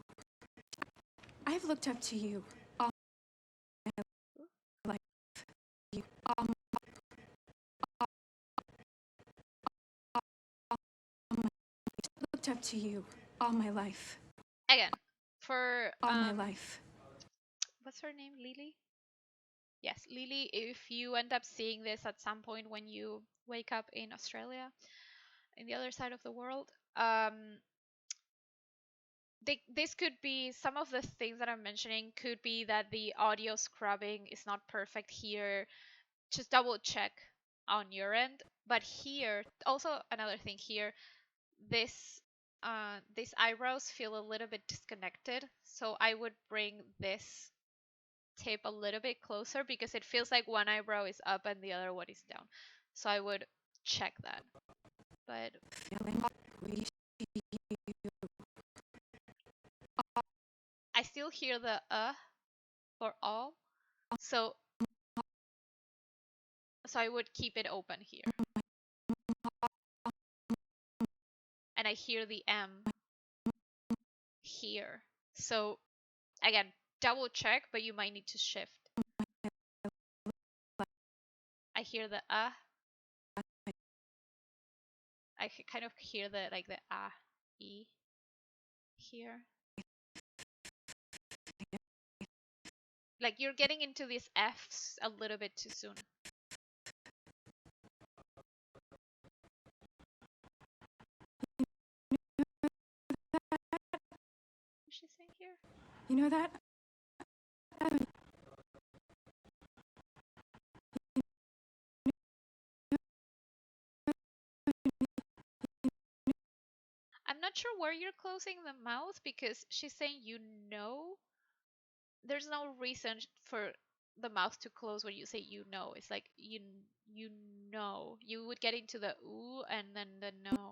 I've looked up to you all my life. You all looked up to you all my life. Again, for All my life. what's her name? Lily? Yes, Lily, if you end up seeing this at some point when you wake up in Australia, in the other side of the world, this could be some of the things that I'm mentioning could be that the audio scrubbing is not perfect here. Just double check on your end. But here, also another thing here, these eyebrows feel a little bit disconnected. So I would bring this tip a little bit closer because it feels like one eyebrow is up and the other one is down. So I would check that. But I still hear the for all. So I would keep it open here. And I hear the M here. So again, double check, but you might need to shift. I hear the I kind of hear the E here. Like you're getting into these F's a little bit too soon. What's she saying here? You know that? I'm not sure where you're closing the mouth because she's saying there's no reason for the mouth to close when you say It's like you know. You would get into the ooh and then the no.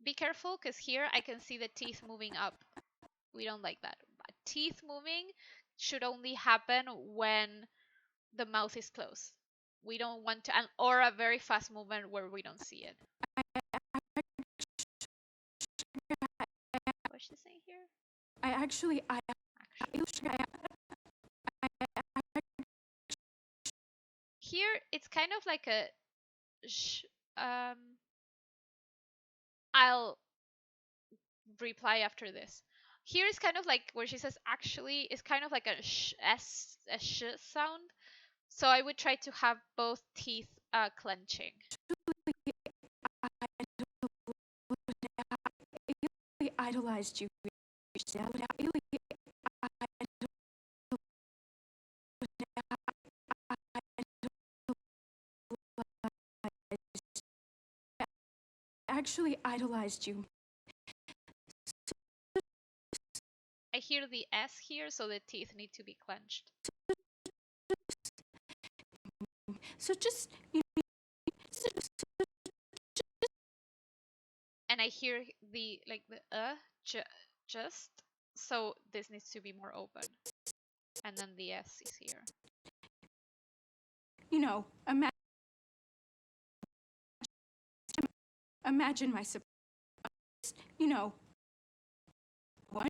Be careful because here I can see the teeth moving up. We don't like that. Teeth moving should only happen when the mouth is closed. We don't want to, or a very fast movement where we don't see it. What's she saying here? Actually. Here, it's kind of like a I'll reply after this. Here is kind of like where she says actually is kind of like a sh sound. So I would try to have both teeth clenching. I idolized you. Actually idolized you. I hear the S here, so the teeth need to be clenched. So just, and I hear the like the just, so this needs to be more open. And then the S is here. You know, imagine my surprise. You know, what?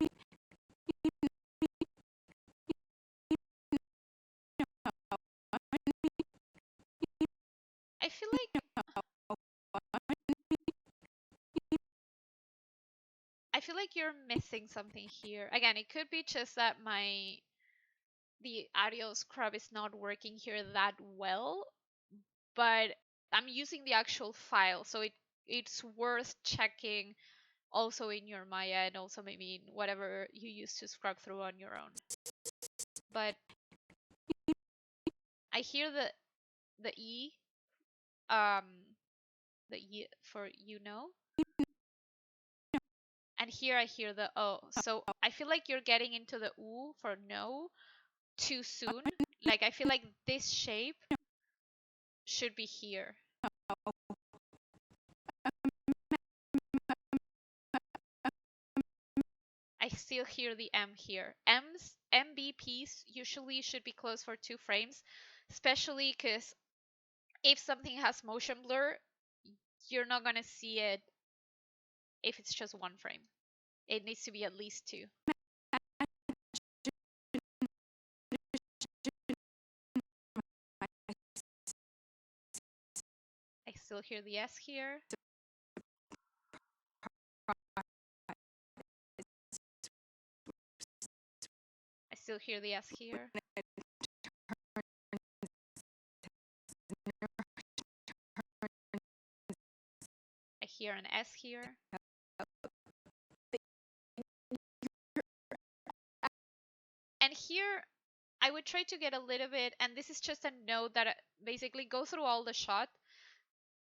I feel like you're missing something here. Again, it could be just that the audio scrub is not working here that well, but I'm using the actual file, so it's worth checking also in your Maya and also maybe in whatever you use to scrub through on your own. But I hear the E, the E for you know, and here I hear the O. So I feel like you're getting into the U for no too soon. Like I feel like this shape should be here. I still hear the M here. MBPs usually should be closed for 2 frames, especially because if something has motion blur, you're not gonna see it if it's just 1 frame. It needs to be at least 2. I still hear the S here. I still hear the S here. I hear an S here. And here, I would try to get a little bit, and this is just a note that basically go through all the shot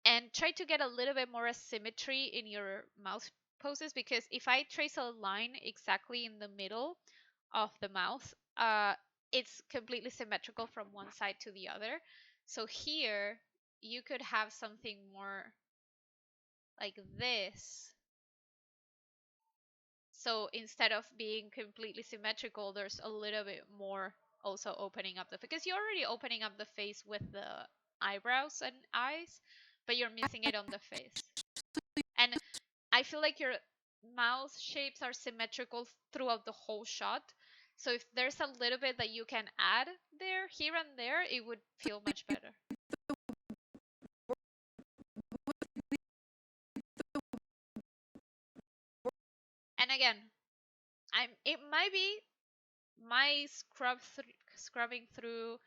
and try to get a little bit more asymmetry in your mouth poses, because if I trace a line exactly in the middle of the mouth, it's completely symmetrical from one side to the other. So here, you could have something more like this. So instead of being completely symmetrical, there's a little bit more also opening up because you're already opening up the face with the eyebrows and eyes, but you're missing it on the face. And I feel like your mouth shapes are symmetrical throughout the whole shot. So if there's a little bit that you can add there, here and there, it would feel much better. And again, it might be my scrubbing through.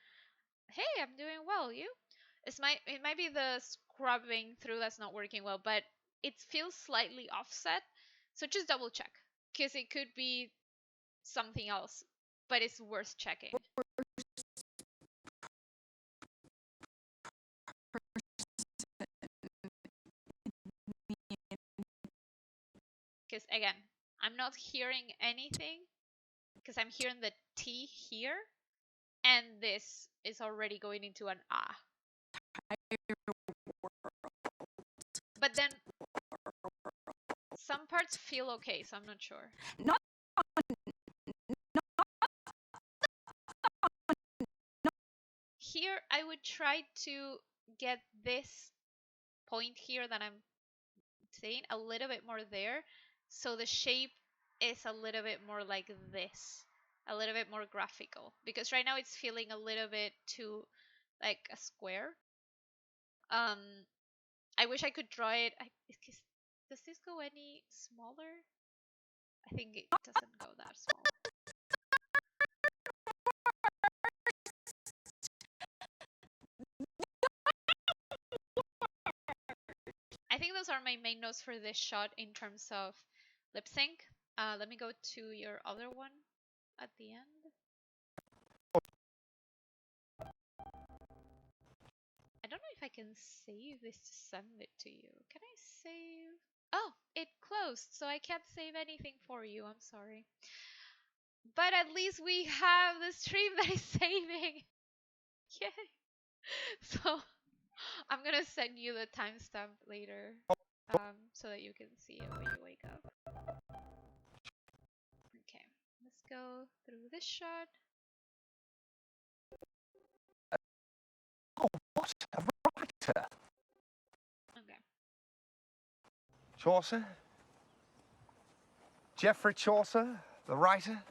Hey, I'm doing well. You? It might be the scrubbing through that's not working well, but it feels slightly offset. So just double check, because it could be something else, but it's worth checking. Because again, I'm not hearing anything because I'm hearing the T here, and this is already going into an ah. But then some parts feel okay, so I'm not sure. here I would try to get this point here that I'm saying a little bit more there, so the shape is a little bit more like this, a little bit more graphical, because right now it's feeling a little bit too like a square. um I wish I could draw it. Does this go any smaller? I think it doesn't go that small. I think those are my main notes for this shot in terms of lip sync. Let me go to your other one at the end. I don't know if I can save this to send it to you. Can I save? Oh, it closed, so I can't save anything for you. I'm sorry. But at least we have the stream that is saving. Yay! So I'm gonna send you the timestamp later, so that you can see it when you wake up. Okay, let's go through this shot. Oh, what a writer! Okay. Chaucer? Geoffrey Chaucer, the writer?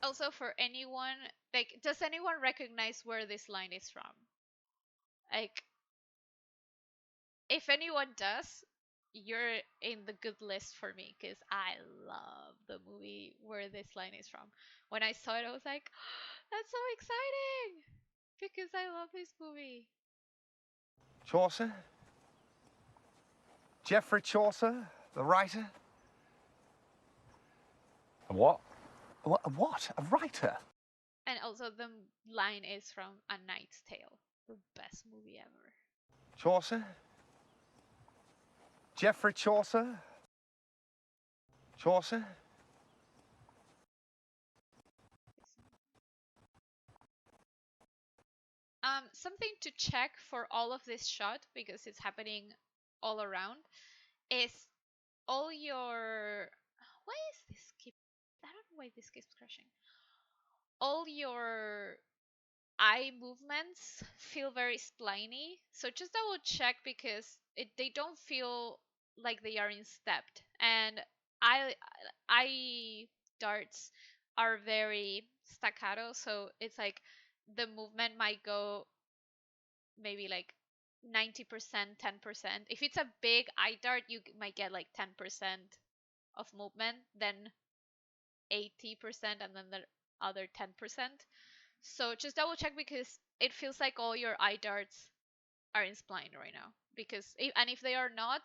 Also, for anyone, like, does anyone recognize where this line is from? Like, if anyone does, you're in the good list for me, because I love the movie where this line is from. When I saw it, I was like, that's so exciting! Because I love this movie. Chaucer? Geoffrey Chaucer, the writer? What? What? A writer? And also, the line is from A Knight's Tale, the best movie ever. Chaucer? Geoffrey Chaucer? Chaucer? Something to check for all of this shot, because it's happening all around, is all your... Why is this keep... I don't know why this keeps crashing. All your eye movements feel very spliny, so just double check, because they don't feel like they are in stepped. And eye darts are very staccato, so it's like the movement might go maybe like 90%, 10%. If it's a big eye dart, you might get like 10% of movement, then 80%, and then the other 10%. So just double check, because it feels like all your eye darts are in spline right now. And if they are not,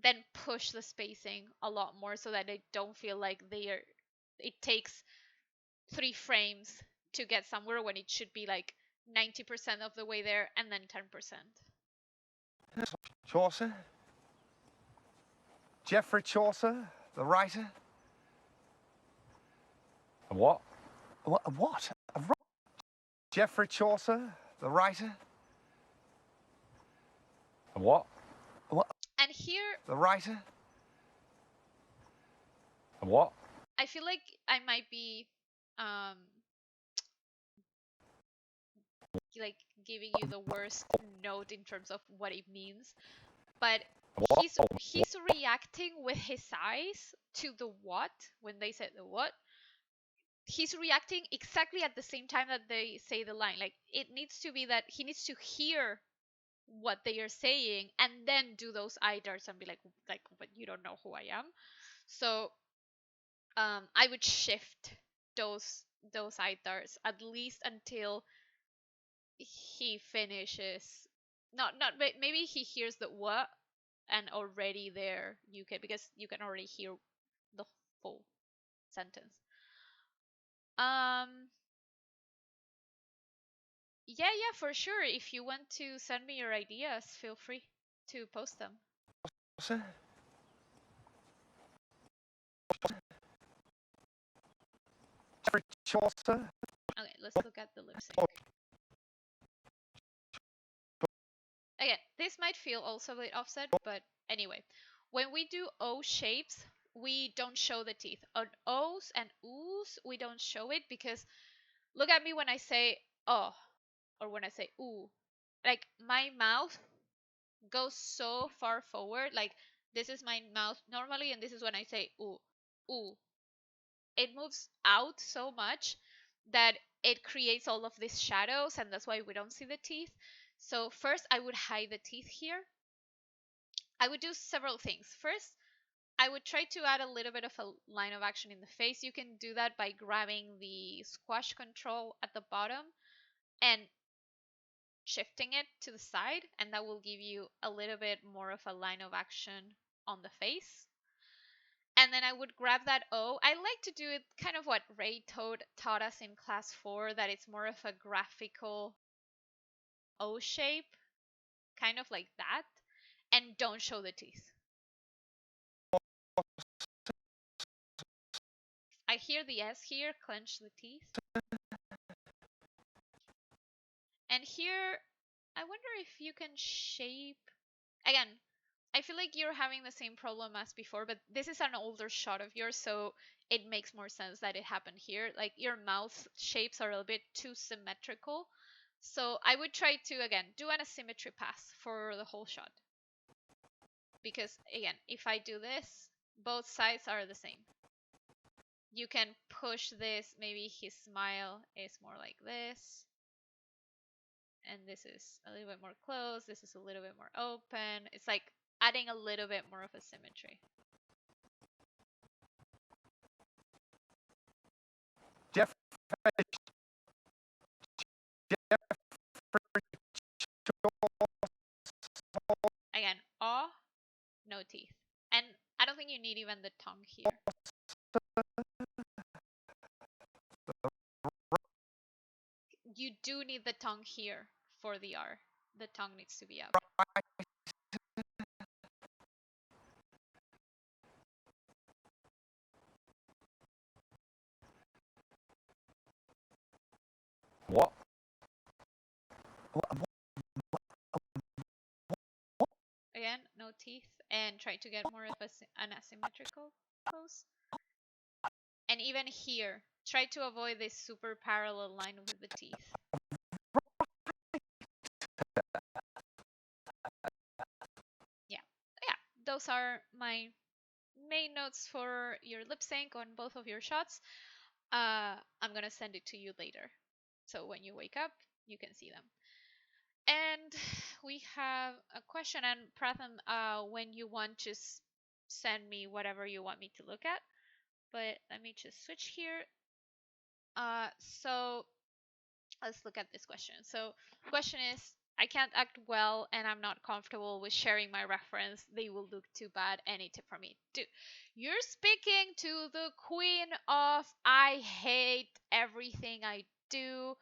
then push the spacing a lot more, so that they don't feel like it takes 3 frames to get somewhere, when it should be like 90% of the way there and then 10%. Chaucer? Geoffrey Chaucer, the writer? What? What? A writer? Geoffrey Chaucer, the writer? What? And here, The writer? What? I feel like I might be like giving you the worst note in terms of what it means, but he's reacting with his eyes to the what. When they said the what, he's reacting exactly at the same time that they say the line. Like, it needs to be that he needs to hear what they are saying and then do those eye darts and be like, but you don't know who I am. So I would shift those eye darts at least until he finishes. Not maybe he hears the what, and already there you can, because you can already hear the full sentence. Yeah, for sure. If you want to send me your ideas, feel free to post them. Chaucer? Okay, let's look at the lip sync. Again, this might feel also a bit offset, but anyway, when we do O shapes, we don't show the teeth. On O's and U's, we don't show it, because look at me when I say oh. or when I say ooh, like my mouth goes so far forward. Like this is my mouth normally, and this is when I say ooh, ooh. It moves out so much that it creates all of these shadows, and that's why we don't see the teeth. So first I would hide the teeth here. I would do several things. First, I would try to add a little bit of a line of action in the face. You can do that by grabbing the squash control at the bottom and shifting it to the side, and that will give you a little bit more of a line of action on the face. And then I would grab that O. I like to do it kind of what Ray taught us in class 4, that it's more of a graphical O shape, kind of like that, and don't show the teeth. I hear the S here, clench the teeth. And here, I wonder if you can shape. Again, I feel like you're having the same problem as before, but this is an older shot of yours, so it makes more sense that it happened here. Like your mouth shapes are a little bit too symmetrical. So I would try to, again, do an asymmetry pass for the whole shot. Because, again, if I do this, both sides are the same. You can push this, maybe his smile is more like this. And this is a little bit more closed. This is a little bit more open. It's like adding a little bit more of a symmetry. Jeff. Again, aw, no teeth. And I don't think you need even the tongue here. You do need the tongue here for the R. The tongue needs to be up. What? Again, no teeth. And try to get more of an asymmetrical pose. And even here, try to avoid this super parallel line with the teeth. Yeah, those are my main notes for your lip sync on both of your shots. I'm gonna send it to you later, so when you wake up, you can see them. And we have a question, and Pratham, when you want, just send me whatever you want me to look at. But let me just switch here. So let's look at this question. So question is, I can't act well and I'm not comfortable with sharing my reference. They will look too bad. Any tip for me? Dude, you're speaking to the queen of I hate everything I do,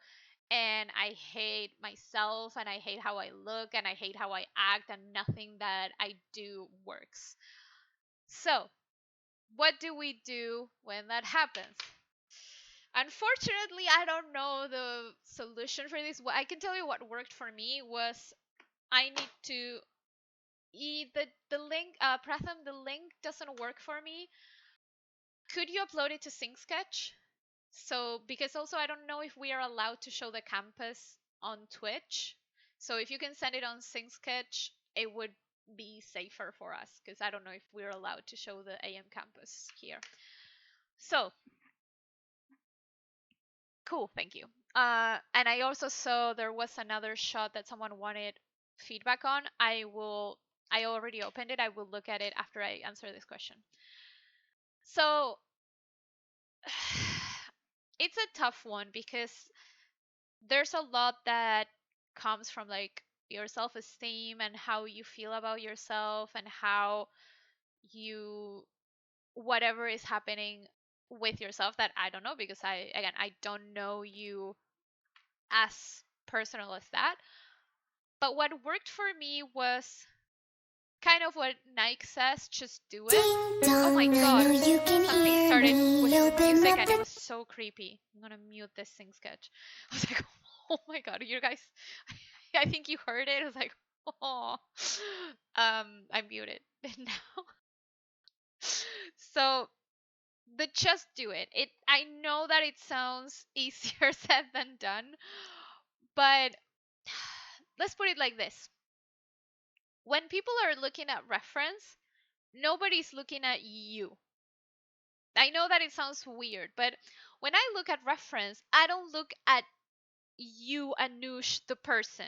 and I hate myself, and I hate how I look, and I hate how I act, and nothing that I do works. So what do we do when that happens? Unfortunately, I don't know the solution for this. What I can tell you what worked for me was I need to the link Pratham, the link doesn't work for me. Could you upload it to SyncSketch? So because also I don't know if we are allowed to show the campus on Twitch. So if you can send it on SyncSketch, it would be safer for us because I don't know if we're allowed to show the AM campus here. So cool, thank you. And I also saw there was another shot that someone wanted feedback on. I already opened it. I will look at it after I answer this question. So it's a tough one because there's a lot that comes from like your self-esteem and how you feel about yourself and how you whatever is happening with yourself that I don't know because I don't know you as personal as that. But what worked for me was kind of what Nike says, just do it. Oh my god, something started with music and it was so creepy. I'm gonna mute this thing sketch. I was like, oh my god, you guys, I think you heard it. I was like, oh, I muted it now. So the just do it. I know that it sounds easier said than done, but let's put it like this. When people are looking at reference, nobody's looking at you. I know that it sounds weird, but when I look at reference, I don't look at you, Anush, the person.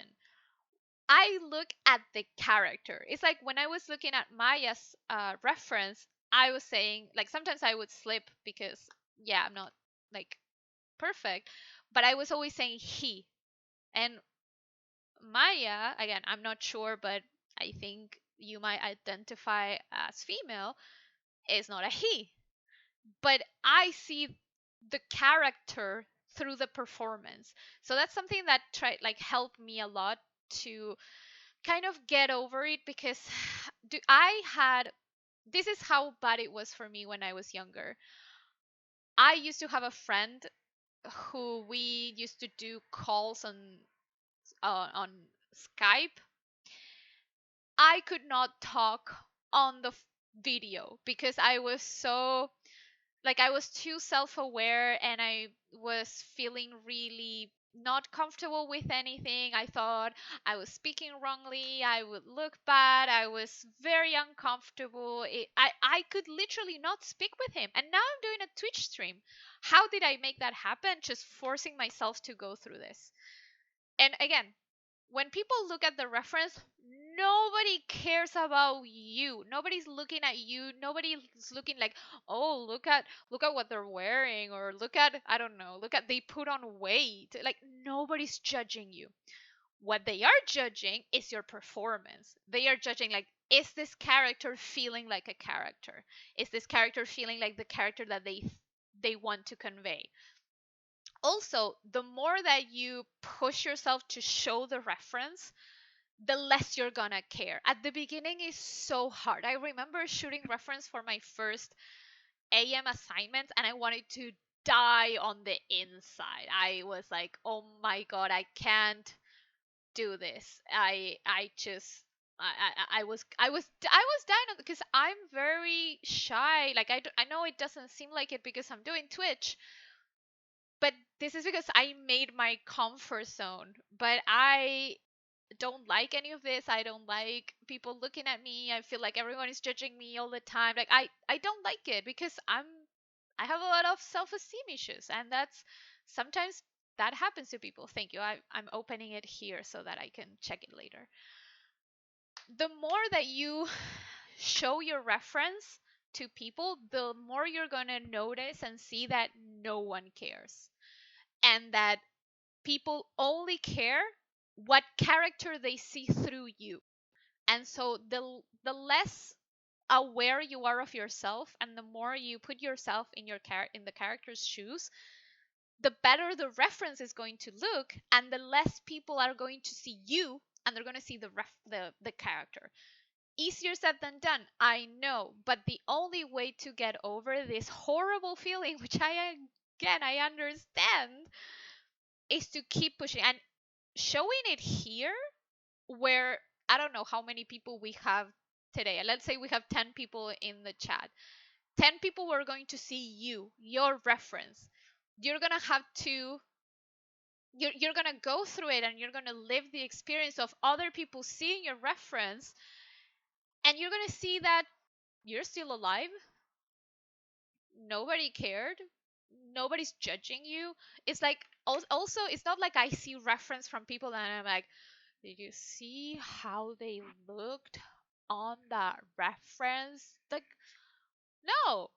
I look at the character. It's like when I was looking at Maya's reference, I was saying, like, sometimes I would slip because, yeah, I'm not like perfect, but I was always saying he. And Maya, again, I'm not sure, but I think you might identify as female, is not a he. But I see the character through the performance. So that's something that helped me a lot to kind of get over it, because I had this is how bad it was for me when I was younger. I used to have a friend who we used to do calls on Skype. I could not talk on the video because I was so, like, I was too self-aware, and I was feeling really not comfortable with anything. I thought I was speaking wrongly, I would look bad, I was very uncomfortable. I could literally not speak with him, and now I'm doing a Twitch stream. How did I make that happen? Just forcing myself to go through this. And again, when people look at the reference, nobody cares about you. Nobody's looking at you. Nobody's looking like, oh, look at what they're wearing, or look at, I don't know, look at they put on weight. Like, nobody's judging you. What they are judging is your performance. They are judging, like, is this character feeling like a character? Is this character feeling like the character that they want to convey? Also, the more that you push yourself to show the reference, the less you're gonna care. At the beginning is so hard. I remember shooting reference for my first AM assignment, and I wanted to die on the inside. I was like, "Oh my god, I can't do this." I just I was dying because I'm very shy. Like, I know it doesn't seem like it because I'm doing Twitch, but this is because I made my comfort zone. But I don't like any of this. I don't like people looking at me. I feel like everyone is judging me all the time. Like, I don't like it because I have a lot of self-esteem issues, and that's sometimes that happens to people. Thank you. I'm opening it here so that I can check it later. The more that you show your reference to people, the more you're going to notice and see that no one cares, and that people only care what character they see through you. And so the less aware you are of yourself, and the more you put yourself in in the character's shoes, the better the reference is going to look, and the less people are going to see you, and they're going to see the character. Easier said than done, I know, but the only way to get over this horrible feeling, which I understand, is to keep pushing and showing it here, where I don't know how many people we have today. Let's say we have 10 people in the chat. 10 people were going to see you, your reference. You're going to have to you're going to go through it, and you're going to live the experience of other people seeing your reference, and you're going to see that you're still alive. Nobody cared. Nobody's judging you. It's like, also, it's not like I see reference from people and I'm like, did you see how they looked on that reference? Like, no.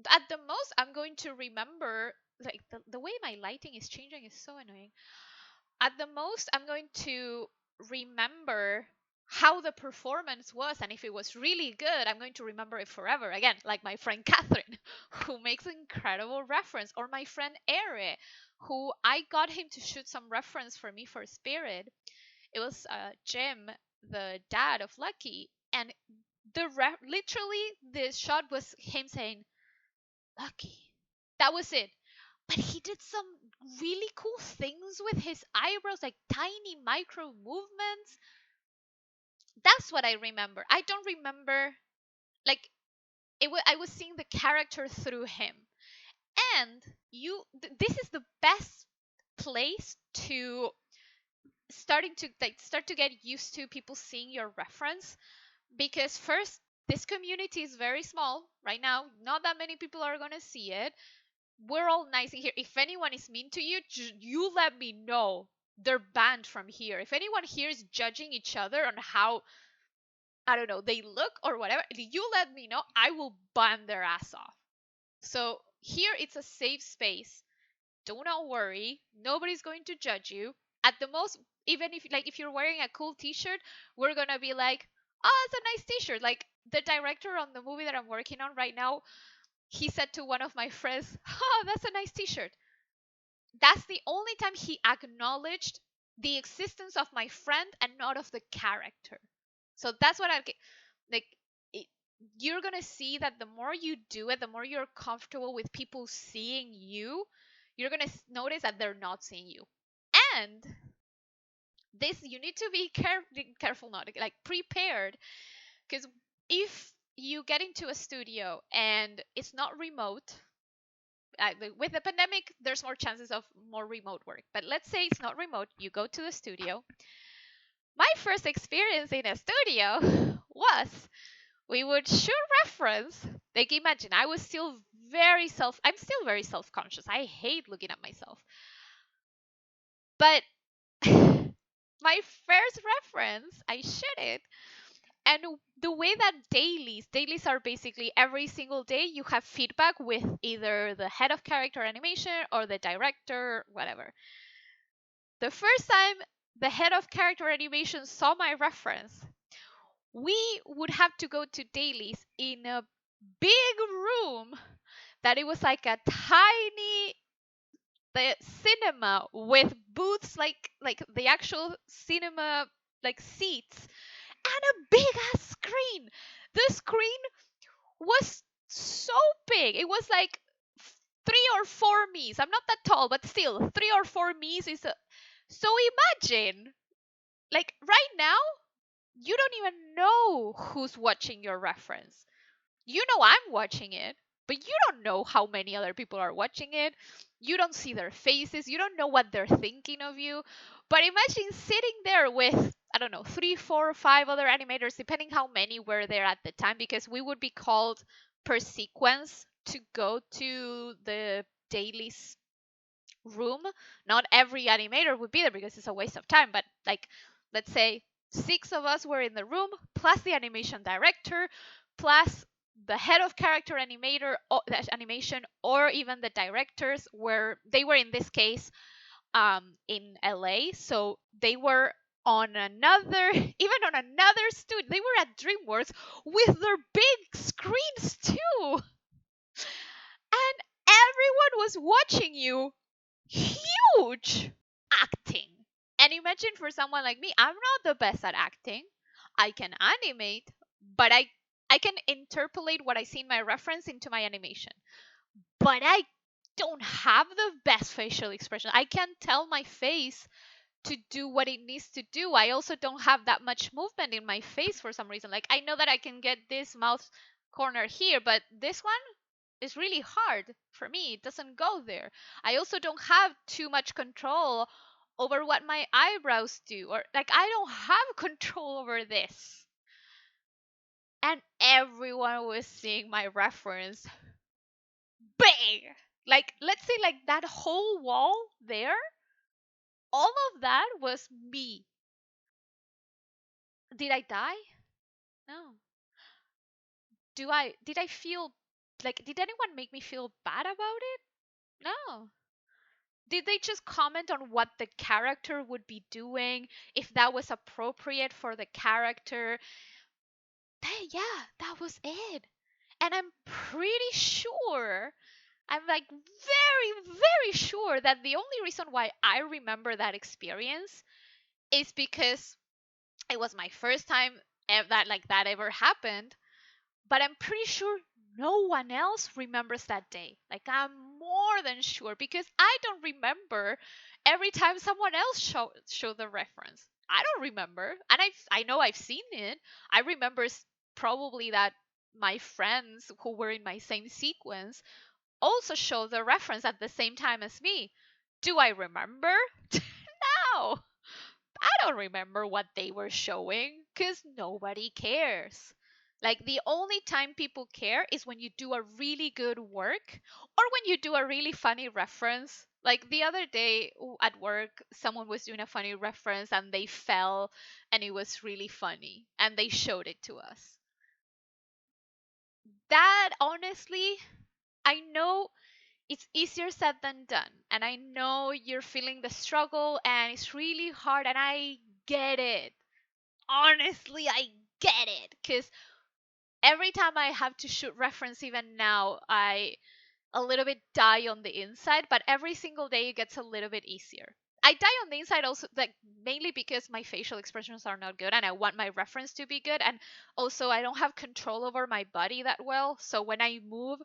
At the most, I'm going to remember, like, the way my lighting is changing is so annoying. At the most, I'm going to remember how the performance was, and if it was really good, I'm going to remember it forever. Again, like my friend Catherine, who makes incredible reference, or my friend Ere, who I got him to shoot some reference for me for Spirit. It was Jim, the dad of Lucky, and literally the shot was him saying Lucky. That was it. But he did some really cool things with his eyebrows, like tiny micro movements. That's what I remember. I don't remember, like, I was seeing the character through him. And this is the best place to start to get used to people seeing your reference, because first, this community is very small right now. Not that many people are going to see it. We're all nice in here. If anyone is mean to you, you let me know. They're banned from here. If anyone here is judging each other on how, I don't know, they look or whatever, you let me know. I will ban their ass off. So here it's a safe space. Do not worry. Nobody's going to judge you. At the most, even if you're wearing a cool t-shirt, we're going to be like, "Oh, it's a nice t-shirt." Like the director on the movie that I'm working on right now, he said to one of my friends, "Oh, that's a nice t-shirt." That's the only time he acknowledged the existence of my friend and not of the character. So that's what like. It, you're gonna see that the more you do it, the more you're comfortable with people seeing you, you're gonna notice that they're not seeing you. And this, you need to be careful, not like prepared, because if you get into a studio and it's not remote, with the pandemic, there's more chances of more remote work. But let's say it's not remote, you go to the studio. My first experience in a studio was we would shoot reference. Like imagine, I'm still very self-conscious. I hate looking at myself. But my first reference, I shoot it. And the way that dailies are basically every single day you have feedback with either the head of character animation or the director, whatever. The first time the head of character animation saw my reference, we would have to go to dailies in a big room that it was like a tiny cinema with booths, like the actual cinema, like seats, and a big ass screen. The screen was so big. It was like 3 or 4 me's. I'm not that tall, but still, 3 or 4 me's is a. So imagine, like right now, you don't even know who's watching your reference. You know I'm watching it, but you don't know how many other people are watching it. You don't see their faces. You don't know what they're thinking of you. But imagine sitting there with, I don't know, 3, 4, 5 other animators, depending how many were there at the time, because we would be called per sequence to go to the daily room. Not every animator would be there because it's a waste of time, but like, let's say 6 of us were in the room, plus the animation director, plus the head of character animator or animation, or even the directors, were they were in this case in LA, so they were on another even on another studio. They were at DreamWorks with their big screens too, and everyone was watching you. Huge acting. And imagine for someone like me, I'm not the best at acting. I can animate, but I can interpolate what I see in my reference into my animation. But I don't have the best facial expression. I can't tell my face to do what it needs to do. I also don't have that much movement in my face for some reason. Like I know that I can get this mouth corner here, but this one is really hard for me. It doesn't go there. I also don't have too much control over what my eyebrows do, or like I don't have control over this. And everyone was seeing my reference big. Like let's say like that whole wall there, all of that was me. Did I die? No. Did I feel like, did anyone make me feel bad about it? No. Did they just comment on what the character would be doing, if that was appropriate for the character? Yeah, that was it. And I'm pretty sure, I'm like very sure that the only reason why I remember that experience is because it was my first time that ever happened. But I'm pretty sure no one else remembers that day. Like I'm more than sure, because I don't remember every time someone else show the reference. I don't remember, and I know I've seen it. I remember probably that my friends who were in my same sequence also show the reference at the same time as me. Do I remember? No. I don't remember what they were showing because nobody cares. Like, the only time people care is when you do a really good work or when you do a really funny reference. Like the other day at work, someone was doing a funny reference and they fell and it was really funny and they showed it to us. That honestly, I know it's easier said than done. And I know you're feeling the struggle and it's really hard and I get it. Honestly, I get it. Because every time I have to shoot reference, even now, I a little bit die on the inside, but every single day it gets a little bit easier. I die on the inside also, like, mainly because my facial expressions are not good and I want my reference to be good. And also, I don't have control over my body that well. So when I move,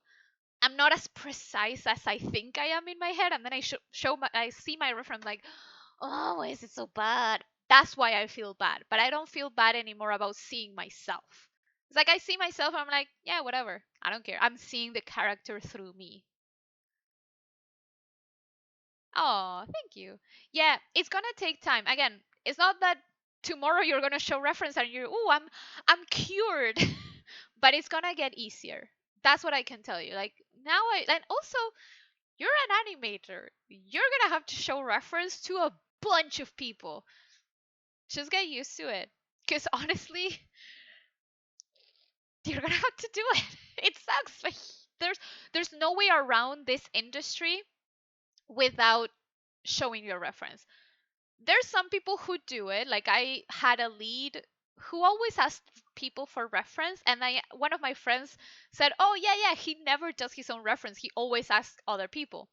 I'm not as precise as I think I am in my head, and then I see my reference like, oh, why is it so bad? That's why I feel bad. But I don't feel bad anymore about seeing myself. It's like I see myself, I'm like, yeah, whatever. I don't care. I'm seeing the character through me. Oh, thank you. Yeah, it's gonna take time. Again, it's not that tomorrow you're gonna show reference and you're, oh, I'm cured. But it's gonna get easier. That's what I can tell you. Like now, and also you're an animator. You're gonna have to show reference to a bunch of people. Just get used to it. Because honestly, you're gonna have to do it. It sucks. Like, there's no way around this industry without showing your reference. There's some people who do it. Like, I had a lead who always asked people for reference, and one of my friends said, oh yeah, he never does his own reference, he always asks other people.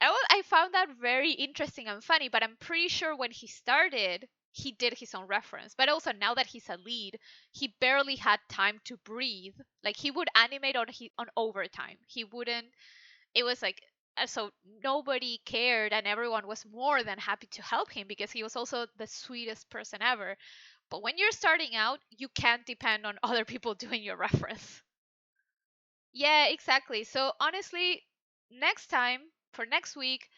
I found that very interesting and funny, but I'm pretty sure when he started, he did his own reference. But also, now that he's a lead, he barely had time to breathe. Like, he would animate on overtime. He wouldn't. It was like, so nobody cared, and everyone was more than happy to help him because he was also the sweetest person ever. But when you're starting out, you can't depend on other people doing your reference. Yeah, exactly. So honestly, next time for next week,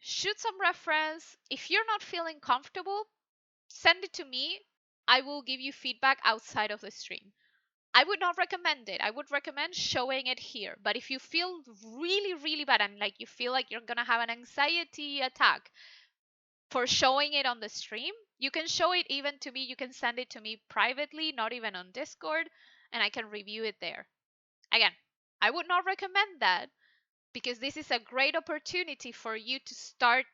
shoot some reference. If you're not feeling comfortable, send it to me. I will give you feedback outside of the stream. I would not recommend it. I would recommend showing it here. But if you feel really, really bad and like you feel like you're gonna have an anxiety attack for showing it on the stream, you can show it even to me. You can send it to me privately, not even on Discord, and I can review it there. Again, I would not recommend that because this is a great opportunity for you to start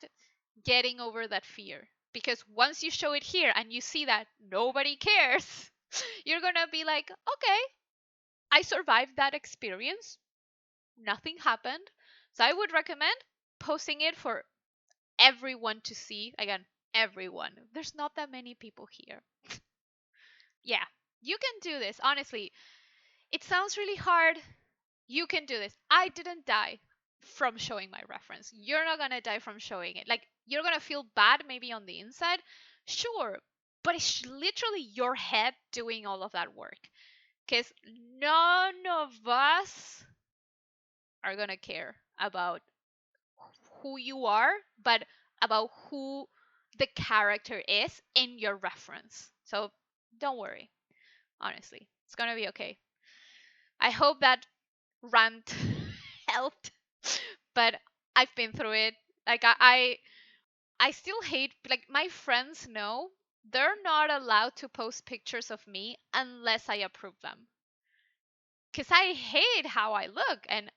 getting over that fear. Because once you show it here and you see that nobody cares, you're gonna be like, okay, I survived that experience. Nothing happened. So I would recommend posting it for everyone to see. Again, everyone. There's not that many people here. Yeah, you can do this. Honestly, it sounds really hard. You can do this. I didn't die from showing my reference. You're not gonna die from showing it. Like, you're gonna feel bad maybe on the inside, sure, but it's literally your head doing all of that work. Because none of us are gonna care about who you are, but about who the character is in your reference. So don't worry. Honestly, it's gonna be okay. I hope that rant helped, but I've been through it. Like, I still hate, like, my friends know they're not allowed to post pictures of me unless I approve them. Cuz I hate how I look, and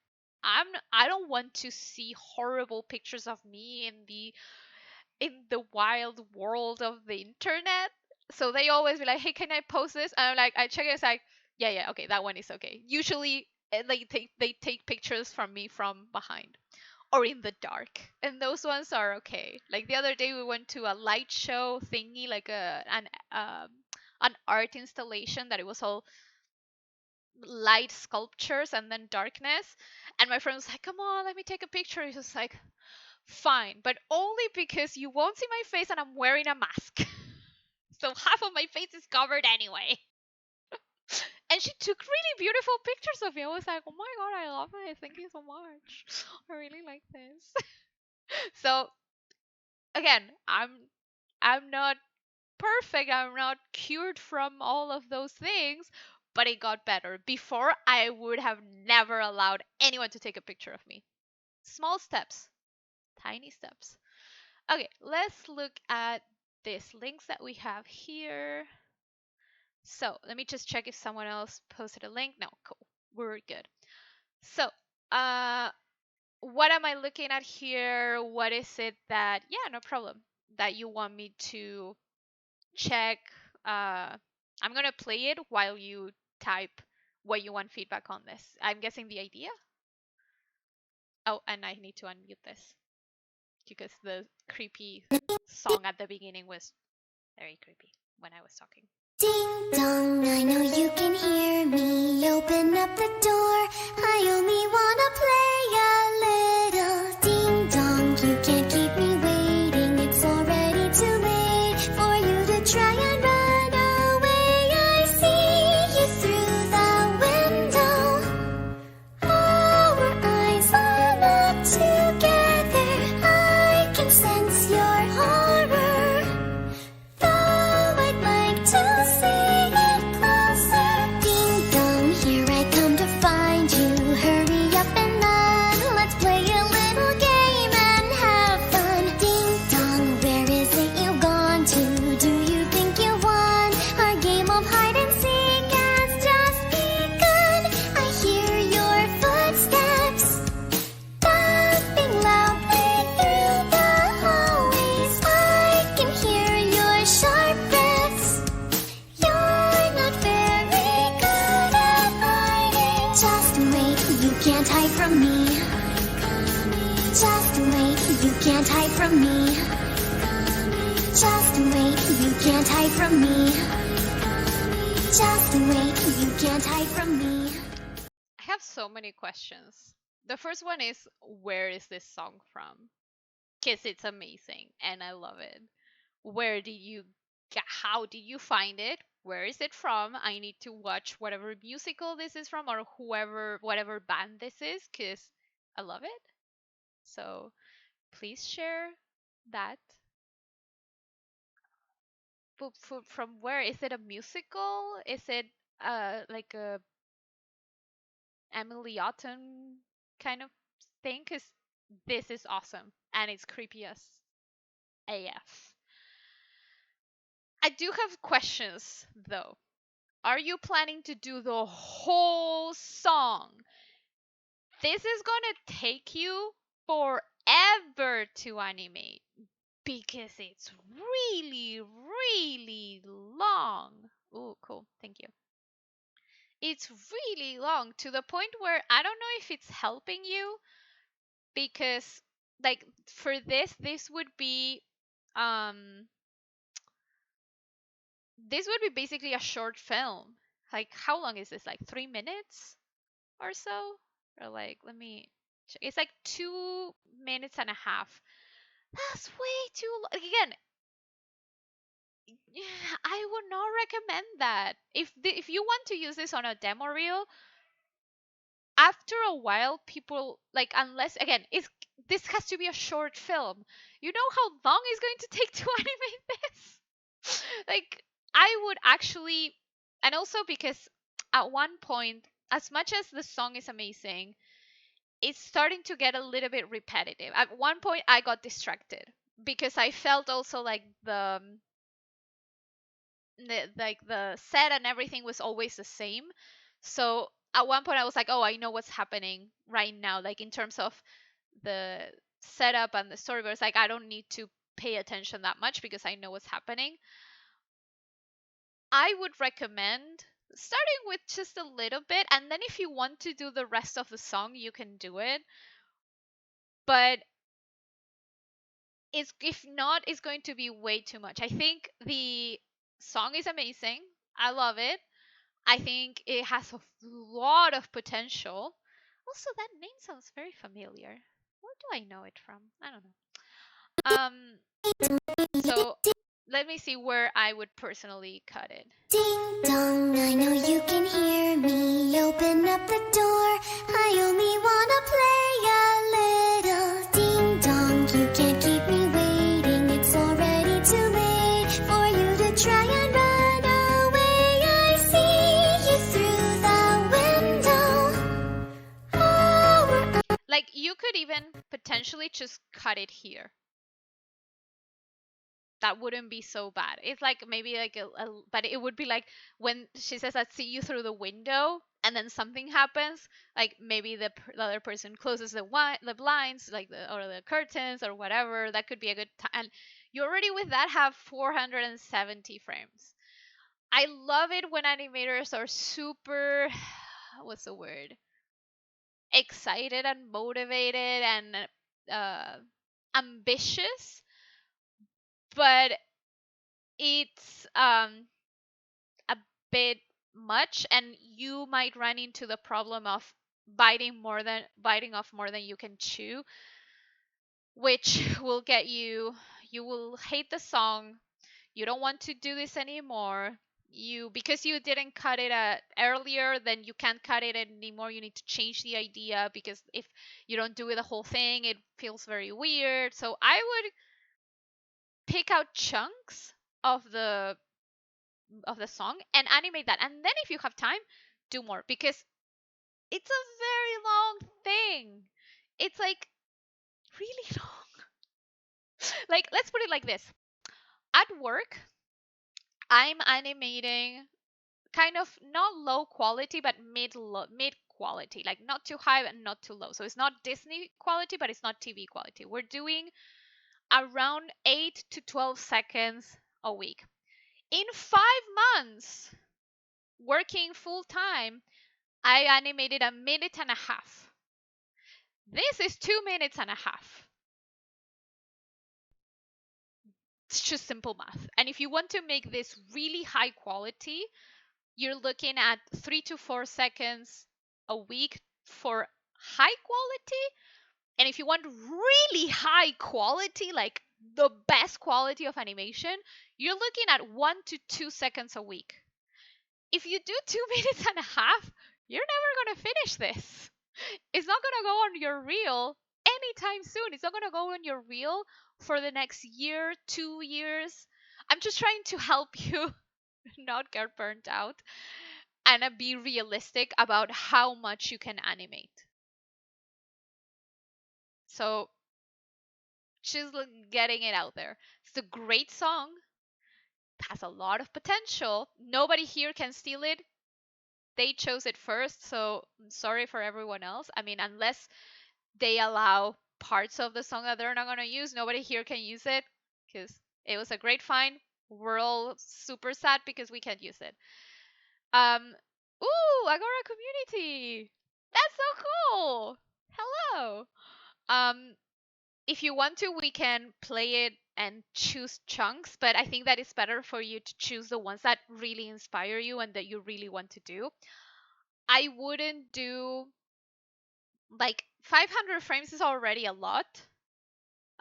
I don't want to see horrible pictures of me in the wild world of the internet. So they always be like, "Hey, can I post this?" And I'm like, I check it, it's like, yeah, okay, that one is okay. Usually, they take pictures from me from behind or in the dark, and those ones are okay. Like the other day, we went to a light show thingy, like an art installation that it was all light sculptures and then darkness. And my friend was like, "Come on, let me take a picture." He was like, fine, but only because you won't see my face and I'm wearing a mask. So half of my face is covered anyway. And she took really beautiful pictures of me. I was like, oh my god, I love it. Thank you so much. I really like this. So again, I'm I'm not perfect. I'm not cured from all of those things, but it got better. Before, I would have never allowed anyone to take a picture of me. Small steps, tiny steps. Okay, let's look at these links that we have here. So let me just check if someone else posted a link. No, cool. We're good. So, what am I looking at here? What is it that, yeah, no problem, that you want me to check? I'm going to play it while you type what you want feedback on this. I'm guessing the idea. Oh, and I need to unmute this because the creepy song at the beginning was very creepy when I was talking. Ding dong, I know you can hear me. Open up the door. I only wanna play a little. Ding dong, you can't keep me waiting. It's already too late for you to try and run away. I see you through the window. Our eyes are locked together. I can sense your horror. Though I'd like to see it closer. Ding dong, here I come to find you. Hurry up and run. Let's play a little game and have fun. Ding dong, where is it you've gone to? Do you think you won? Our game of hide and seek has just begun. I hear your footsteps thumping loudly through the hallways. I can hear your sharp breaths. You're not very good at hiding. Just wait, you can't hide from me. Just wait, you can't hide from me. Just wait, you can't hide from me. Just wait, you can't hide from me. I have so many questions. The first one is, where is this song from? Because it's amazing and I love it. Where did you how did you find it? Where is it from? I need to watch whatever musical this is from or whatever band this is because I love it. So please share that. But from where? Is it a musical? Is it like a Emily Autumn kind of thing? Because this is awesome and it's creepy as AF. I do have questions though. Are you planning to do the whole song? This is gonna take you forever to animate because it's really, really long. Oh, cool. Thank you. It's really long to the point where I don't know if it's helping you because like for this would be basically a short film. Like how long is this? Like 3 minutes or so? Or like let me check. It's like 2 minutes and a half. That's way too long. Again, I would not recommend that. If you want to use this on a demo reel, after a while people like unless again this has to be a short film. You know how long it's going to take to animate this? Like I would actually, and also because at one point, as much as the song is amazing, it's starting to get a little bit repetitive. At one point I got distracted because I felt also like the set and everything was always the same. So at one point I was like, oh, I know what's happening right now. Like in terms of the setup and the storyboards, like I don't need to pay attention that much because I know what's happening. I would recommend starting with just a little bit, and then if you want to do the rest of the song, you can do it. But if not, it's going to be way too much. I think the song is amazing. I love it. I think it has a lot of potential. Also, that name sounds very familiar. Where do I know it from? I don't know. So let me see where I would personally cut it. Ding dong, I know you can hear me. Open up the door. I only wanna play a little. Ding dong, you can't keep me waiting. It's already too late like you could even potentially just cut it here. That wouldn't be so bad. It's like maybe like but it would be like when she says, "I see you through the window," and then something happens, like maybe the other person closes the blinds, like or the curtains or whatever. That could be a good time. And you already with that have 470 frames. I love it when animators are super, what's the word? Excited and motivated and ambitious, but it's a bit much, and you might run into the problem of biting off more than you can chew, which will get you will hate the song. You don't want to do this anymore. You because you didn't cut it earlier, then you can't cut it anymore. You need to change the idea because if you don't do it the whole thing, it feels very weird. So I would pick out chunks of the song and animate that. And then if you have time, do more because it's a very long thing. It's like really long. Like let's put it like this. At work, I'm animating kind of not low quality but mid quality, like not too high and not too low. So it's not Disney quality, but it's not TV quality. We're doing around 8 to 12 seconds a week. In 5 months working full time, I animated a minute and a half. This is 2 minutes and a half. It's just simple math. And if you want to make this really high quality, you're looking at 3 to 4 seconds a week for high quality. And if you want really high quality, like the best quality of animation, you're looking at 1 to 2 seconds a week. If you do 2 minutes and a half, you're never going to finish this. It's not going to go on your reel anytime soon. It's not going to go on your reel for the next year, 2 years. I'm just trying to help you not get burnt out and be realistic about how much you can animate. So just getting it out there. It's a great song. It has a lot of potential. Nobody here can steal it. They chose it first, so I'm sorry for everyone else. I mean, unless they allow parts of the song that they're not going to use, nobody here can use it because it was a great find. We're all super sad because we can't use it. Ooh, Agora community. That's so cool. Hello. If you want to, we can play it and choose chunks, but I think that it's better for you to choose the ones that really inspire you and that you really want to do. I wouldn't do like 500 frames is already a lot.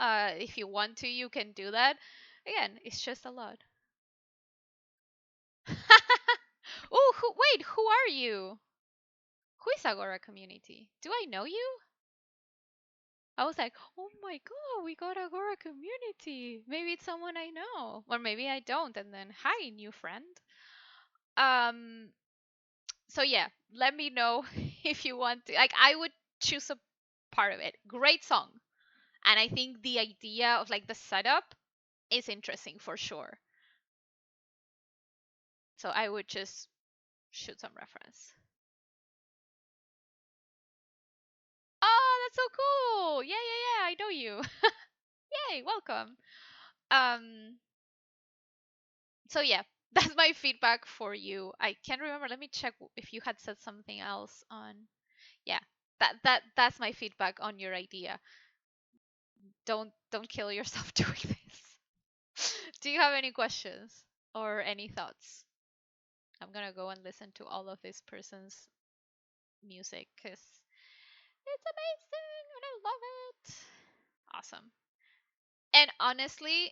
If you want to, you can do that. Again, it's just a lot. Oh, wait, who are you? Who is Agora community? Do I know you? I was like, oh my god, we got Agora community. Maybe it's someone I know, or maybe I don't. And then, hi, new friend. Um. So yeah, let me know if you want to. Like, I would choose a part of it. Great song, and I think the idea of like the setup is interesting for sure. So I would just shoot some reference. Oh, that's so cool! Yeah, yeah, yeah. I know you. Yay, welcome. Um. So yeah, that's my feedback for you. I can't remember. Let me check if you had said something else on. Yeah, that's my feedback on your idea. Don't kill yourself doing this. Do you have any questions or any thoughts? I'm gonna go and listen to all of this person's music because it's amazing and I love it. Awesome. And honestly,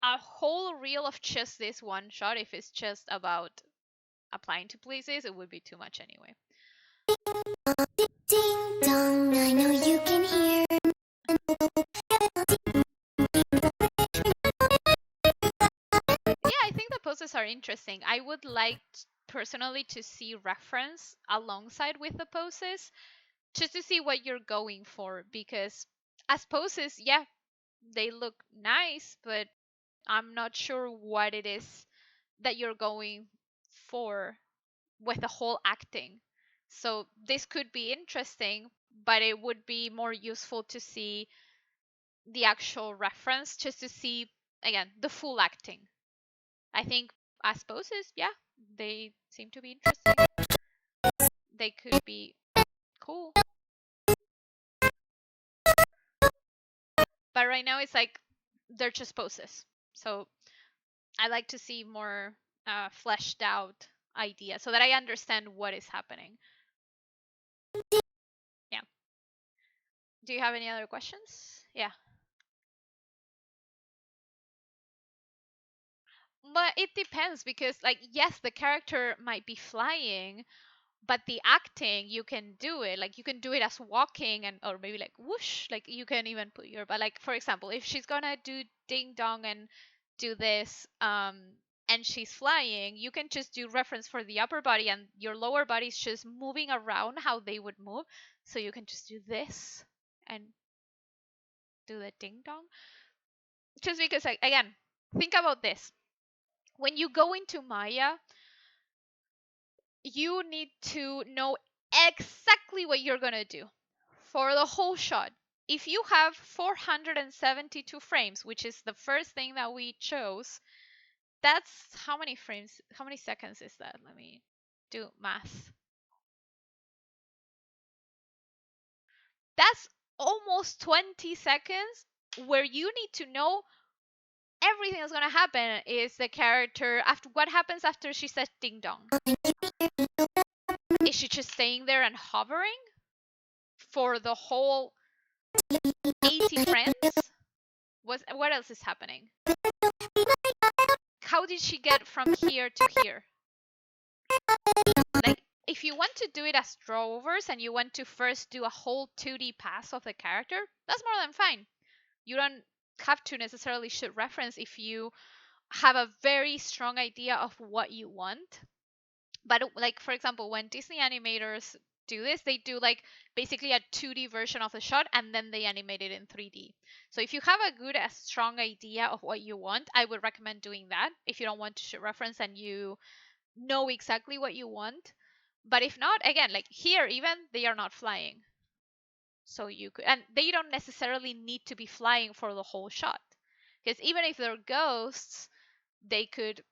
a whole reel of just this one shot, if it's just about applying to places, it would be too much anyway. Ding dong, I know you can hear. Yeah, I think the poses are interesting. I would like personally to see reference alongside with the poses just to see what you're going for, because as poses, yeah, they look nice, but I'm not sure what it is that you're going for with the whole acting. So this could be interesting, but it would be more useful to see the actual reference just to see, again, the full acting. I think as poses, yeah, they seem to be interesting. They could be cool. But right now it's like they're just poses. So I like to see more fleshed out idea so that I understand what is happening. Yeah. Do you have any other questions? Yeah. But it depends because, like, yes, the character might be flying, but the acting, you can do it. Like, you can do it as walking, and or maybe like whoosh. Like, you can even put your, but like, for example, if she's gonna do ding dong and do this, and she's flying, you can just do reference for the upper body, and your lower body is just moving around how they would move. So you can just do this and do the ding dong. Just because, like, again, think about this. When you go into Maya, you need to know exactly what you're going to do for the whole shot. If you have 472 frames, which is the first thing that we chose, that's how many frames, how many seconds is that? Let me do math. That's almost 20 seconds where you need to know everything that's going to happen. Is the character, after what happens after she says ding dong? Is she just staying there and hovering for the whole 80 frames? What else is happening? How did she get from here to here? Like, if you want to do it as drawovers and you want to first do a whole 2D pass of the character, that's more than fine. You don't have to necessarily shoot reference if you have a very strong idea of what you want. But like, for example, when Disney animators do this, they do like basically a 2D version of the shot and then they animate it in 3D. So if you have a good, a strong idea of what you want, I would recommend doing that if you don't want to shoot reference and you know exactly what you want. But if not, again, like here, even they are not flying. So you could, and they don't necessarily need to be flying for the whole shot. Because even if they're ghosts, they could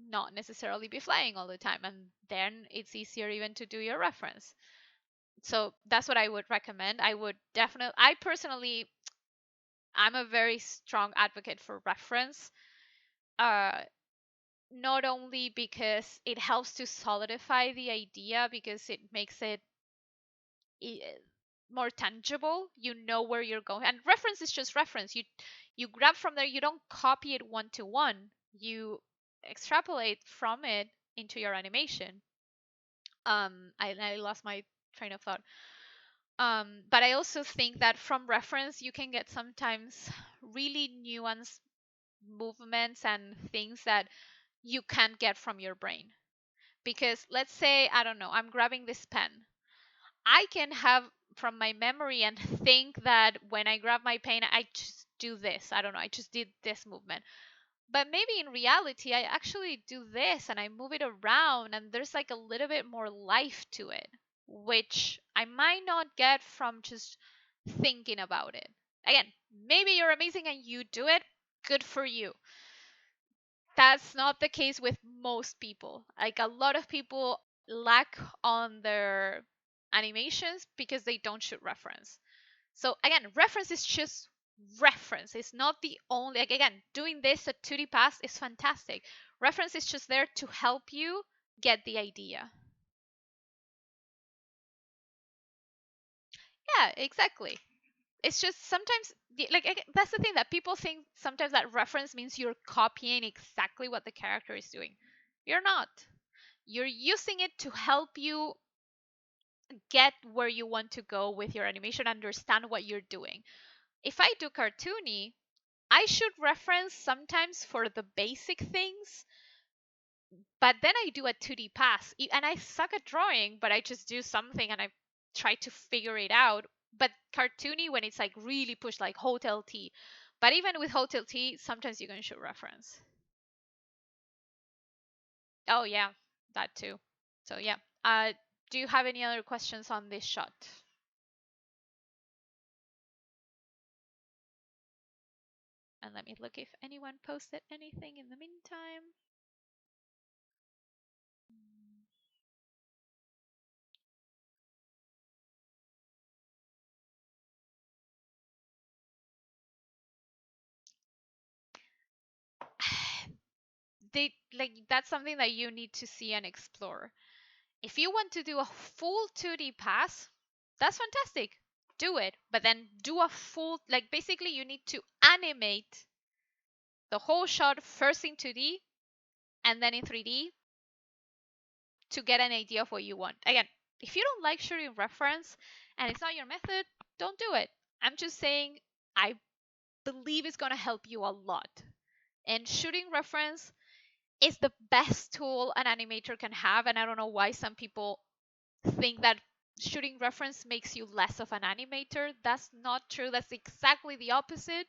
not necessarily be flying all the time, and then it's easier even to do your reference. So that's what I would recommend. I would definitely, I personally, I'm a very strong advocate for reference. uh Not only because it helps to solidify the idea, because it makes it more tangible. You know where you're going, and reference is just reference. You grab from there. You don't copy it one to one. You extrapolate from it into your animation. I lost my train of thought. But I also think that from reference you can get sometimes really nuanced movements and things that you can't get from your brain. Because let's say, I don't know, I'm grabbing this pen. I can have from my memory and think that when I grab my pen, I just do this. I don't know, I just did this movement. But maybe in reality, I actually do this and I move it around, and there's like a little bit more life to it, which I might not get from just thinking about it. Again, maybe you're amazing and you do it, good for you. That's not the case with most people. Like, a lot of people lack on their animations because they don't shoot reference. So again, reference is just reference. It's not the only, like, again, doing this at 2D pass is fantastic. Reference is just there to help you get the idea. Yeah, exactly. It's just sometimes like, that's the thing, that people think sometimes that reference means you're copying exactly what the character is doing. You're not. You're using it to help you get where you want to go with your animation, understand what you're doing. If I do cartoony, I should reference sometimes for the basic things, but then I do a 2D pass. And I suck at drawing, but I just do something and I try to figure it out. But cartoony when it's like really pushed, like Hotel T. But even with Hotel T, sometimes you can show reference. Oh yeah, that too. So yeah. Do you have any other questions on this shot? And let me look if anyone posted anything in the meantime. That's something that you need to see and explore. If you want to do a full 2D pass, that's fantastic. Do it, but then do a full, like, basically you need to animate the whole shot first in 2D and then in 3D to get an idea of what you want. Again, if you don't like shooting reference and it's not your method, don't do it. I'm just saying I believe it's going to help you a lot. And shooting reference is the best tool an animator can have, and I don't know why some people think that shooting reference makes you less of an animator. That's not true. That's exactly the opposite.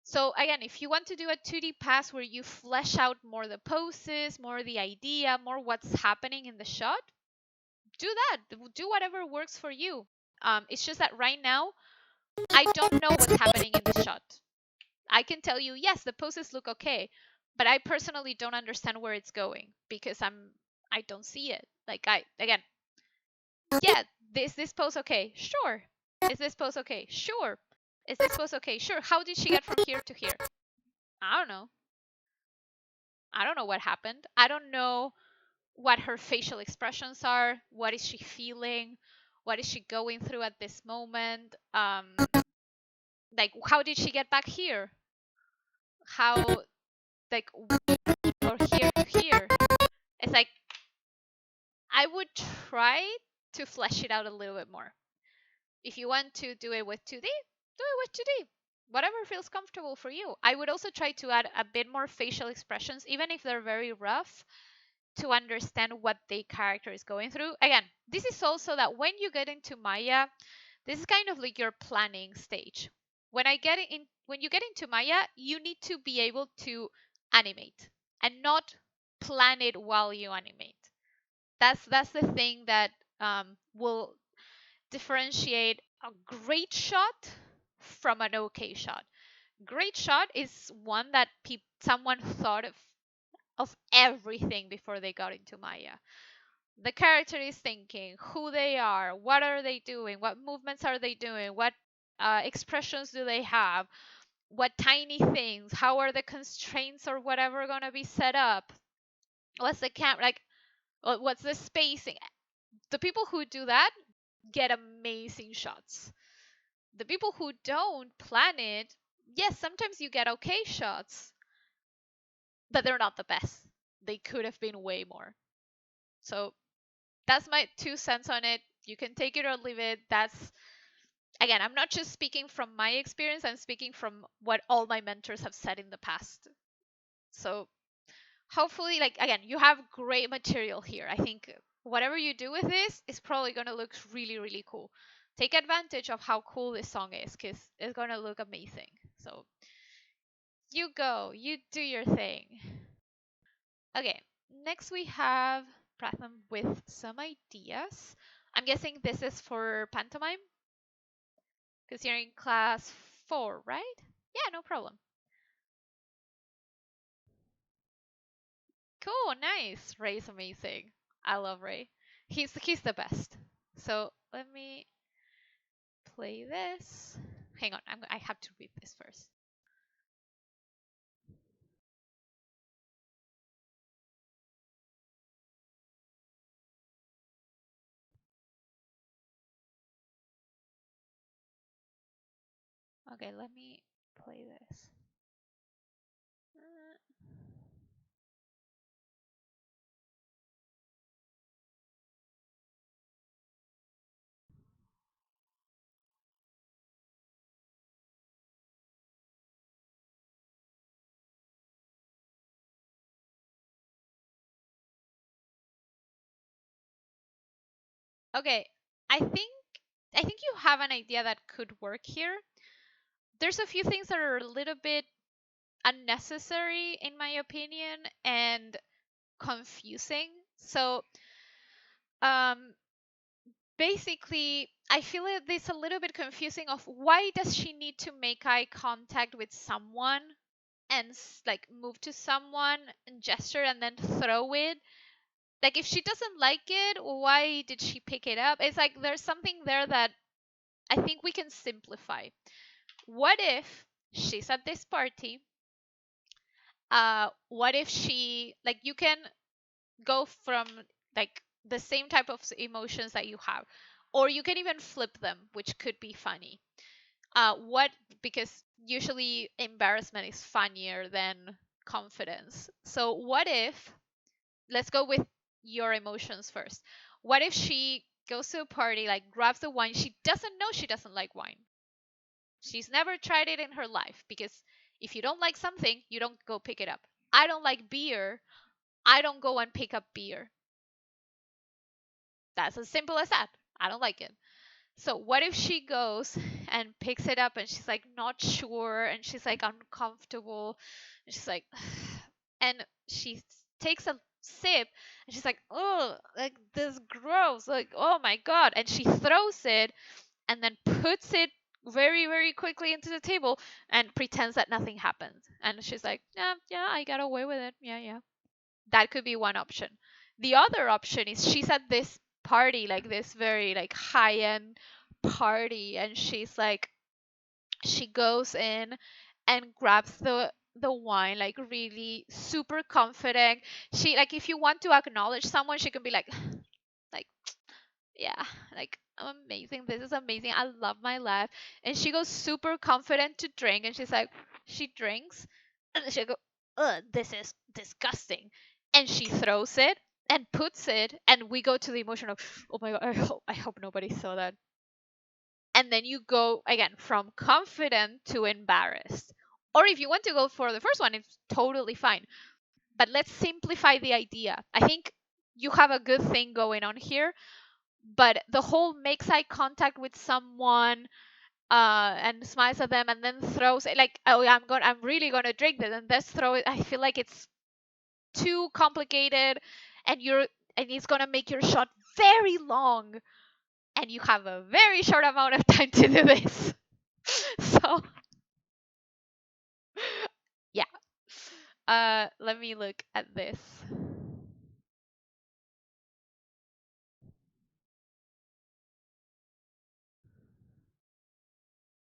So again, if you want to do a 2D pass where you flesh out more the poses, more the idea, more what's happening in the shot, do that. Do whatever works for you. It's just that right now, I don't know what's happening in the shot. I can tell you, yes, the poses look okay, but I personally don't understand where it's going because I don't see it. Like yeah, is this pose okay? Sure. Is this pose okay? Sure. Is this pose okay? Sure. How did she get from here to here? I don't know. I don't know what happened. I don't know what her facial expressions are. What is she feeling? What is she going through at this moment? Like how did she get back here? How like or here to here? It's like I would try to flesh it out a little bit more. If you want to do it with 2D, do it with 2D. Whatever feels comfortable for you. I would also try to add a bit more facial expressions, even if they're very rough, to understand what the character is going through. Again, this is also that when you get into Maya, this is kind of like your planning stage. When you get into Maya, you need to be able to animate and not plan it while you animate. That's the thing that will differentiate a great shot from an okay shot. Great shot is one that someone thought of everything before they got into Maya. The character is thinking who they are, what are they doing, what movements are they doing, what expressions do they have, what tiny things, how are the constraints or whatever gonna be set up, what's the camera like, what's the spacing. The people who do that get amazing shots. The people who don't plan it, yes, sometimes you get okay shots, but they're not the best. They could have been way more. So that's my 2 cents on it. You can take it or leave it. That's, again, I'm not just speaking from my experience, I'm speaking from what all my mentors have said in the past. So hopefully, like, again, you have great material here. I think whatever you do with this is probably going to look really, really cool. Take advantage of how cool this song is because it's going to look amazing. So you go, you do your thing. Okay, next we have Pratham with some ideas. I'm guessing this is for pantomime because you're in class 4, right? Yeah, no problem. Cool, nice. Ray's amazing. I love Ray. He's the best. So let me play this. Hang on, I have to read this first. Okay, let me play this. Okay, I think I think you have an idea that could work here. There's a few things that are a little bit unnecessary in my opinion and confusing. So, um basically I feel it's a little bit confusing of why does she need to make eye contact with someone and like move to someone and gesture and then throw it. Like if she doesn't like it, why did she pick it up? It's like there's something there that I think we can simplify. What if she's at this party? What if she, like, you can go from like the same type of emotions that you have, or you can even flip them, which could be funny. What Because usually embarrassment is funnier than confidence. So what if, let's go with your emotions first. What if she goes to a party, like grabs the wine, she doesn't know she doesn't like wine. She's never tried it in her life, because if you don't like something, you don't go pick it up. I don't like beer. I don't go and pick up beer. That's as simple as that. I don't like it. So what if she goes and picks it up and she's like not sure and she's like uncomfortable and she's like and she takes a sip and she's like, oh, like this gross, like oh my god, and she throws it and then puts it very very quickly into the table and pretends that nothing happened, and she's like, yeah, yeah, I got away with it, yeah, yeah. That could be one option. The other option is she's at this party, like this very like high end party, and she's like, she goes in and grabs the wine like really super confident. She, like, if you want to acknowledge someone, she can be like yeah, like I'm amazing, this is amazing, I love my life. And she goes super confident to drink, and she's like, she drinks and she go, ugh, this is disgusting, and she throws it and puts it, and we go to the emotion of, oh my god, I hope nobody saw that. And then you go again from confident to embarrassed. Or if you want to go for the first one, it's totally fine. But let's simplify the idea. I think you have a good thing going on here, but the whole makes eye contact with someone and smiles at them and then throws it, like, oh yeah, I'm really gonna drink this and let's throw it. I feel like it's too complicated, and it's gonna make your shot very long, and you have a very short amount of time to do this. So yeah. Let me look at this.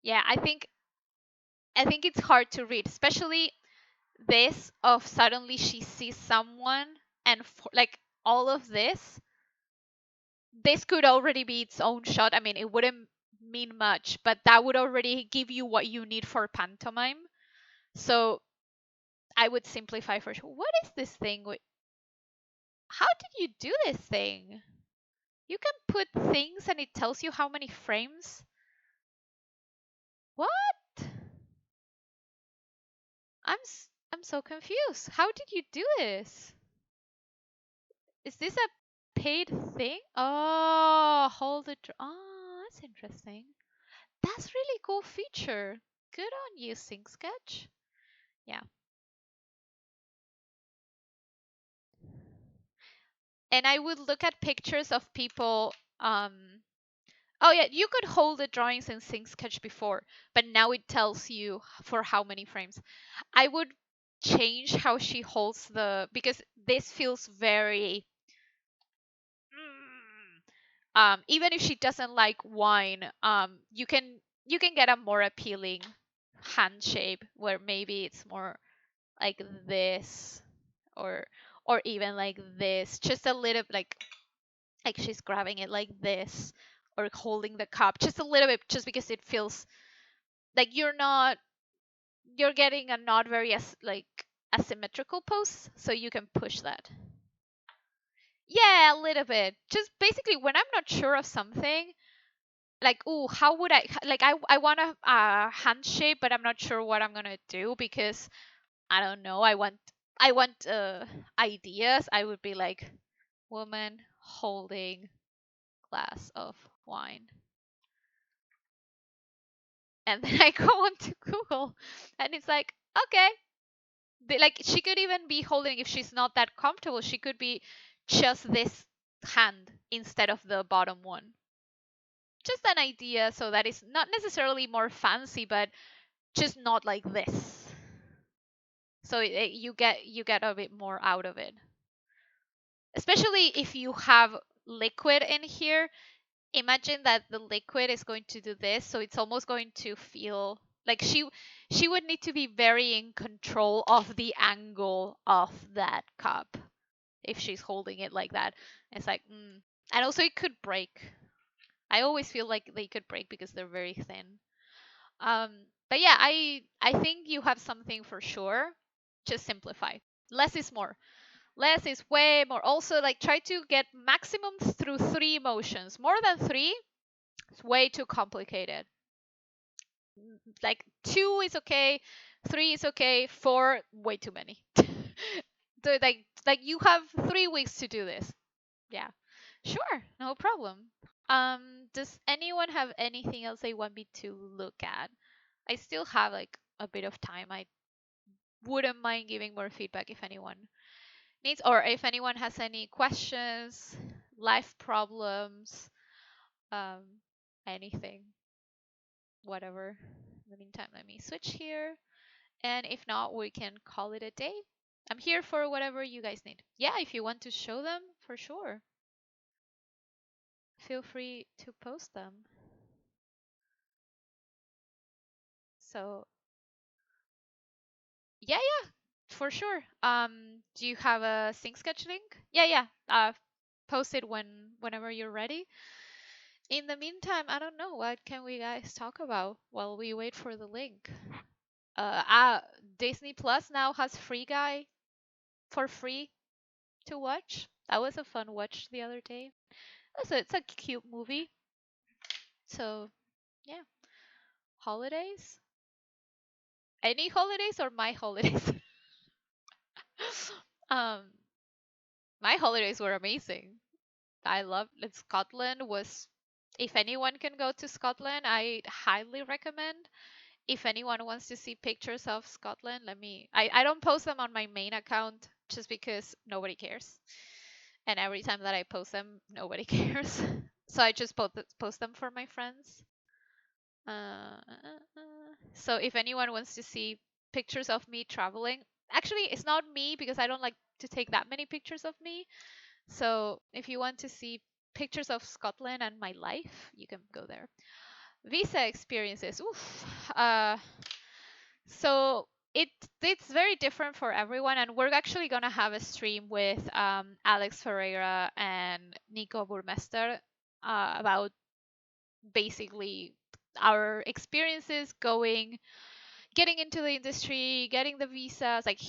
Yeah, I think it's hard to read, especially this of suddenly she sees someone, and like all of this could already be its own shot. I mean, it wouldn't mean much, but that would already give you what you need for pantomime. So I would simplify for sure. What is this thing? How did you do this thing? You can put things and it tells you how many frames? What? I'm so confused. How did you do this? Is this a paid thing? Oh, hold it. Oh, that's interesting. That's really cool feature. Good on you, SyncSketch. Yeah. And I would look at pictures of people. Oh yeah, you could hold the drawings in SyncSketch before, but now it tells you for how many frames. I would change how she holds because this feels very even if she doesn't like wine, you can get a more appealing hand shape where maybe it's more like this, or even like this, just a little like she's grabbing it like this, or holding the cup just a little bit, just because it feels like you're getting a not very like asymmetrical pose, so you can push that. Yeah, a little bit. Just basically when I'm not sure of something, like, oh, how would I want a hand shape, but I'm not sure what I'm gonna do, because I don't know, I want ideas. I would be like, woman holding glass of wine. And then I go on to Google, and it's like, okay, like she could even be holding, if she's not that comfortable, she could be just this hand instead of the bottom one. Just an idea, so that is not necessarily more fancy, but just not like this. So you get a bit more out of it. Especially if you have liquid in here. Imagine that the liquid is going to do this, so it's almost going to feel like she would need to be very in control of the angle of that cup if she's holding it like that. It's like, and also it could break. I always feel like they could break because they're very thin. But yeah, I think you have something for sure. Just simplify. Less is more. Less is way more. Also, like try to get maximum through 3 motions. More than 3, it's way too complicated. Like 2 is okay, 3 is okay, 4 way too many. So like you have 3 weeks to do this. Yeah, sure, no problem. Does anyone have anything else they want me to look at? I still have like a bit of time. I wouldn't mind giving more feedback if anyone needs, or if anyone has any questions, life problems, um, anything, whatever. In the meantime, let me switch here. And if not, we can call it a day. I'm here for whatever you guys need. Yeah, if you want to show them, for sure. Feel free to post them. So, yeah, for sure. Do you have a sync sketch link? Yeah. Post it whenever you're ready. In the meantime, I don't know, what can we guys talk about while we wait for the link? Disney Plus now has Free Guy for free to watch. That was a fun watch the other day. Also, it's a cute movie. So, yeah. Holidays? Any holidays or my holidays? um, my holidays were amazing. I loved it. Scotland was, if anyone can go to Scotland, I highly recommend. If anyone wants to see pictures of Scotland, I don't post them on my main account just because nobody cares. And every time that I post them, nobody cares. So I just post them for my friends. So if anyone wants to see pictures of me traveling, actually it's not me because I don't like to take that many pictures of me. So if you want to see pictures of Scotland and my life, you can go there. Visa experiences. Oof. So it's very different for everyone, and we're actually gonna have a stream with Alex Ferreira and Nico Burmester about basically our experiences getting into the industry, getting the visas. Like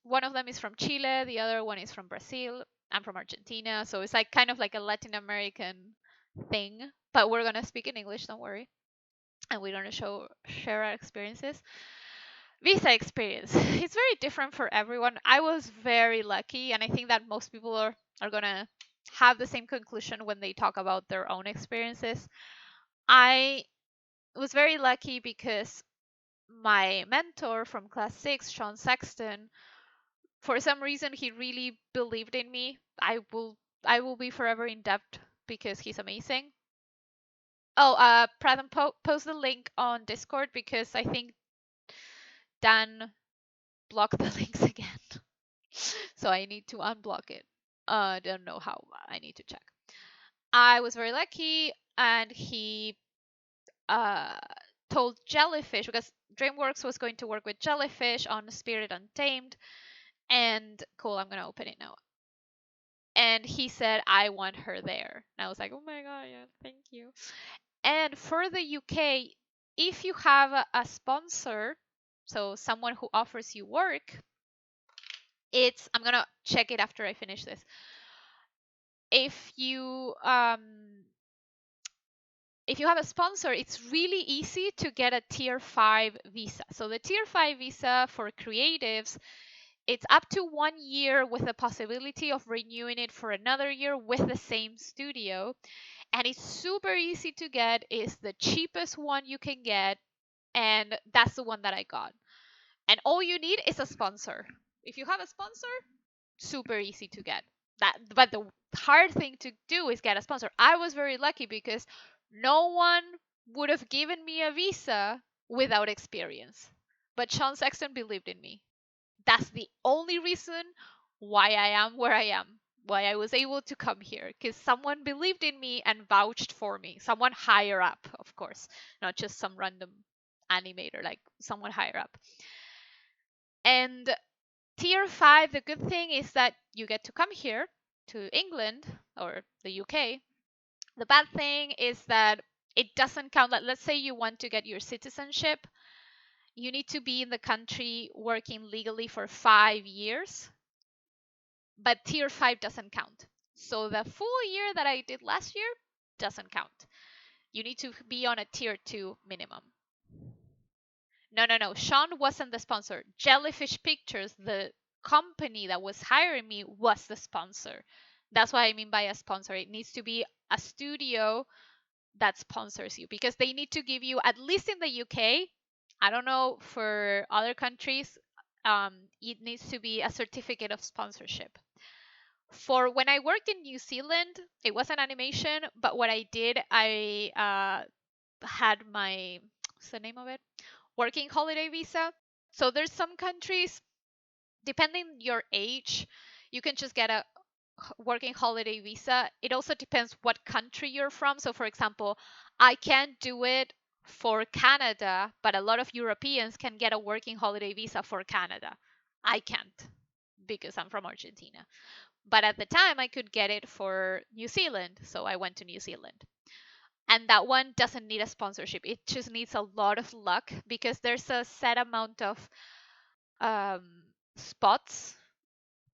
one of them is from Chile, the other one is from Brazil. I'm from Argentina, so it's like kind of like a Latin American thing. But we're gonna speak in English, don't worry, and we're gonna share our experiences. Visa experience. It's very different for everyone. I was very lucky, and I think that most people are gonna have the same conclusion when they talk about their own experiences. I was very lucky because my mentor from class 6, Sean Sexton, for some reason he really believed in me. I will be forever in debt because he's amazing. Oh, Pradhan, post the link on Discord because I think Dan blocked the links again. So I need to unblock it. I don't know how. I need to check. I was very lucky, and he told Jellyfish, because DreamWorks was going to work with Jellyfish on Spirit Untamed, and cool, I'm gonna open it now. And he said, I want her there. And I was like, oh my god, yeah, thank you. And for the UK, if you have a sponsor, so someone who offers you work, I'm gonna check it after I finish this. If you have a sponsor, it's really easy to get a tier 5 visa. So the tier 5 visa for creatives, it's up to 1 year with the possibility of renewing it for another year with the same studio. and it's super easy to get. It's the cheapest one you can get, and that's the one that I got. And all you need is a sponsor. If you have a sponsor, super easy to get. But the hard thing to do is get a sponsor. I was very lucky because no one would have given me a visa without experience. But Sean Sexton believed in me. That's the only reason why I am where I am, why I was able to come here, because someone believed in me and vouched for me. Someone higher up, of course, not just some random animator, like someone higher up. And tier 5, the good thing is that you get to come here to England or the UK. The bad thing is that it doesn't count. Like, let's say you want to get your citizenship, you need to be in the country working legally for 5 years, but tier 5 doesn't count. So the full year that I did last year doesn't count. You need to be on a tier 2 minimum. No. Sean wasn't the sponsor. Jellyfish Pictures, the company that was hiring me, was the sponsor. That's what I mean by a sponsor. It needs to be a studio that sponsors you because they need to give you, at least in the UK, I don't know for other countries, it needs to be a certificate of sponsorship. For when I worked in New Zealand, it was an animation, but what I did, I had my, what's the name of it? Working holiday visa. So there's some countries, depending your age, you can just get a working holiday visa. It also depends what country you're from. So for example, I can't do it for Canada, but a lot of Europeans can get a working holiday visa for Canada. I can't because I'm from Argentina. But at the time I could get it for New Zealand, so I went to New Zealand. And that one doesn't need a sponsorship. It just needs a lot of luck because there's a set amount of spots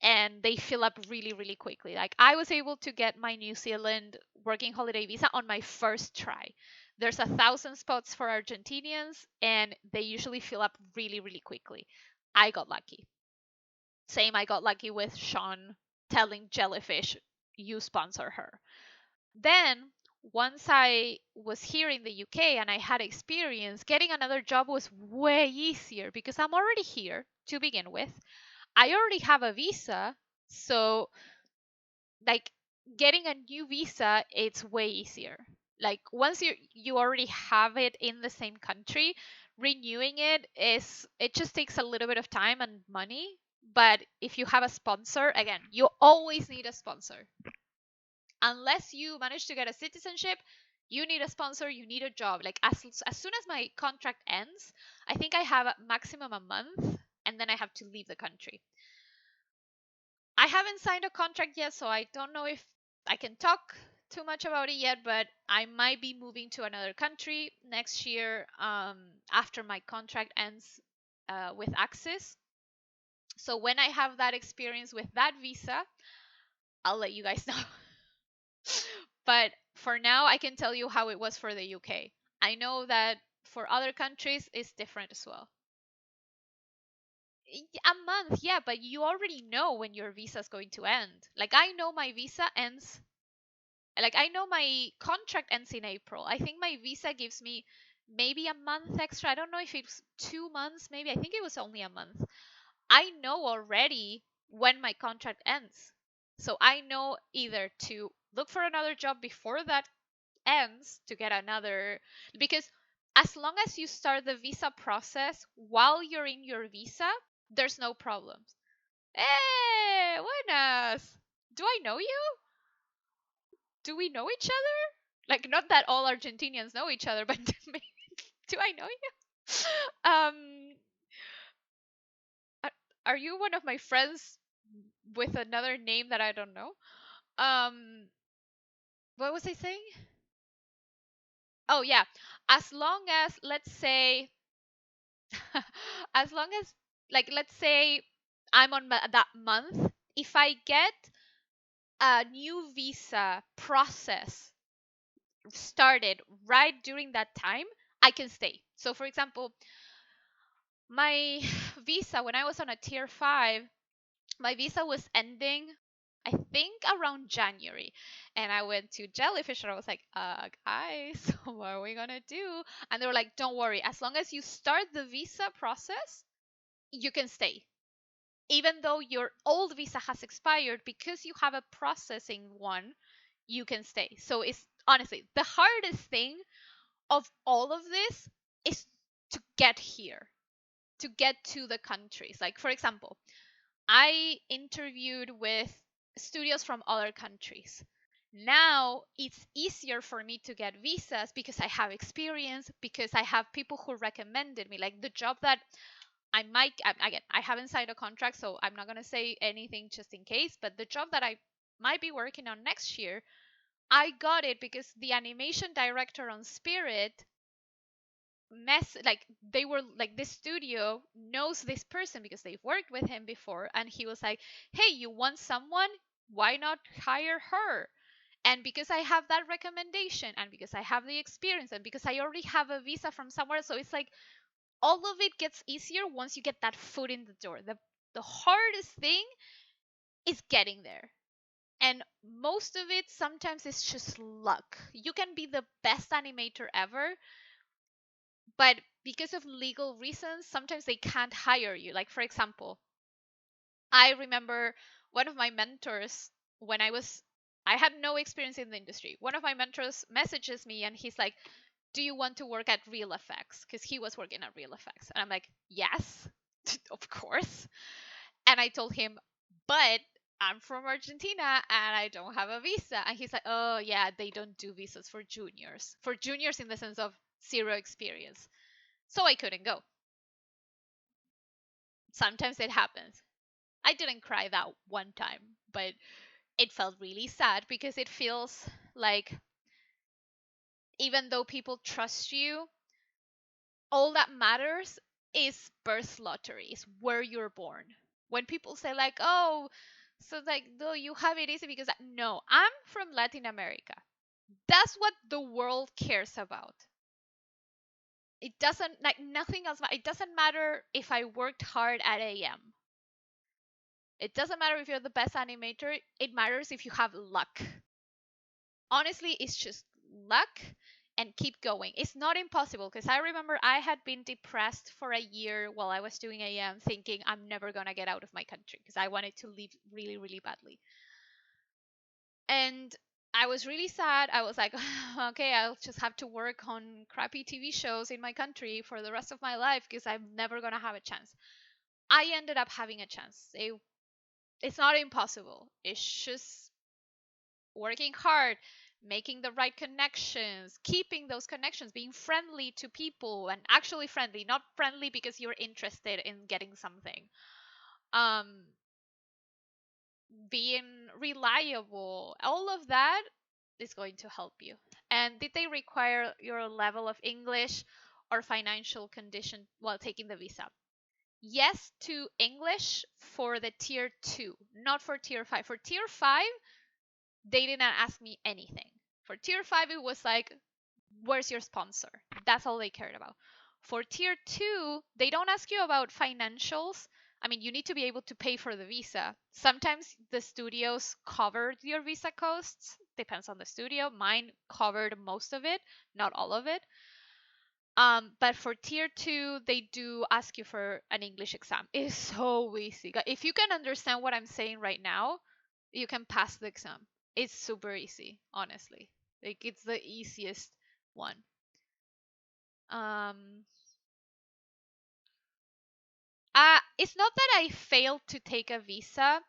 and they fill up really, really quickly. Like I was able to get my New Zealand working holiday visa on my first try. There's 1,000 spots for Argentinians and they usually fill up really, really quickly. I got lucky. Same, I got lucky with Sean telling Jellyfish, you sponsor her. Then once I was here in the UK and I had experience, getting another job was way easier because I'm already here to begin with. I already have a visa, so like getting a new visa, it's way easier. Like once you already have it in the same country, renewing it just takes a little bit of time and money. But if you have a sponsor, again, you always need a sponsor. Unless you manage to get a citizenship, you need a sponsor, you need a job. Like as soon as my contract ends, I think I have a maximum a month and then I have to leave the country. I haven't signed a contract yet, so I don't know if I can talk too much about it yet, but I might be moving to another country next year after my contract ends with Axis. So when I have that experience with that visa, I'll let you guys know. But for now, I can tell you how it was for the UK. I know that for other countries, it's different as well. A month, yeah, but you already know when your visa is going to end. Like, I know my visa ends, like, I know my contract ends in April. I think my visa gives me maybe a month extra. I don't know if it's 2 months, maybe. I think it was only a month. I know already when my contract ends. So I know either to look for another job before that ends to get another, because as long as you start the visa process while you're in your visa, there's no problems. Hey, buenas. Do I know you? Do we know each other? Like, not that all Argentinians know each other, but do I know you? Are you one of my friends with another name that I don't know? Um, what was I saying? Oh yeah, as long as let's say, as long as like let's say I'm on that month, if I get a new visa process started right during that time, I can stay. So for example, my visa when I was on a tier 5, my visa was ending I think around January. And I went to Jellyfish and I was like, guys, what are we gonna do? And they were like, don't worry, as long as you start the visa process, you can stay. Even though your old visa has expired, because you have a processing one, you can stay. So it's honestly the hardest thing of all of this is to get here, to get to the countries. Like, for example, I interviewed with studios from other countries. Now it's easier for me to get visas because I have experience, because I have people who recommended me. Like the job that I might, again, I haven't signed a contract, so I'm not going to say anything just in case, but the job that I might be working on next year, I got it because the animation director on Spirit like they were like, this studio knows this person because they've worked with him before, and he was like, hey, you want someone, why not hire her? And because I have that recommendation, and because I have the experience, and because I already have a visa from somewhere, so it's like all of it gets easier once you get that foot in the door. The hardest thing is getting there, and most of it sometimes is just luck. You can be the best animator ever, but because of legal reasons, sometimes they can't hire you. Like, for example, I remember one of my mentors when I had no experience in the industry. One of my mentors messages me and he's like, do you want to work at Real Effects? Because he was working at Real Effects. And I'm like, yes, of course. And I told him, but I'm from Argentina and I don't have a visa. And he's like, oh, yeah, they don't do visas for juniors. For juniors in the sense of zero experience. So I couldn't go. Sometimes it happens. I didn't cry that one time, but it felt really sad because it feels like even though people trust you, all that matters is birth lottery, is where you're born. When people say like, oh, so like, no, you have it easy because no, I'm from Latin America. That's what the world cares about. It doesn't, like, nothing else. It doesn't matter if I worked hard at AM. It doesn't matter if you're the best animator. It matters if you have luck. Honestly, it's just luck, and keep going. It's not impossible because I remember I had been depressed for a year while I was doing AM, thinking I'm never going to get out of my country because I wanted to leave really, really badly. And I was really sad. I was like, okay, I'll just have to work on crappy TV shows in my country for the rest of my life because I'm never going to have a chance. I ended up having a chance. It's not impossible. It's just working hard, making the right connections, keeping those connections, being friendly to people, and actually friendly, not friendly because you're interested in getting something. Um, Being reliable, all of that is going to help you. And did they require your level of English or financial condition while taking the visa? Yes to English for the tier 2, not for tier 5. For tier 5, they didn't ask me anything. For tier 5, it was like, where's your sponsor? That's all they cared about. For tier 2, they don't ask you about financials. I mean, you need to be able to pay for the visa. Sometimes the studios cover your visa costs. Depends on the studio. Mine covered most of it, not all of it. But for tier 2, they do ask you for an English exam. It's so easy. If you can understand what I'm saying right now, you can pass the exam. It's super easy, honestly. Like, it's the easiest one. Um, it's not that I failed to take a visa.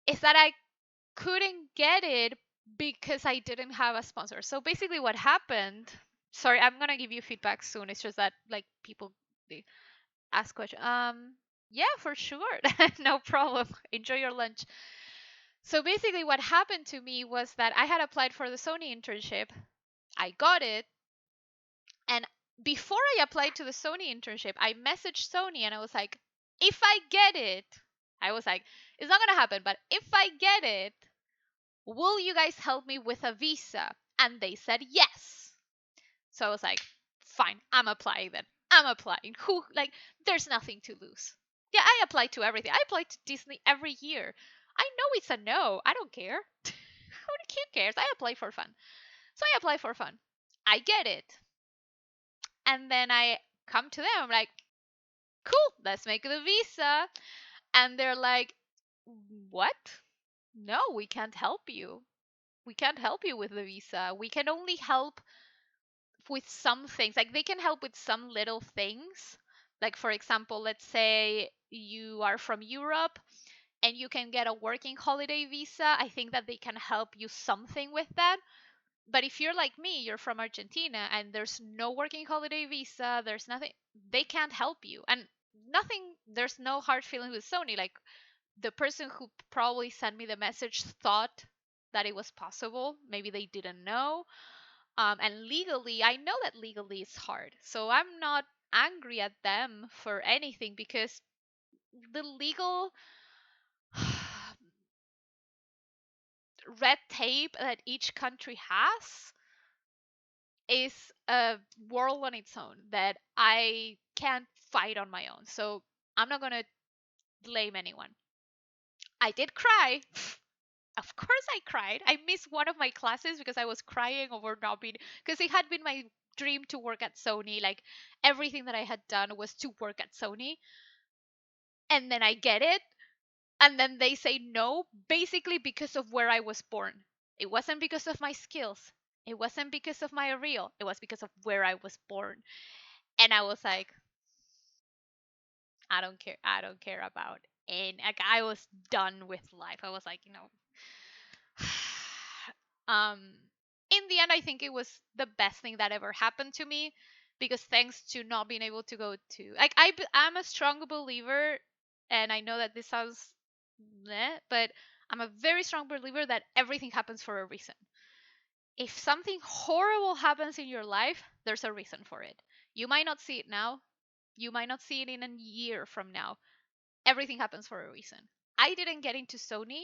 It's that I couldn't get it because I didn't have a sponsor. So basically, what happened? Sorry, I'm gonna give you feedback soon. It's just that like people they ask questions. Yeah, for sure, no problem. Enjoy your lunch. So basically, what happened to me was that I had applied for the Sony internship. I got it, and before I applied to the Sony internship, I messaged Sony and I was like, if I get it, I was like, it's not gonna happen, but if I get it, will you guys help me with a visa? And they said yes. So I was like, fine, I'm applying then. I'm applying. There's nothing to lose. Yeah, I apply to everything. I apply to Disney every year. I know it's a no. I don't care. Who cares? I apply for fun. So I apply for fun. I get it. And then I come to them. I'm like, cool, let's make the visa. And they're like, what? No, we can't help you. We can't help you with the visa. We can only help with some things. Like they can help with some little things. Like for example, let's say you are from Europe and you can get a working holiday visa. I think that they can help you something with that. But if you're like me, you're from Argentina and there's no working holiday visa, there's nothing, they can't help you. And nothing, there's no hard feeling with Sony. Like the person who probably sent me the message thought that it was possible. Maybe they didn't know. And legally, I know that legally it's hard. So I'm not angry at them for anything because the legal red tape that each country has is a world on its own that I can't fight on my own. So I'm not going to blame anyone. I did cry. Of course I cried. I missed one of my classes because I was crying over not being, because it had been my dream to work at Sony. Like everything that I had done was to work at Sony. And then I get it. And then they say no, basically because of where I was born. It wasn't because of my skills. It wasn't because of my real. It was because of where I was born. And I was like, I don't care. I don't care about. And like, I was done with life. I was like, um, in the end, I think it was the best thing that ever happened to me because thanks to not being able to go to, like, I'm a strong believer, and I know that this sounds, but I'm a very strong believer that everything happens for a reason. If something horrible happens in your life, there's a reason for it. You might not see it now. You might not see it in a year from now. Everything happens for a reason. I didn't get into Sony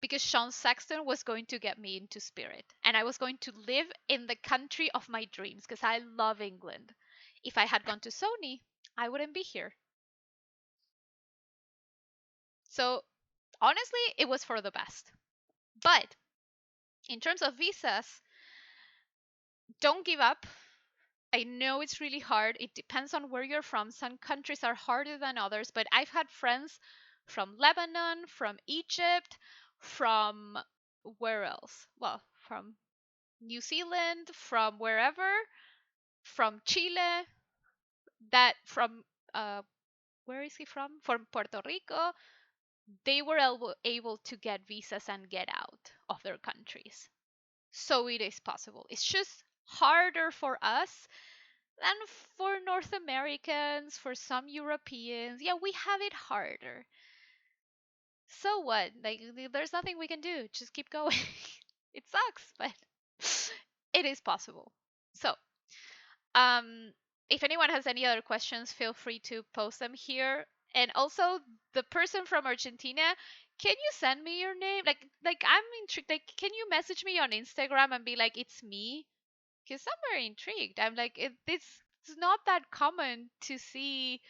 because Sean Saxton was going to get me into Spirit. And I was going to live in the country of my dreams because I love England. If I had gone to Sony, I wouldn't be here. So honestly, it was for the best. But in terms of visas, don't give up. I know it's really hard. It depends on where you're from. Some countries are harder than others, but I've had friends from Lebanon, from Egypt, from where else? Well, from New Zealand, from wherever, from Chile, that from where is he from? From Puerto Rico. They were able to get visas and get out of their countries. So it is possible. It's just harder for us than for North Americans, for some Europeans. Yeah, we have it harder. So what? Like, there's nothing we can do. Just keep going. It sucks, but it is possible. So, Um, if anyone has any other questions, feel free to post them here. And also, the person from Argentina, can you send me your name? Like I'm intrigued. Like, can you message me on Instagram and be like, it's me? Because I'm very intrigued. I'm like, it's not that common to see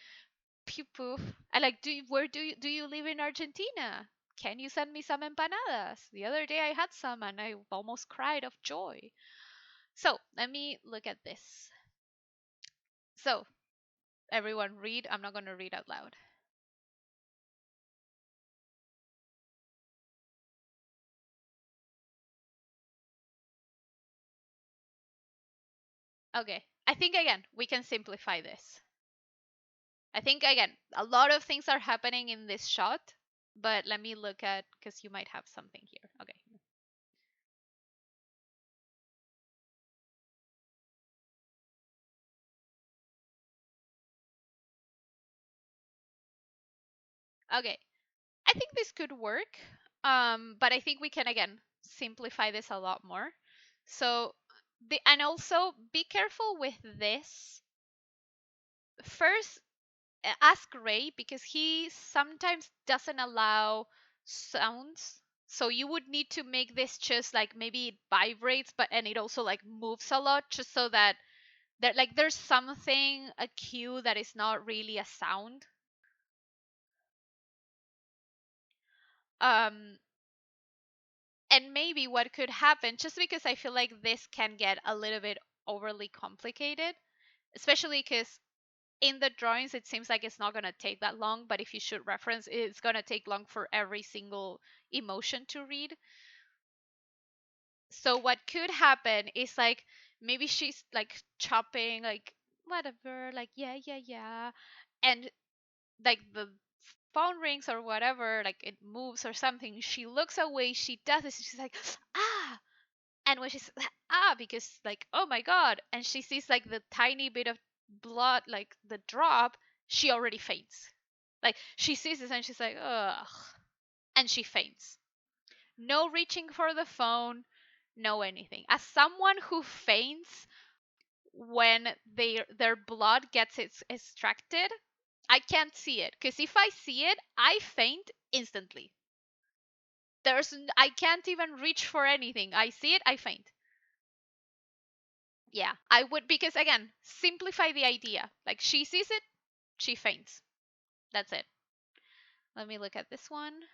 people. I like, do you live in Argentina? Can you send me some empanadas? The other day I had some and I almost cried of joy. So let me look at this. So everyone read. I'm not going to read out loud. Okay. I think again, we can simplify this. I think again, a lot of things are happening in this shot, but let me look at because you might have something here. Okay. Okay. I think this could work. But I think we can again simplify this a lot more. So and also be careful with this. First, ask Ray because he sometimes doesn't allow sounds. So you would need to make this just like maybe it vibrates, but and it also like moves a lot, just so that there's something a cue that is not really a sound. Um, and maybe what could happen, just because I feel like this can get a little bit overly complicated, especially because in the drawings it seems like it's not going to take that long, but if you should reference, it's going to take long for every single emotion to read. So what could happen is like maybe she's like chopping, like whatever, like yeah, yeah, yeah, and like the phone rings or whatever, like it moves or something. She looks away, she does this, she's like, ah, and when she's ah, because like oh my god, and she sees like the tiny bit of blood, like the drop, she already faints. Like she sees this and she's like ugh, and she faints. No reaching for the phone, no anything. As someone who faints when their blood gets extracted, I can't see it, because if I see it, I faint instantly. I can't even reach for anything. I see it, I faint. Yeah, I would, because again, simplify the idea. Like she sees it, she faints. That's it. Let me look at this one.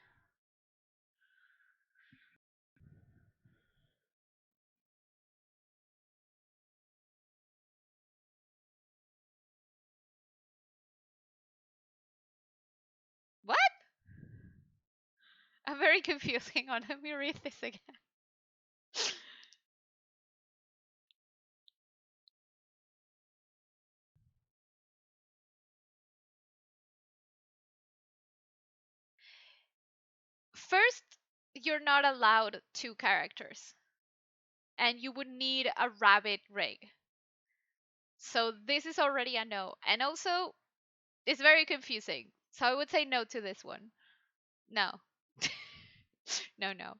What? I'm very confused. Hang on, let me read this again. First, you're not allowed two characters, and you would need a rabbit rig. So this is already a no. And also, it's very confusing. So I would say no to this one. No. No, no.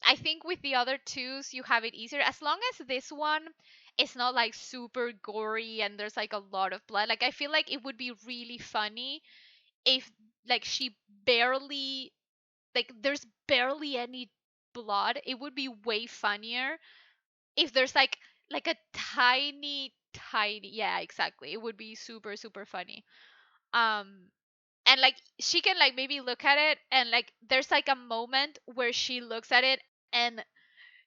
I think with the other twos you have it easier. As long as this one is not like super gory and there's like a lot of blood. Like I feel like it would be really funny if like she barely, like there's barely any blood. It would be way funnier if there's like a tiny, yeah, exactly. It would be super super funny. Um and like she can like maybe look at it, and like there's like a moment where she looks at it and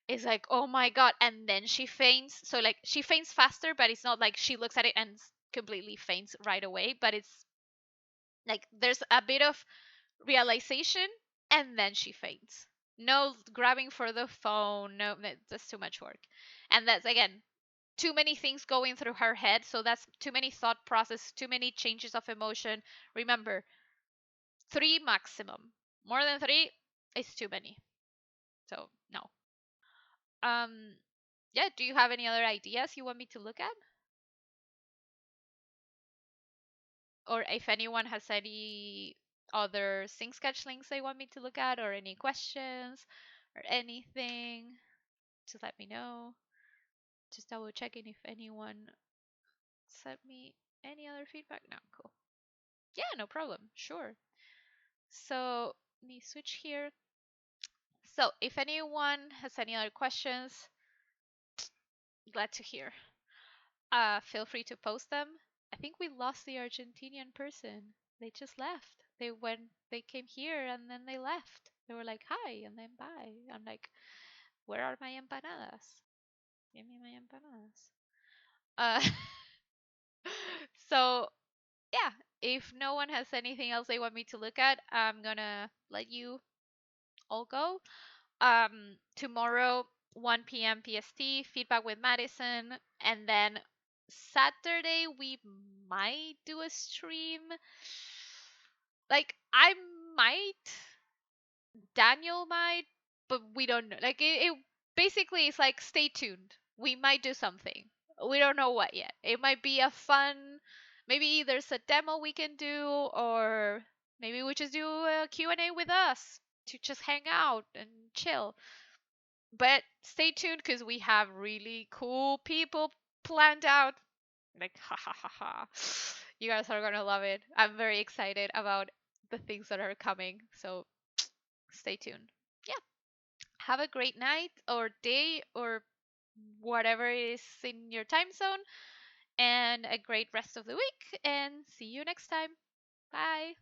is like oh my god, and then she faints. So like she faints faster, but it's not like she looks at it and completely faints right away, but it's like there's a bit of realization and then she faints. No grabbing for the phone, no, that's too much work. And that's again too many things going through her head, so that's too many thought process, too many changes of emotion. Remember, 3 maximum. More than 3 is too many. So, no. Um yeah, do you have any other ideas you want me to look at? Or if anyone has any other Sing Sketch links they want me to look at, or any questions or anything, just let me know. Just double checking if anyone sent me any other feedback. No, cool. Yeah, no problem. Sure. So let me switch here. So if anyone has any other questions, glad to hear. Feel free to post them. I think we lost the Argentinian person. They just left. They came here and then they left. They were like hi and then bye. I'm like, where are my empanadas? Give me my empanadas. Uh, so yeah, if no one has anything else they want me to look at, I'm gonna let you all go. Tomorrow, 1 p.m. PST, feedback with Madison, and then Saturday we might do a stream. Like I might, Daniel might, but we don't know. Like it basically it's like stay tuned. We might do something. We don't know what yet. It might be a fun, maybe there's a demo we can do, or maybe we just do a Q&A with us to just hang out and chill. But stay tuned because we have really cool people planned out. Like, ha ha ha ha. You guys are gonna love it. I'm very excited about the things that are coming. So stay tuned. Yeah. Have a great night or day or whatever is in your time zone, and a great rest of the week. And see you next time. Bye.